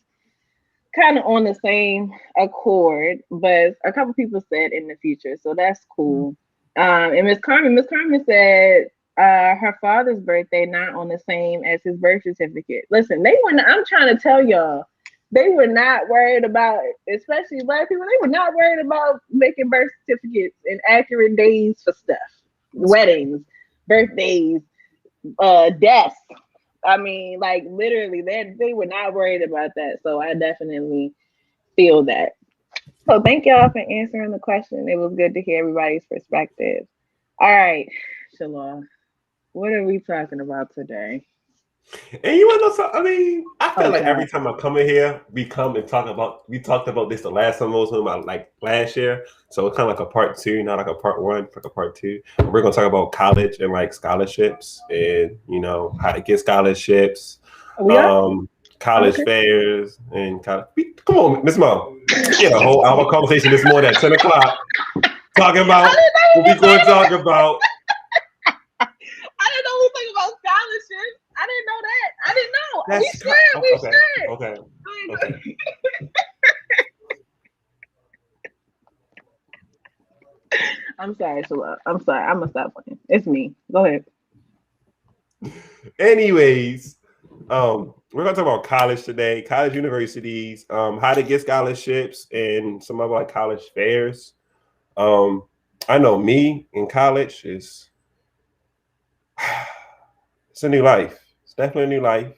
kind of on the same accord, but a couple people said in the future, so that's cool. And Miss Carmen said her father's birthday not on the same as his birth certificate. Listen, they were. I'm trying to tell y'all, they were not worried about, especially Black people. They were not worried about making birth certificates and accurate days for stuff, weddings, birthdays, deaths. I mean, like literally, they were not worried about that. So I definitely feel that. So thank y'all for answering the question. It was good to hear everybody's perspective. All right, Shalom. What are we talking about today? And you want to know something? I mean, I feel like every time I come in here, we come and talk about. We talked about this the last time I was talking about, like last year. So it's kind of like a part two, not like a part one, like a part two. And we're gonna talk about college and like scholarships, and how to get scholarships, college fairs, and college. Come on, Miss Mo. We had a whole hour conversation this morning at 10 o'clock talking about what we're going to talk about. I didn't know we were talking about scholarships. I didn't know that. I didn't know. We should. Okay. I'm sorry, Shalom. I'm sorry. I'm gonna stop playing. It's me. Go ahead. Anyways, we're gonna talk about college today, college universities, how to get scholarships, and some other like college fairs. I know me in college it's a new life. It's definitely a new life.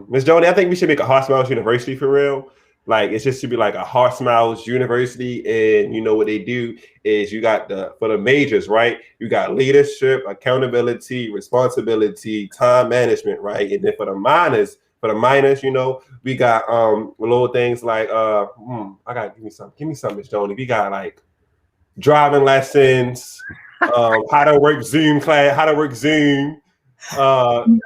Ms. Joni, I think we should make a Hard Smiles University for real. Like it's just to be like a Hard Smiles University, and what they do is you got for the majors, right? You got leadership, accountability, responsibility, time management, right? And then for the minors, we got little things like I gotta give me some, Ms. Joni. We got like driving lessons, how to work Zoom class, how to work Zoom,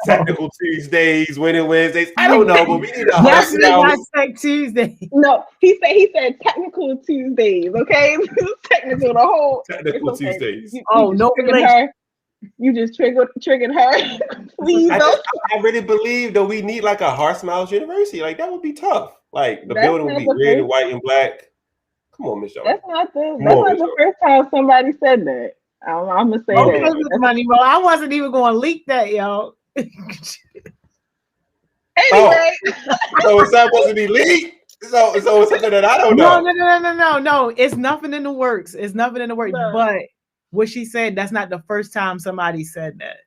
Technical Tuesdays, Winning Wednesdays. I don't know, but we need a Definitely not house. Tech Tuesday. No, he said technical Tuesdays. Okay, technical the whole. Technical it's okay. Tuesdays. Oh, just no triggered relation. her. You just triggered her. Please don't. I really believe that we need like a Hearts Miles University. Like that would be tough. Like the That's building would not be the red first- and white and black. Come on, Miss Jones. That's not Come the on, Miss first time somebody said that. I'm gonna say Okay, that. Miss Money, bro. I wasn't even going to leak that, yo. Anyway, So it's not supposed to be leaked. So it's something that I don't know. No. It's nothing in the works. It's nothing in the works. No. But what she said, that's not the first time somebody said that.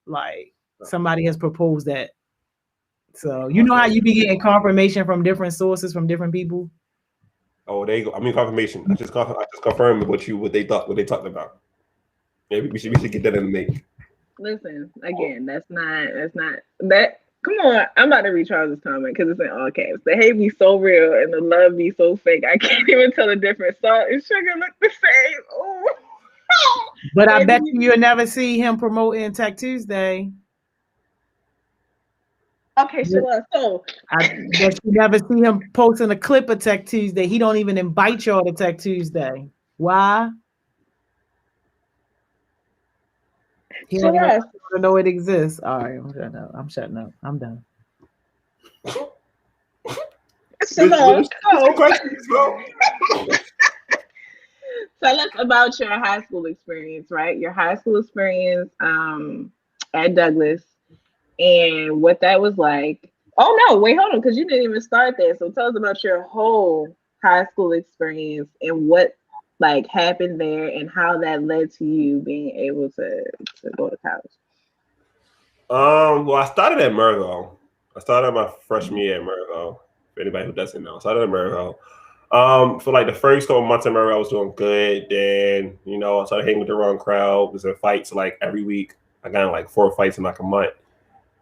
Like somebody has proposed that. So you know how you be getting confirmation from different sources from different people. Oh, there you go. I mean confirmation. I just confirmed what they talked about. Yeah, we should get that in the make. listen again. That's not that. Come on, I'm about to read Charles's comment because it's in all caps. The hate be so real and the love be so fake. I can't even tell the difference. Salt and sugar look the same. Oh. But I bet you'll never see him promoting Tech Tuesday. Okay, so I bet you never see him posting a clip of Tech Tuesday. He don't even invite y'all to Tech Tuesday. Why? He don't even know it exists. All right, I'm shutting up. I'm done. Tell us about your high school experience, right? Your high school experience at Douglas and what that was like. Oh no, wait, hold on, because you didn't even start there. So tell us about your whole high school experience and what like happened there and how that led to you being able to go to college. Well, I started at Murgo. I started my freshman year at Murgo. For anybody who doesn't know, I started at Murgo. For like the first couple months at Murgo, I was doing good. Then, I started hanging with the wrong crowd. There's fights like every week. I got in like 4 fights in like a month.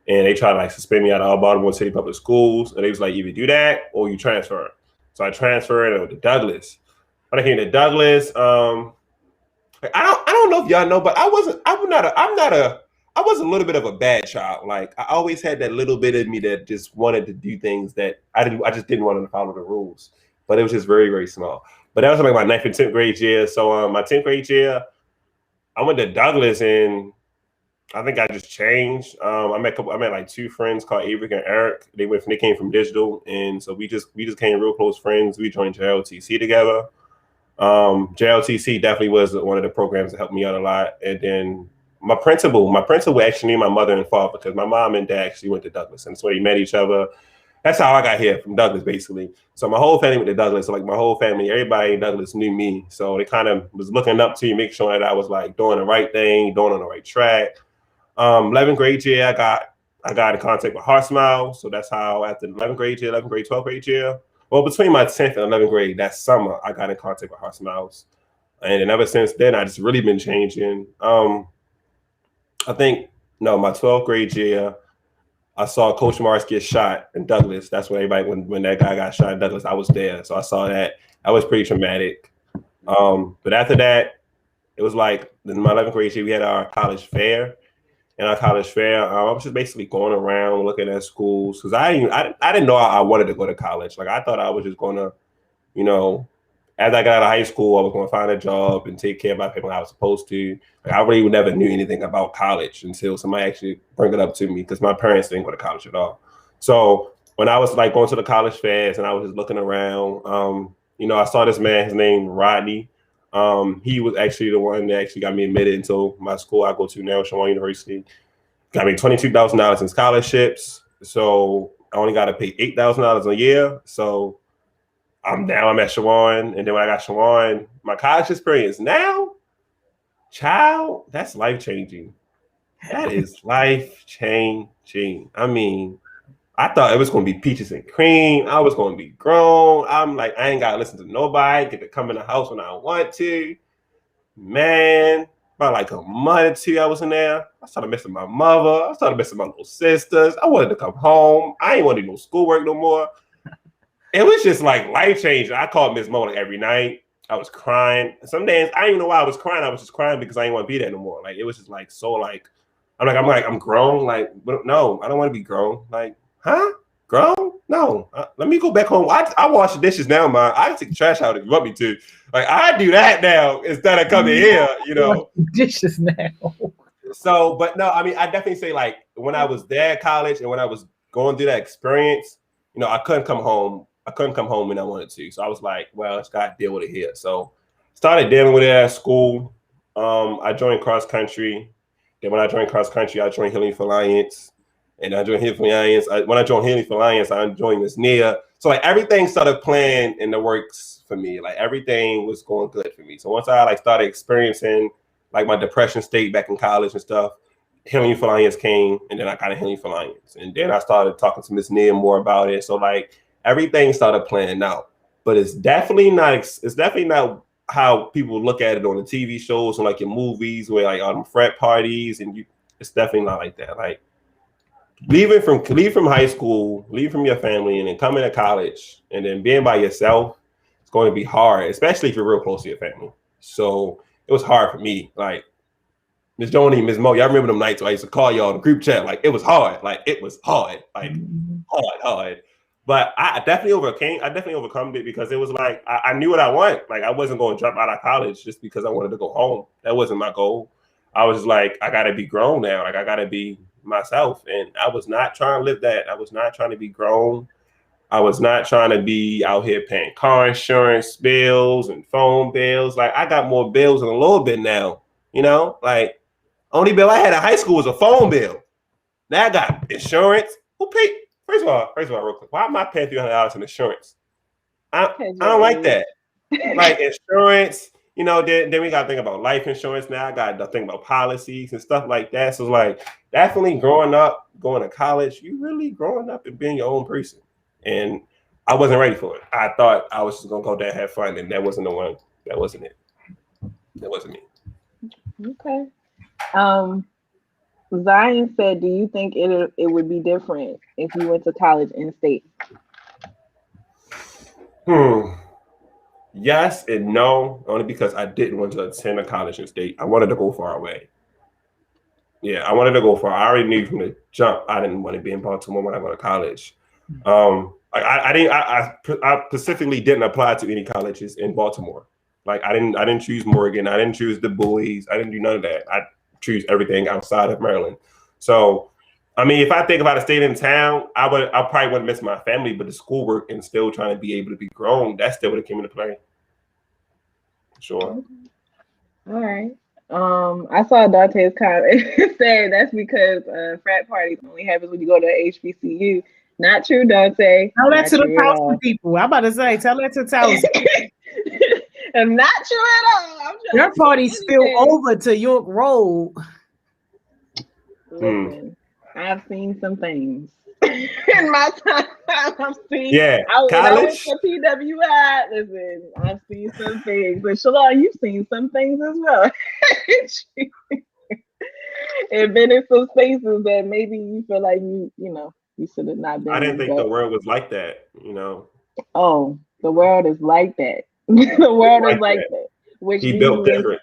And they tried to like suspend me out of all Baltimore City public schools. And they was like, either do that or you transfer. So I transferred and went to Douglas. When I came to Douglas, I don't know if y'all know, but I was a little bit of a bad child. Like I always had that little bit of me that just wanted to do things that I just didn't want to follow the rules. But it was just very, very small. But that was like my 9th and 10th grade year. So my 10th grade year, I went to Douglas and I think I just changed. I met like 2 friends called Avery and Eric. They came from digital, and so we just became real close friends. We joined JLTC together. JLTC definitely was one of the programs that helped me out a lot. And then my principal actually knew my mother and father because my mom and dad actually went to Douglas, and that's where they met each other. That's how I got here from Douglas, basically. So my whole family went to Douglas. So like my whole family, everybody in Douglas knew me. So they kind of was looking up to me, make sure that I was like doing the right thing, doing on the right track. 11th grade year, I got in contact with Hearts Miles. So that's how after 11th grade year, 12th grade year, well, between my 10th and 11th grade, that summer, I got in contact with Hearts Miles. And then ever since then, I just really been changing. My 12th grade year, I saw Coach Morris get shot in Douglas. That's when when that guy got shot in Douglas, I was there. So I saw that. That was pretty traumatic. But after that, it was like in my 11th grade year, we had our college fair. And our college fair, I was just basically going around looking at schools because I didn't know I wanted to go to college. Like I thought I was just going to, as I got out of high school, I was going to find a job and take care of my people I was supposed to. Like, I really never knew anything about college until somebody actually bring it up to me because my parents didn't go to college at all. So when I was like going to the college fairs and I was just looking around, I saw this man, his name Rodney. He was actually the one that actually got me admitted into my school I go to now, Shawan University. Got me $22,000 in scholarships. So I only got to pay $8,000 a year. So I'm at Shawan. And then when I got Shawan, my college experience now, child, that's life-changing. That is life-changing. I mean, I thought it was going to be peaches and cream. I was going to be grown. I'm like, I ain't got to listen to nobody. Get to come in the house when I want to. Man, about like a month or 2 I was in there. I started missing my mother. I started missing my little sisters. I wanted to come home. I ain't want to do no schoolwork no more. It was just like life-changing. I called Miss Mo like every night. I was crying. Some days, I didn't even know why I was crying. I was just crying because I didn't want to be there no more. Like, it was just like so like I'm grown. Like, no, I don't want to be grown. Like, huh? Grown? No. Let me go back home. I wash the dishes now, man. I can take the trash out if you want me to. Like, I do that now instead of coming here, you know. Dishes now. So, but no, I mean, I definitely say, like, when I was there at college and when I was going through that experience, you know, I couldn't come home. I couldn't come home when I wanted to. So I was like, well, I just got to deal with it here. So started dealing with it at school. I joined cross country. Then when I joined cross country, I joined Healing for Alliance. And I joined Healing for Alliance. When I joined Healing for Alliance, I joined Miss Nia. So like everything started playing in the works for me. Like everything was going good for me. So once I like started experiencing like my depression state back in college and stuff, Healing for Alliance came, and then I got a Healing for Alliance. And then I started talking to Miss Nia more about it. So like everything started playing out. But it's definitely not how people look at it on the TV shows and like your movies where like on frat parties and it's definitely not like that. Like leave from high school, leave from your family, and then coming to college and then being by yourself, it's going to be hard, especially if you're real close to your family. So it was hard for me. Like Miss Joni, Miss Mo, y'all remember them nights where I used to call y'all in the group chat? Like it was hard. Like it was hard. Like hard. But I definitely overcome it because it was like I knew what I want. Like I wasn't going to drop out of college just because I wanted to go home. That wasn't my goal. I was like, I gotta be grown now. Like I gotta be myself. And I was not trying to live that. I was not trying to be grown. I was not trying to be out here paying car insurance bills and phone bills. Like I got more bills in a little bit now. You know, like only bill I had in high school was a phone bill. Now I got insurance. Who paid? First of all, real quick, why am I paying $300 in insurance? I don't like that. Like insurance, you know, then we got to think about life insurance now. I got to think about policies and stuff like that. So like definitely growing up, going to college, you really growing up and being your own person. And I wasn't ready for it. I thought I was just going to go there and have fun. And that wasn't the one. That wasn't it. That wasn't me. Okay. Zion said, do you think it would be different if you went to college in state? Yes and no, only because I didn't want to attend a college in state. I wanted to go far away. Yeah, I wanted to go far. I already knew from the jump I didn't want to be in Baltimore when I go to college. I specifically didn't apply to any colleges in Baltimore. Like I didn't choose Morgan. I didn't choose the Boys. I didn't do none of that. I choose everything outside of Maryland. So, I mean, if I think about a state in town, I probably wouldn't miss my family, but the schoolwork and still trying to be able to be grown, that still would have came into play. Sure. All right. I saw Dante's comment saying that's because frat parties only happens when you go to HBCU. Not true, Dante. Tell that to the Towson people. I'm about to say, tell that to Towson. And not true at all. Your party spilled over to York Road. Listen, I've seen some things in my time. I've seen. Yeah, I went to PWI. Listen, I've seen some things. But Shalon, you've seen some things as well. And been in some spaces that maybe you feel like you should have not been. I didn't think the world was like that. You know. Oh, the world is like that. The world is like that. Which he built different.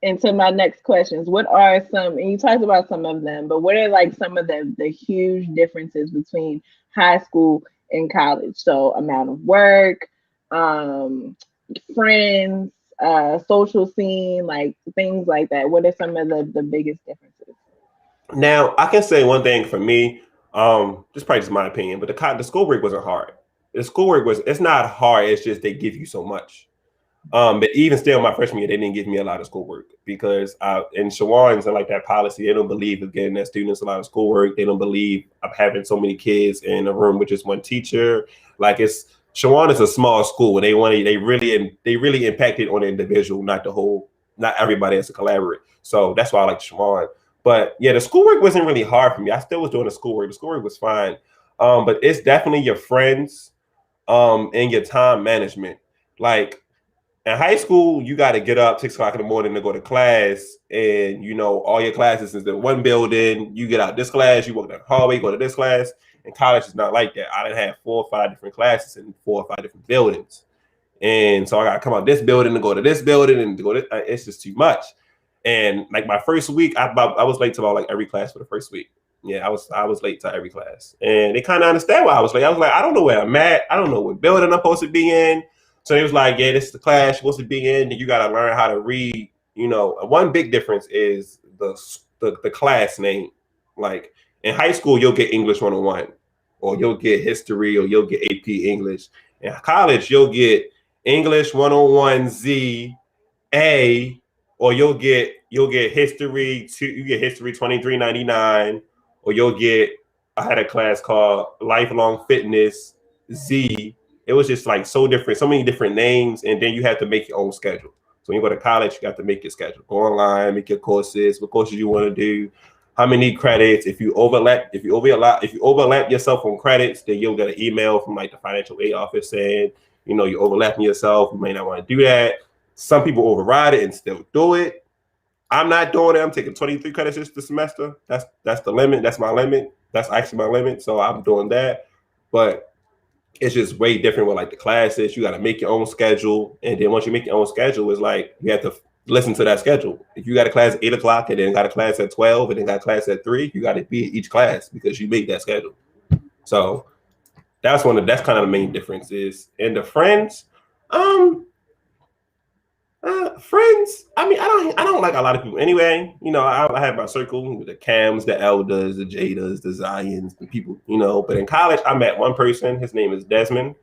Into my next questions. What are some, and you talked about some of them, but what are like some of the huge differences between high school and college? So amount of work, friends, social scene, like things like that. What are some of the biggest differences? Now, I can say one thing for me, just probably just my opinion, but the schoolwork wasn't hard. The schoolwork it's not hard, it's just they give you so much. But even still, my freshman year, they didn't give me a lot of schoolwork because in Shawan's and like that policy, they don't believe of getting their students a lot of schoolwork. They don't believe of having so many kids in a room with just one teacher. Like Shawan is a small school, and they really impacted on the individual, not everybody as a collaborate. So that's why I like Shawan. But yeah, the schoolwork wasn't really hard for me. I still was doing the schoolwork. The schoolwork was fine. But it's definitely your friends, and your time management. Like in high school, you got to get up 6 o'clock in the morning to go to class, and all your classes is in one building. You get out this class, you walk down the hallway, go to this class. And college is not like that. I didn't have 4 or 5 different classes in 4 or 5 different buildings, and so I got to come out this building to go to this building and it's just too much. And like my first week, I was late to about like every class for the first week. Yeah, I was late to every class, and they kind of understand why I was late. I was like, I don't know where I'm at. I don't know what building I'm supposed to be in. So they was like, yeah, this is the class you're supposed to be in, and you got to learn how to read. You know, one big difference is the class name. Like in high school, you'll get English 101, or you'll get history, or you'll get AP English. In college, you'll get English 101 Z A, or you'll get history you get history 2399, or you'll get, I had a class called Lifelong Fitness Z. It was just like so different, so many different names, and then you have to make your own schedule. So when you go to college, you got to make your schedule. Go online, make your courses, what courses you want to do, how many credits. If you overlap yourself on credits, then you'll get an email from like the financial aid office saying, you know, you're overlapping yourself. You may not want to do that. Some people override it and still do it. I'm not doing it. I'm taking 23 credits this semester. That's the limit. That's my limit. That's actually my limit. So I'm doing that. But it's just way different with like the classes. You got to make your own schedule. And then once you make your own schedule, it's like you have to listen to that schedule. If you got a class at 8 o'clock and then got a class at 12 and then got a class at 3, you got to be at each class because you made that schedule. So that's kind of the main difference is. And the friends, friends, I mean, I don't like a lot of people anyway. You know, I have my circle with the Cams, the Elders, the Jadas, the Zions, the people, you know. But in college, I met one person. His name is Desmond.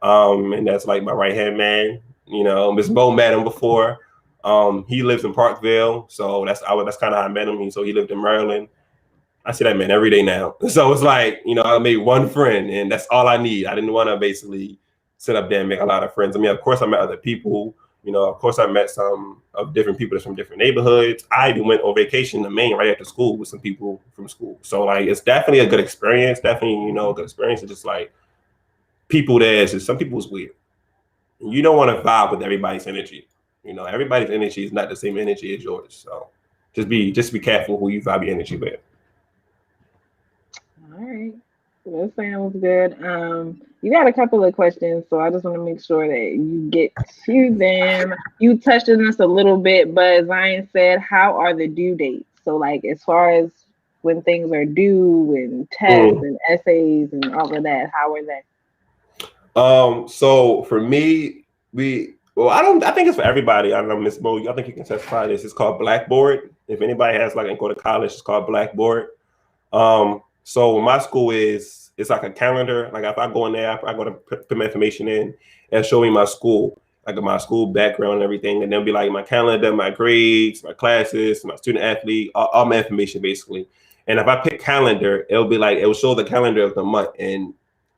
And that's like my right-hand man. You know, Miss Bo met him before. He lives in Parkville. So that's kind of how I met him. So he lived in Maryland. I see that man every day now. So it's like, you know, I made one friend and that's all I need. I didn't want to basically sit up there and make a lot of friends. I mean, of course, I met other people. You know, of course, I met some of different people that's from different neighborhoods. I even went on vacation to Maine right after school with some people from school. So, like, it's definitely a good experience. Definitely, you know, a good experience. It's just like people some people is weird. You don't want to vibe with everybody's energy. You know, everybody's energy is not the same energy as yours. So just be careful who you vibe your energy with. All right. That sounds good. You got a couple of questions, so I just want to make sure that you get to them. You touched on this a little bit, but Zion said, how are the due dates? So like as far as when things are due and tests and essays and all of that, how are they? So for me, I think it's for everybody. I don't know, Ms. Bo, I think you can testify this. It's called Blackboard. If anybody has like go to college, it's called Blackboard. So my school it's like a calendar. Like if I go in there, I go to put my information in and show me my school, like my school background and everything. And then be like my calendar, my grades, my classes, my student athlete, all my information basically. And if I pick calendar, it'll show the calendar of the month. And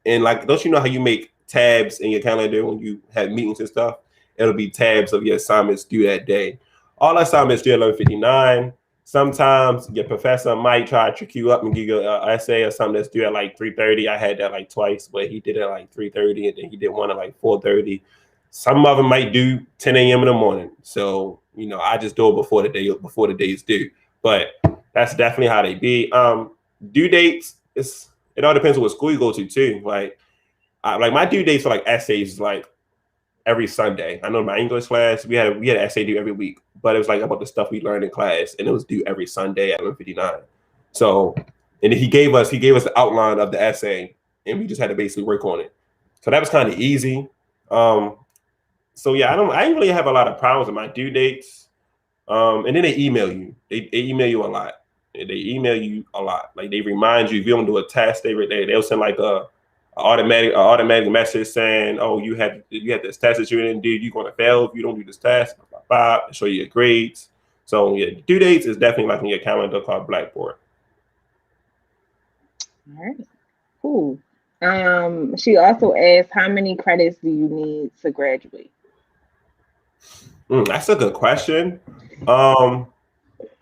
like, don't you know how you make tabs in your calendar when you have meetings and stuff? It'll be tabs of your assignments due that day. All assignments due at 11:59. Sometimes your professor might try to trick you up and give you an essay or something that's due at like 3:30. I had that like twice, but he did it at like 3:30 and then he did one at like 4:30. Some of them might do 10 a.m. in the morning. So, you know, I just do it before the day is due. But that's definitely how they be. Due dates, it all depends on what school you go to too. Like my due dates for like essays is like every Sunday. I know my English class, we had an essay due every week, but it was like about the stuff we learned in class, and it was due every Sunday at 11:59. So, and he gave us the outline of the essay, and we just had to basically work on it. So that was kind of easy. So yeah, I didn't really have a lot of problems with my due dates. And then they email you. They email you a lot. They email you a lot. Like they remind you if you don't do a test, they'll send like a automatic message saying, "Oh, you had this test that you didn't do. You're gonna fail if you don't do this test." Blah, blah, blah, show you your grades. So yeah, due dates is definitely like in your calendar called Blackboard. All right, cool. She also asked, how many credits do you need to graduate? That's a good question. I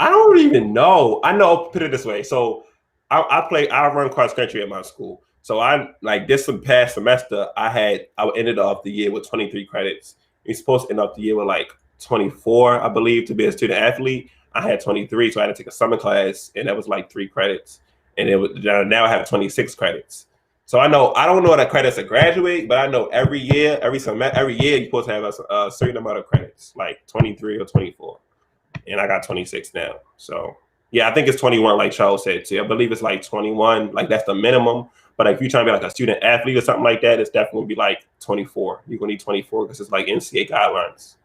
don't even know. I know. Put it this way. So I run cross country at my school. So I like this past semester, I ended off the year with 23 credits. You're supposed to end up the year with like 24, I believe, to be a student athlete. I had 23, so I had to take a summer class, and that was like 3 credits. And now I have 26 credits. So I don't know the credits to graduate, but I know every year you're supposed to have a certain amount of credits, like 23 or 24. and I got 26 now. So yeah, I think it's 21, like Charles said too. I believe it's like 21, like that's the minimum. But if you're trying to be like a student athlete or something like that, it's definitely gonna be like 24. You're gonna need 24 because it's like NCAA guidelines.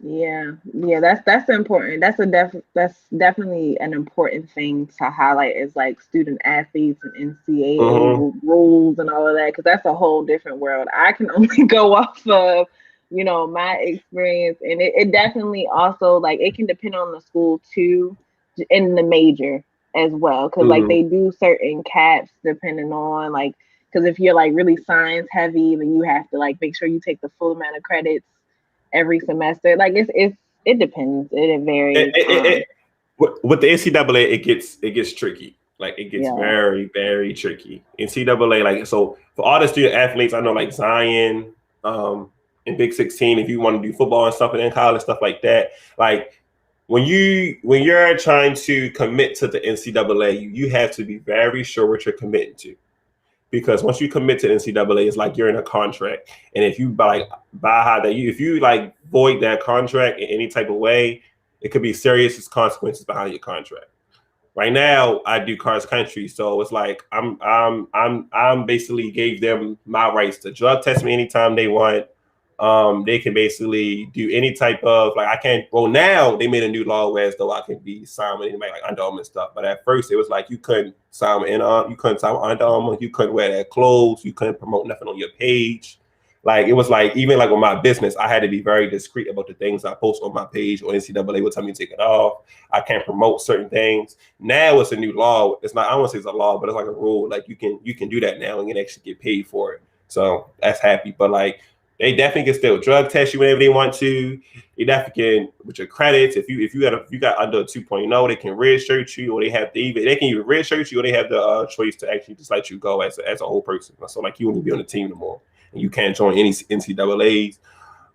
Yeah, that's important. That's definitely an important thing to highlight is like student athletes and NCAA rules and all of that, because that's a whole different world. I can only go off of, my experience, and it definitely also like it can depend on the school too, in the major as well, because like they do certain caps depending on like, because if you're like really science heavy, then you have to like make sure you take the full amount of credits every semester. Like it depends. It varies. With the NCAA, it gets tricky. Like it gets very, very tricky. NCAA, like so for all the student athletes, I know like Zion, in Big 16, if you want to do football and stuff and in college, stuff like that. Like when you're trying to commit to the NCAA, you have to be very sure what you're committing to. Because once you commit to NCAA, it's like you're in a contract, and if you if you like void that contract in any type of way, it could be serious consequences behind your contract. Right now, I do cross country, so it's like I'm basically gave them my rights to drug test me anytime they want. They can basically do any type of like I can't. Well, now they made a new law where as though I can be signed with anybody like Under Armour and stuff. But at first, it was like you couldn't sign with you couldn't sign with Under Armour, you couldn't wear their clothes, you couldn't promote nothing on your page. Like it was like even like with my business, I had to be very discreet about the things I post on my page, or NCAA would tell me to take it off. I can't promote certain things. Now it's a new law. It's not. I don't want to say it's a law, but it's like a rule. Like you can do that now and you can actually get paid for it. So that's happy. But like. They definitely can still drug test you whenever they want to. You definitely can with your credits. If you got under 2.0, they can redshirt you, or they can either redshirt you, or they have the choice to actually just let you go as a whole person. So like you won't be on the team no more, and you can't join any NCAAs.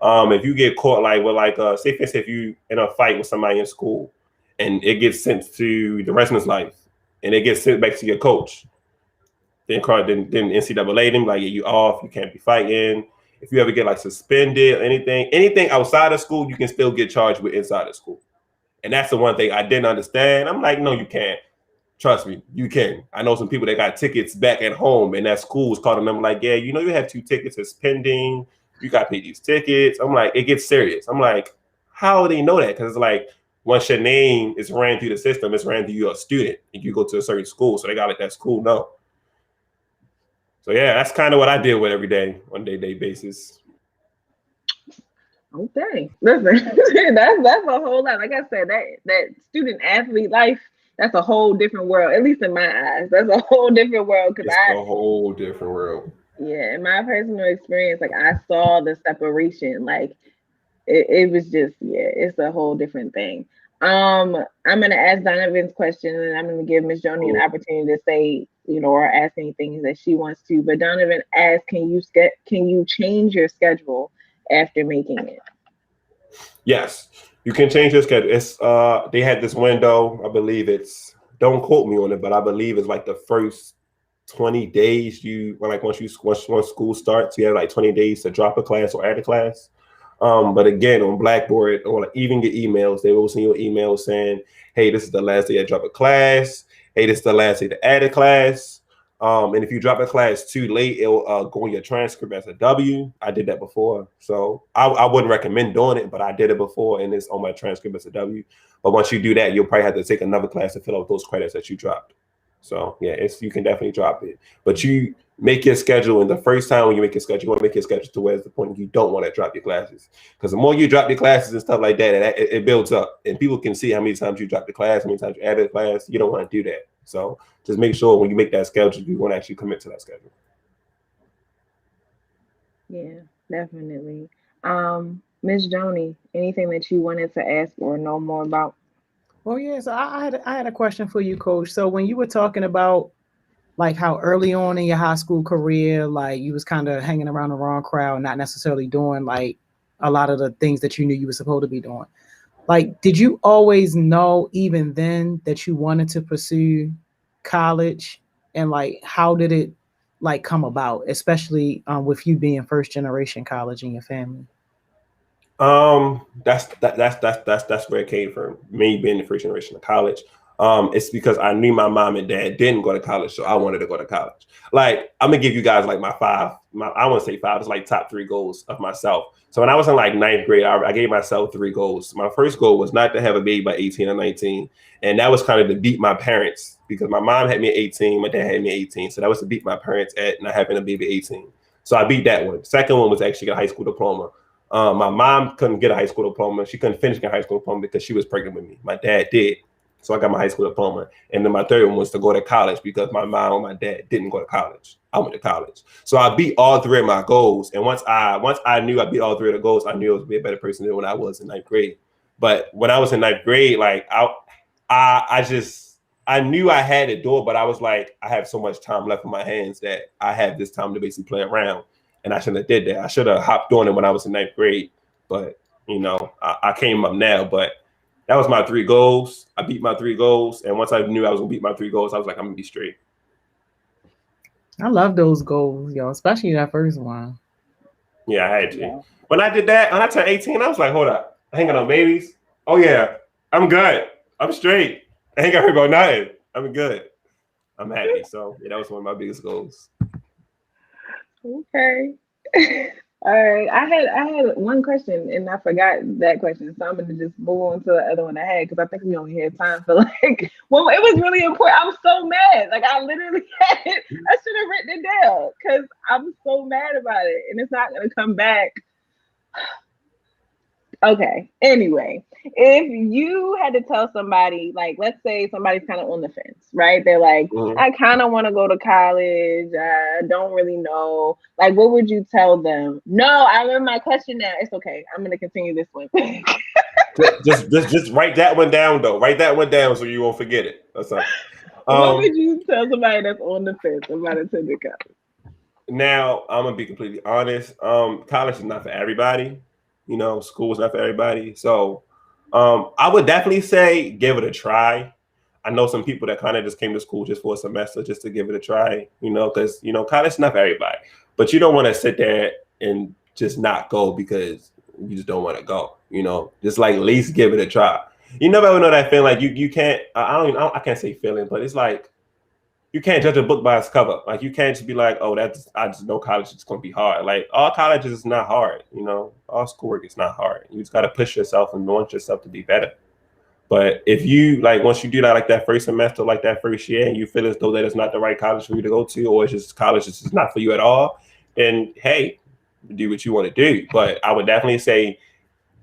If you get caught like with like say for instance, if you in a fight with somebody in school, and it gets sent to the rest of his life, and it gets sent back to your coach, then NCAA them like you off, you can't be fighting. If you ever get like suspended or anything outside of school, you can still get charged with inside of school. And that's the one thing I didn't understand. I'm like, no, you can't. Trust me, you can. I know some people that got tickets back at home and that school was calling them like, yeah, you have 2 tickets suspending. You got to pay these tickets. I'm like, it gets serious. I'm like, how do they know that? Because it's like, once your name is ran through the system, it's ran through you're a student and you go to a certain school. So they got to let that school know. So yeah, that's kind of what I deal with every day on a day-to-day basis. Okay, listen, that's a whole lot. Like I said, that student athlete life, that's a whole different world. At least in my eyes, that's a whole different world. It's a whole different world. Yeah, in my personal experience, like I saw the separation. Like it was just it's a whole different thing. I'm gonna ask Donovan's question, and I'm gonna give Miss Joni an opportunity to say, or ask anything that she wants to. But Donovan asked, can you change your schedule after making it? Yes, you can change your schedule. It's they had this window. I believe don't quote me on it, but I believe it's like the first 20 days once school starts, you have like 20 days to drop a class or add a class. But again, on Blackboard, or like even get emails, they will send you an email saying, hey, this is the last day I drop a class. Hey, this is the last day to add a class. And if you drop a class too late, it'll go in your transcript as a W. I did that before. So I wouldn't recommend doing it, but I did it before and it's on my transcript as a W. But once you do that, you'll probably have to take another class to fill out those credits that you dropped. So yeah, you can definitely drop it. But you make your schedule, and the first time when you make your schedule, you want to make your schedule to where it's the point you don't want to drop your classes. Because the more you drop your classes and stuff like that, it builds up. And people can see how many times you drop the class, how many times you added a class. You don't want to do that. So just make sure when you make that schedule, you want to actually commit to that schedule. Yeah, definitely. Ms. Joni, anything that you wanted to ask or know more about? Well, yeah, so I had a question for you, Coach. So when you were talking about like how early on in your high school career, like you was kind of hanging around the wrong crowd, not necessarily doing like a lot of the things that you knew you were supposed to be doing. Like, did you always know even then that you wanted to pursue college? And like, how did it like come about, especially with you being first generation college in your family? That's where it came from. Me being the first generation of college. It's because I knew my mom and dad didn't go to college, so I wanted to go to college. Like, I'm gonna give you guys like I want to say five, it's like top 3 goals of myself. So when I was in like 9th grade, I gave myself 3 goals. My first goal was not to have a baby by 18 or 19. And that was kind of to beat my parents because my mom had me at 18, my dad had me at 18. So that was to beat my parents at not having a baby at 18. So I beat that one. Second one was actually a high school diploma. My mom couldn't get a high school diploma. She couldn't finish a high school diploma because she was pregnant with me. My dad did. So I got my high school diploma. And then my third one was to go to college because my mom and my dad didn't go to college. I went to college. So I beat all 3 of my goals. And once I knew I beat all 3 of the goals, I knew I was be a better person than when I was in 9th grade. But when I was in 9th grade, like I knew I had to do it, but I was like, I have so much time left in my hands that I have this time to basically play around. And I shouldn't have did that. I should have hopped on it when I was in 9th grade. But, I came up now. But that was my 3 goals. I beat my 3 goals. And once I knew I was going to beat my 3 goals, I was like, I'm going to be straight. I love those goals, yo, especially that first one. Yeah, I had to. Yeah. When I did that, when I turned 18, I was like, hold up. I ain't got no babies. Oh, yeah. I'm good. I'm straight. I ain't got to worry about nothing. I'm good. I'm happy. So, yeah, that was one of my biggest goals. Okay. All right. I had one question and I forgot that question. So I'm going to just move on to the other one I had because I think we only had time for well, it was really important. I'm so mad. Like I literally had it. I should have written it down because I'm so mad about it and it's not going to come back. Okay. Anyway, if you had to tell somebody, like, let's say somebody's kind of on the fence, right? They're like, I kind of want to go to college. I don't really know. Like, what would you tell them? No, I remember my question now. It's okay. I'm going to continue this one. just write that one down, though. Write that one down so you won't forget it. That's all. What would you tell somebody that's on the fence about attending college? Now, I'm going to be completely honest. College is not for everybody. School is not for everybody. So I would definitely say give it a try. I know some people that kind of just came to school just for a semester just to give it a try, because, college is not for everybody. But you don't want to sit there and just not go because you just don't want to go, just like at least give it a try. You never know that feeling like you can't, I can't say feeling, but it's like, you can't judge a book by its cover. Like you can't just be like, oh, I just know college is going to be hard. Like all college is not hard, all schoolwork is not hard. You just got to push yourself and want yourself to be better. But if you once you do that, like that first semester, like that first year, and you feel as though that it's not the right college for you to go to, or it's just college is just not for you at all, then hey, do what you want to do. But I would definitely say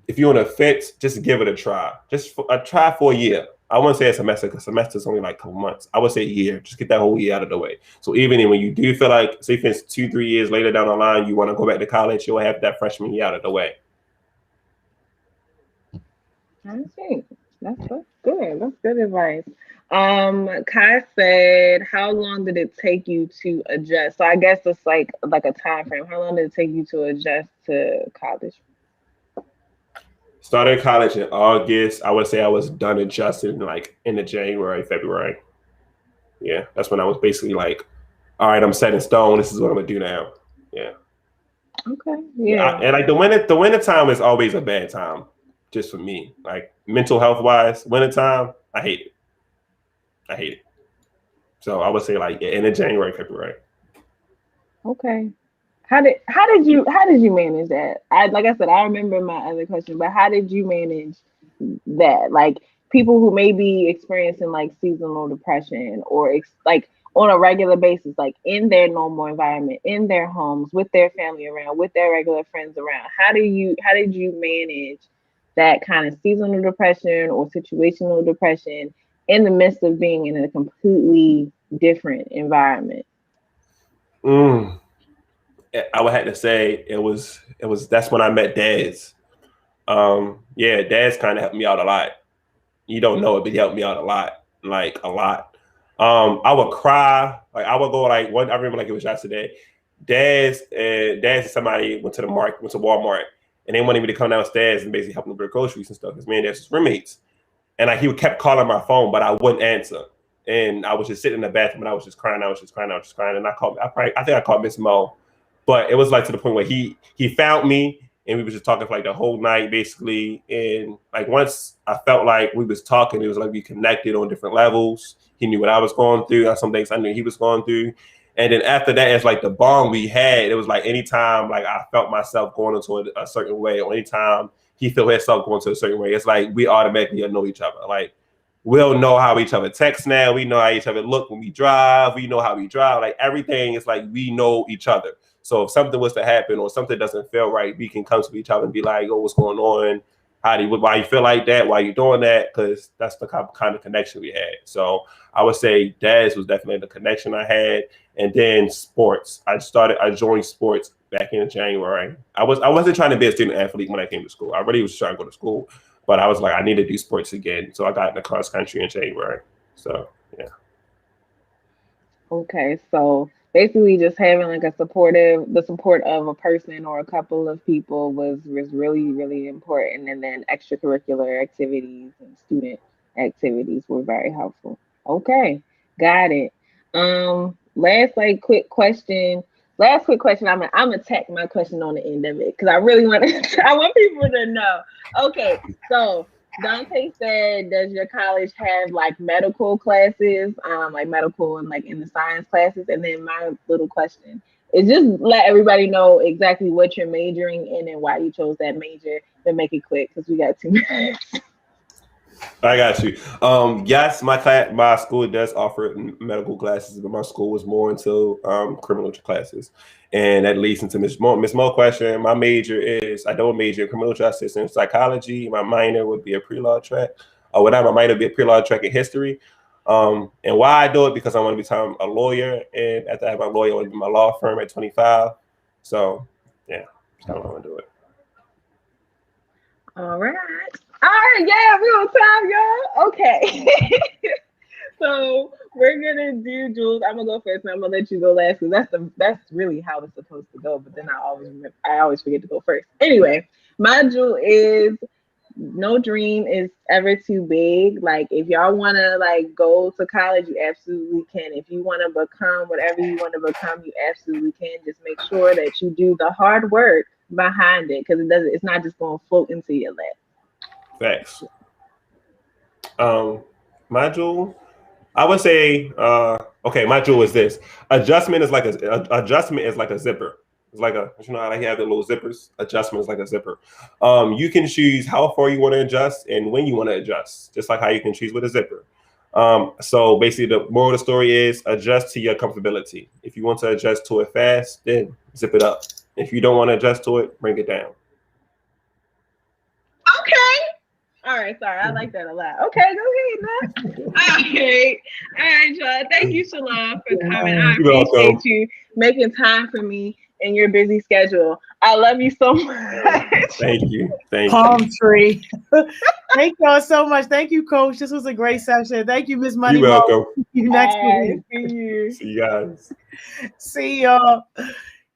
if you're on a fence, just give it a try. Just try for a year. I wouldn't say a semester because semester is only like a couple months. I would say a year. Just get that whole year out of the way. So even when you do feel like, say, for instance, 2-3 years later down the line, you want to go back to college, you'll have that freshman year out of the way. I see. That's good. That's good advice. Kai said, how long did it take you to adjust? So I guess it's like a time frame. How long did it take you to adjust to college? Started college in August. I would say I was done adjusting like in the January, February. Yeah, that's when I was basically like, all right, I'm set in stone. This is what I'm gonna do now. Yeah. Okay. Yeah. And like the winter time is always a bad time, just for me. Like mental health wise, winter time, I hate it. So I would say like in the January, February. Okay. How did you manage that? Like I said, I remember my other question, but how did you manage that? Like people who may be experiencing like seasonal depression or like on a regular basis, like in their normal environment, in their homes, with their family around, with their regular friends around. How did you manage that kind of seasonal depression or situational depression in the midst of being in a completely different environment? I would have to say it was that's when I met Daz. Daz kind of helped me out a lot. You don't know it, but he helped me out a lot. Like a lot. I would cry. Like I would go like one. I remember like it was yesterday. Daz and somebody went to Walmart, and they wanted me to come downstairs and basically help them with groceries and stuff. Because me and Daz was roommates, and like he kept calling my phone, but I wouldn't answer. And I was just sitting in the bathroom and I was just crying. And I think I called Miss Mo. But it was like to the point where he found me and we was just talking for like the whole night basically. And like once I felt like we was talking, it was like we connected on different levels. He knew what I was going through. Some things I knew he was going through. And then after that, it's like the bond we had. It was like anytime like I felt myself going into a certain way, or anytime he felt himself going to a certain way, it's like we automatically know each other. Like we'll know how each other text now. We know how each other look when we drive. We know how we drive. Like everything is like we know each other. So if something was to happen or something doesn't feel right, we can come to each other and be like, "Oh, what's going on? Why you feel like that? Why you doing that?" Because that's the kind of connection we had. So I would say Daz was definitely the connection I had. And then sports. I joined sports back in January. I wasn't trying to be a student athlete when I came to school. I really was trying to go to school, but I was like, I need to do sports again. So I got into cross country in January. So yeah. Okay, so basically just having like the support of a person or a couple of people was really, really important. And then extracurricular activities and student activities were very helpful. Okay, got it. Last quick question. I'm gonna tack my question on the end of it because I really want people to know. Okay, so Dante said, does your college have like medical classes, like medical and like in the science classes? And then my little question is just let everybody know exactly what you're majoring in and why you chose that major. Then make it quick because we got 2 minutes. I got you. Yes, my school does offer medical classes, but my school was more into criminal classes, and that leads into Miss Mo question. My major is I don't major in criminal justice and psychology. My minor would be a pre-law track, or whatever. My minor would be a pre-law track in history. And why I do it because I want to become a lawyer, and after I have my lawyer, I want to be my law firm at 25. So yeah, that's how I want to do it. All right, yeah, we on time, y'all. Okay. So we're gonna do Jules. I'm gonna go first, and I'm gonna let you go last because that's really how it's supposed to go. But then I always forget to go first. Anyway, my Jewel is no dream is ever too big. Like if y'all wanna like go to college, you absolutely can. If you wanna become whatever you want to become, you absolutely can. Just make sure that you do the hard work behind it because it's not just gonna float into your lap. Facts. My Jewel, I would say, okay, my Jewel is this. Adjustment is like a zipper. It's like you know how they have the little zippers? Adjustment is like a zipper. You can choose how far you want to adjust and when you want to adjust, just like how you can choose with a zipper. So basically the moral of the story is adjust to your comfortability. If you want to adjust to it fast, then zip it up. If you don't want to adjust to it, bring it down. Okay. All right, sorry, I like that a lot. Okay, go ahead, man. All right, y'all. Thank you, Shalon, for coming. I appreciate you making time for me in your busy schedule. I love you so much. Thank you. Palm tree. Thank y'all so much. Thank you, Coach. This was a great session. Thank you, Miss Money. You're welcome. See you next week. See you guys. See y'all.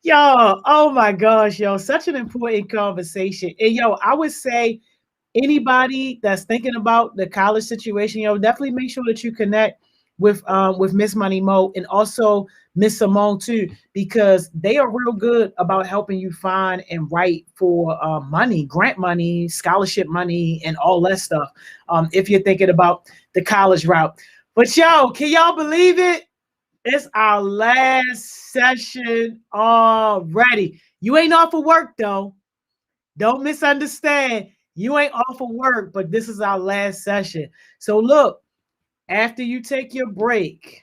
Yo, oh my gosh, yo, such an important conversation. And yo, I would say anybody that's thinking about the college situation, yo, definitely make sure that you connect with Miss Money Mo and also Miss Simone too, because they are real good about helping you find and write for money, grant money, scholarship money, and all that stuff. If you're thinking about the college route. But yo, can y'all believe it? It's our last session already. You ain't off of work though. Don't misunderstand. You ain't off of work, but this is our last session. So look, after you take your break,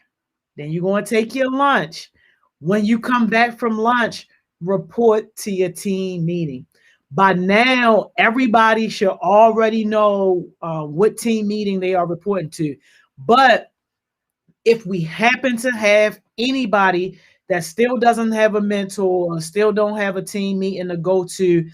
then you're going to take your lunch. When you come back from lunch, report to your team meeting. By now, everybody should already know what team meeting they are reporting to. But if we happen to have anybody that still doesn't have a mentor or still don't have a team meeting to go to,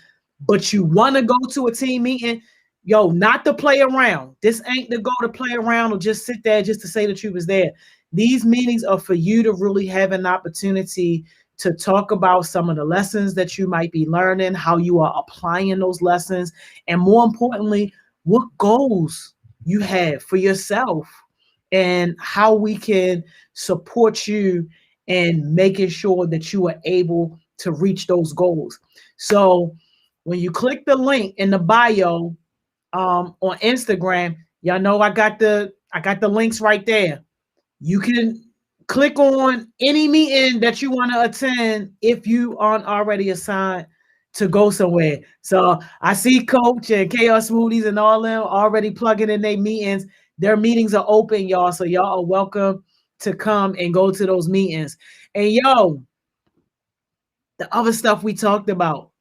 but you want to go to a team meeting, yo, not to play around. This ain't to go to play around or just sit there just to say that you was there. These meetings are for you to really have an opportunity to talk about some of the lessons that you might be learning, how you are applying those lessons, and more importantly, what goals you have for yourself and how we can support you in making sure that you are able to reach those goals. So when you click the link in the bio on Instagram, y'all know I got the links right there. You can click on any meeting that you want to attend if you aren't already assigned to go somewhere. So I see Coach and Chaos Smoothies and all them already plugging in their meetings. Their meetings are open, y'all. So y'all are welcome to come and go to those meetings. And yo, the other stuff we talked about,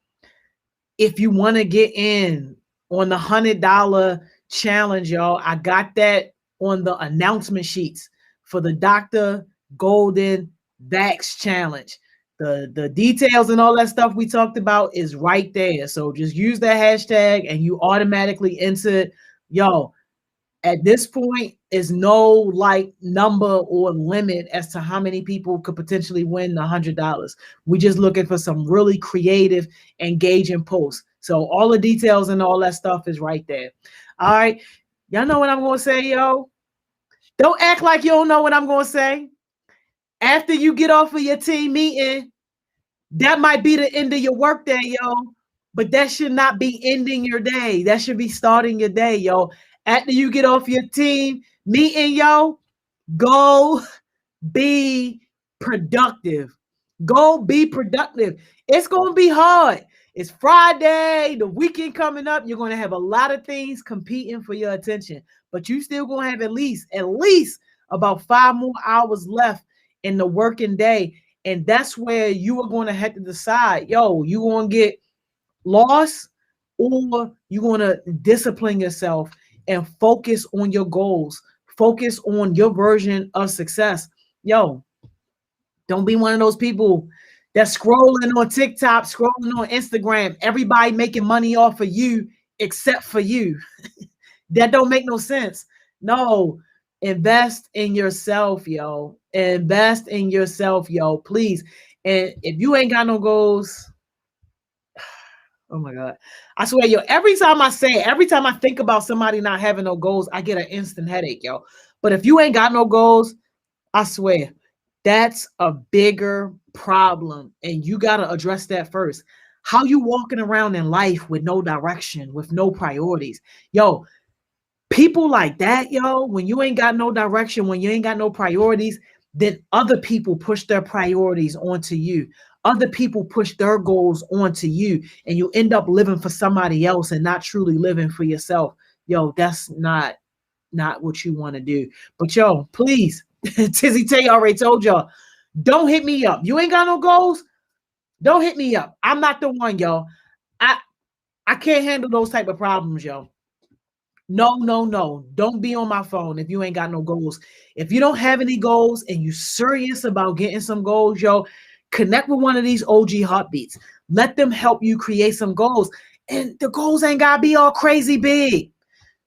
if you want to get in on the $100 challenge, y'all, I got that on the announcement sheets for the Dr. Golden Vax Challenge. The details and all that stuff we talked about is right there. So just use that hashtag and you automatically enter it. Yo, at this point, is no like number or limit as to how many people could potentially win the $100. We're just looking for some really creative, engaging posts. So all the details and all that stuff is right there. All right. Y'all know what I'm going to say, yo? Don't act like you don't know what I'm going to say. After you get off of your team meeting, that might be the end of your work day, yo. But that should not be ending your day. That should be starting your day, yo. After you get off your team meeting, yo, go be productive. Go be productive. It's going to be hard. It's Friday, the weekend coming up. You're going to have a lot of things competing for your attention, but you still going to have at least about 5 more hours left in the working day. And that's where you are going to have to decide, yo, you going to get lost or you going to discipline yourself and focus on your goals, focus on your version of success. Yo, don't be one of those people that's scrolling on TikTok, scrolling on Instagram, everybody making money off of you except for you. That don't make no sense. No, invest in yourself, yo. Invest in yourself, yo, please. And if you ain't got no goals, oh my God. I swear, yo, every time I think about somebody not having no goals, I get an instant headache, yo. But if you ain't got no goals, I swear, that's a bigger problem. And you got to address that first. How you walking around in life with no direction, with no priorities? Yo, people like that, yo, when you ain't got no direction, when you ain't got no priorities, then other people push their priorities onto you. Other people push their goals onto you, and you end up living for somebody else and not truly living for yourself. Yo, that's not what you want to do. But yo, please, Tizzy Tay already told y'all, don't hit me up. You ain't got no goals? Don't hit me up. I'm not the one, yo. I can't handle those type of problems, yo. No. Don't be on my phone if you ain't got no goals. If you don't have any goals and you serious about getting some goals, yo, connect with one of these OG Heartbeats. Let them help you create some goals. And the goals ain't got to be all crazy big.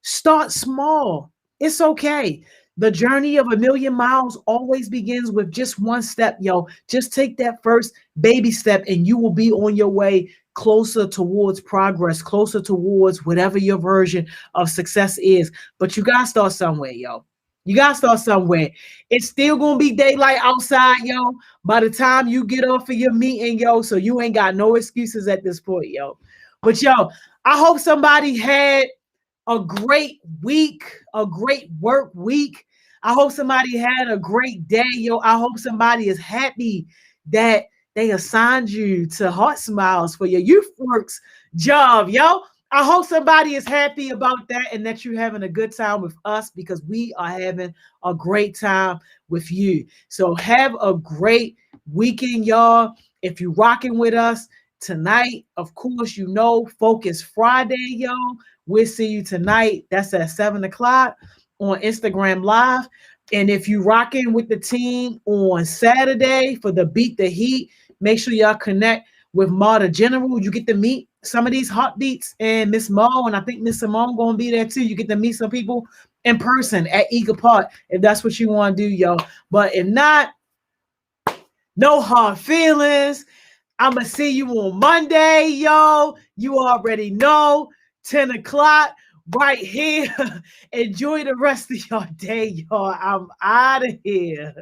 Start small. It's okay. The journey of 1,000,000 miles always begins with just one step, yo. Just take that first baby step and you will be on your way closer towards progress, closer towards whatever your version of success is. But you got to start somewhere, yo. You got to start somewhere. It's still going to be daylight outside, yo, by the time you get off of your meeting, yo. So you ain't got no excuses at this point, yo. But, yo, I hope somebody had a great week, a great work week. I hope somebody had a great day, yo. I hope somebody is happy that they assigned you to Heart Smiles for your YouthWorks job, yo. I hope somebody is happy about that and that you're having a good time with us, because we are having a great time with you. So have a great weekend, y'all. If you're rocking with us tonight, of course, you know, Focus Friday, yo. We'll see you tonight. That's at 7 o'clock on Instagram Live. And if you rocking with the team on Saturday for the Beat the Heat, make sure y'all connect with Marta General. You get to meet some of these heartbeats and Miss Mo, and I think Miss Simone gonna be there too. You get to meet some people in person at Eagle Park if that's what you want to do, yo. But if not, no hard feelings. I'ma see you on Monday, yo. You already know, 10 o'clock right here. Enjoy the rest of your day, y'all. I'm out of here.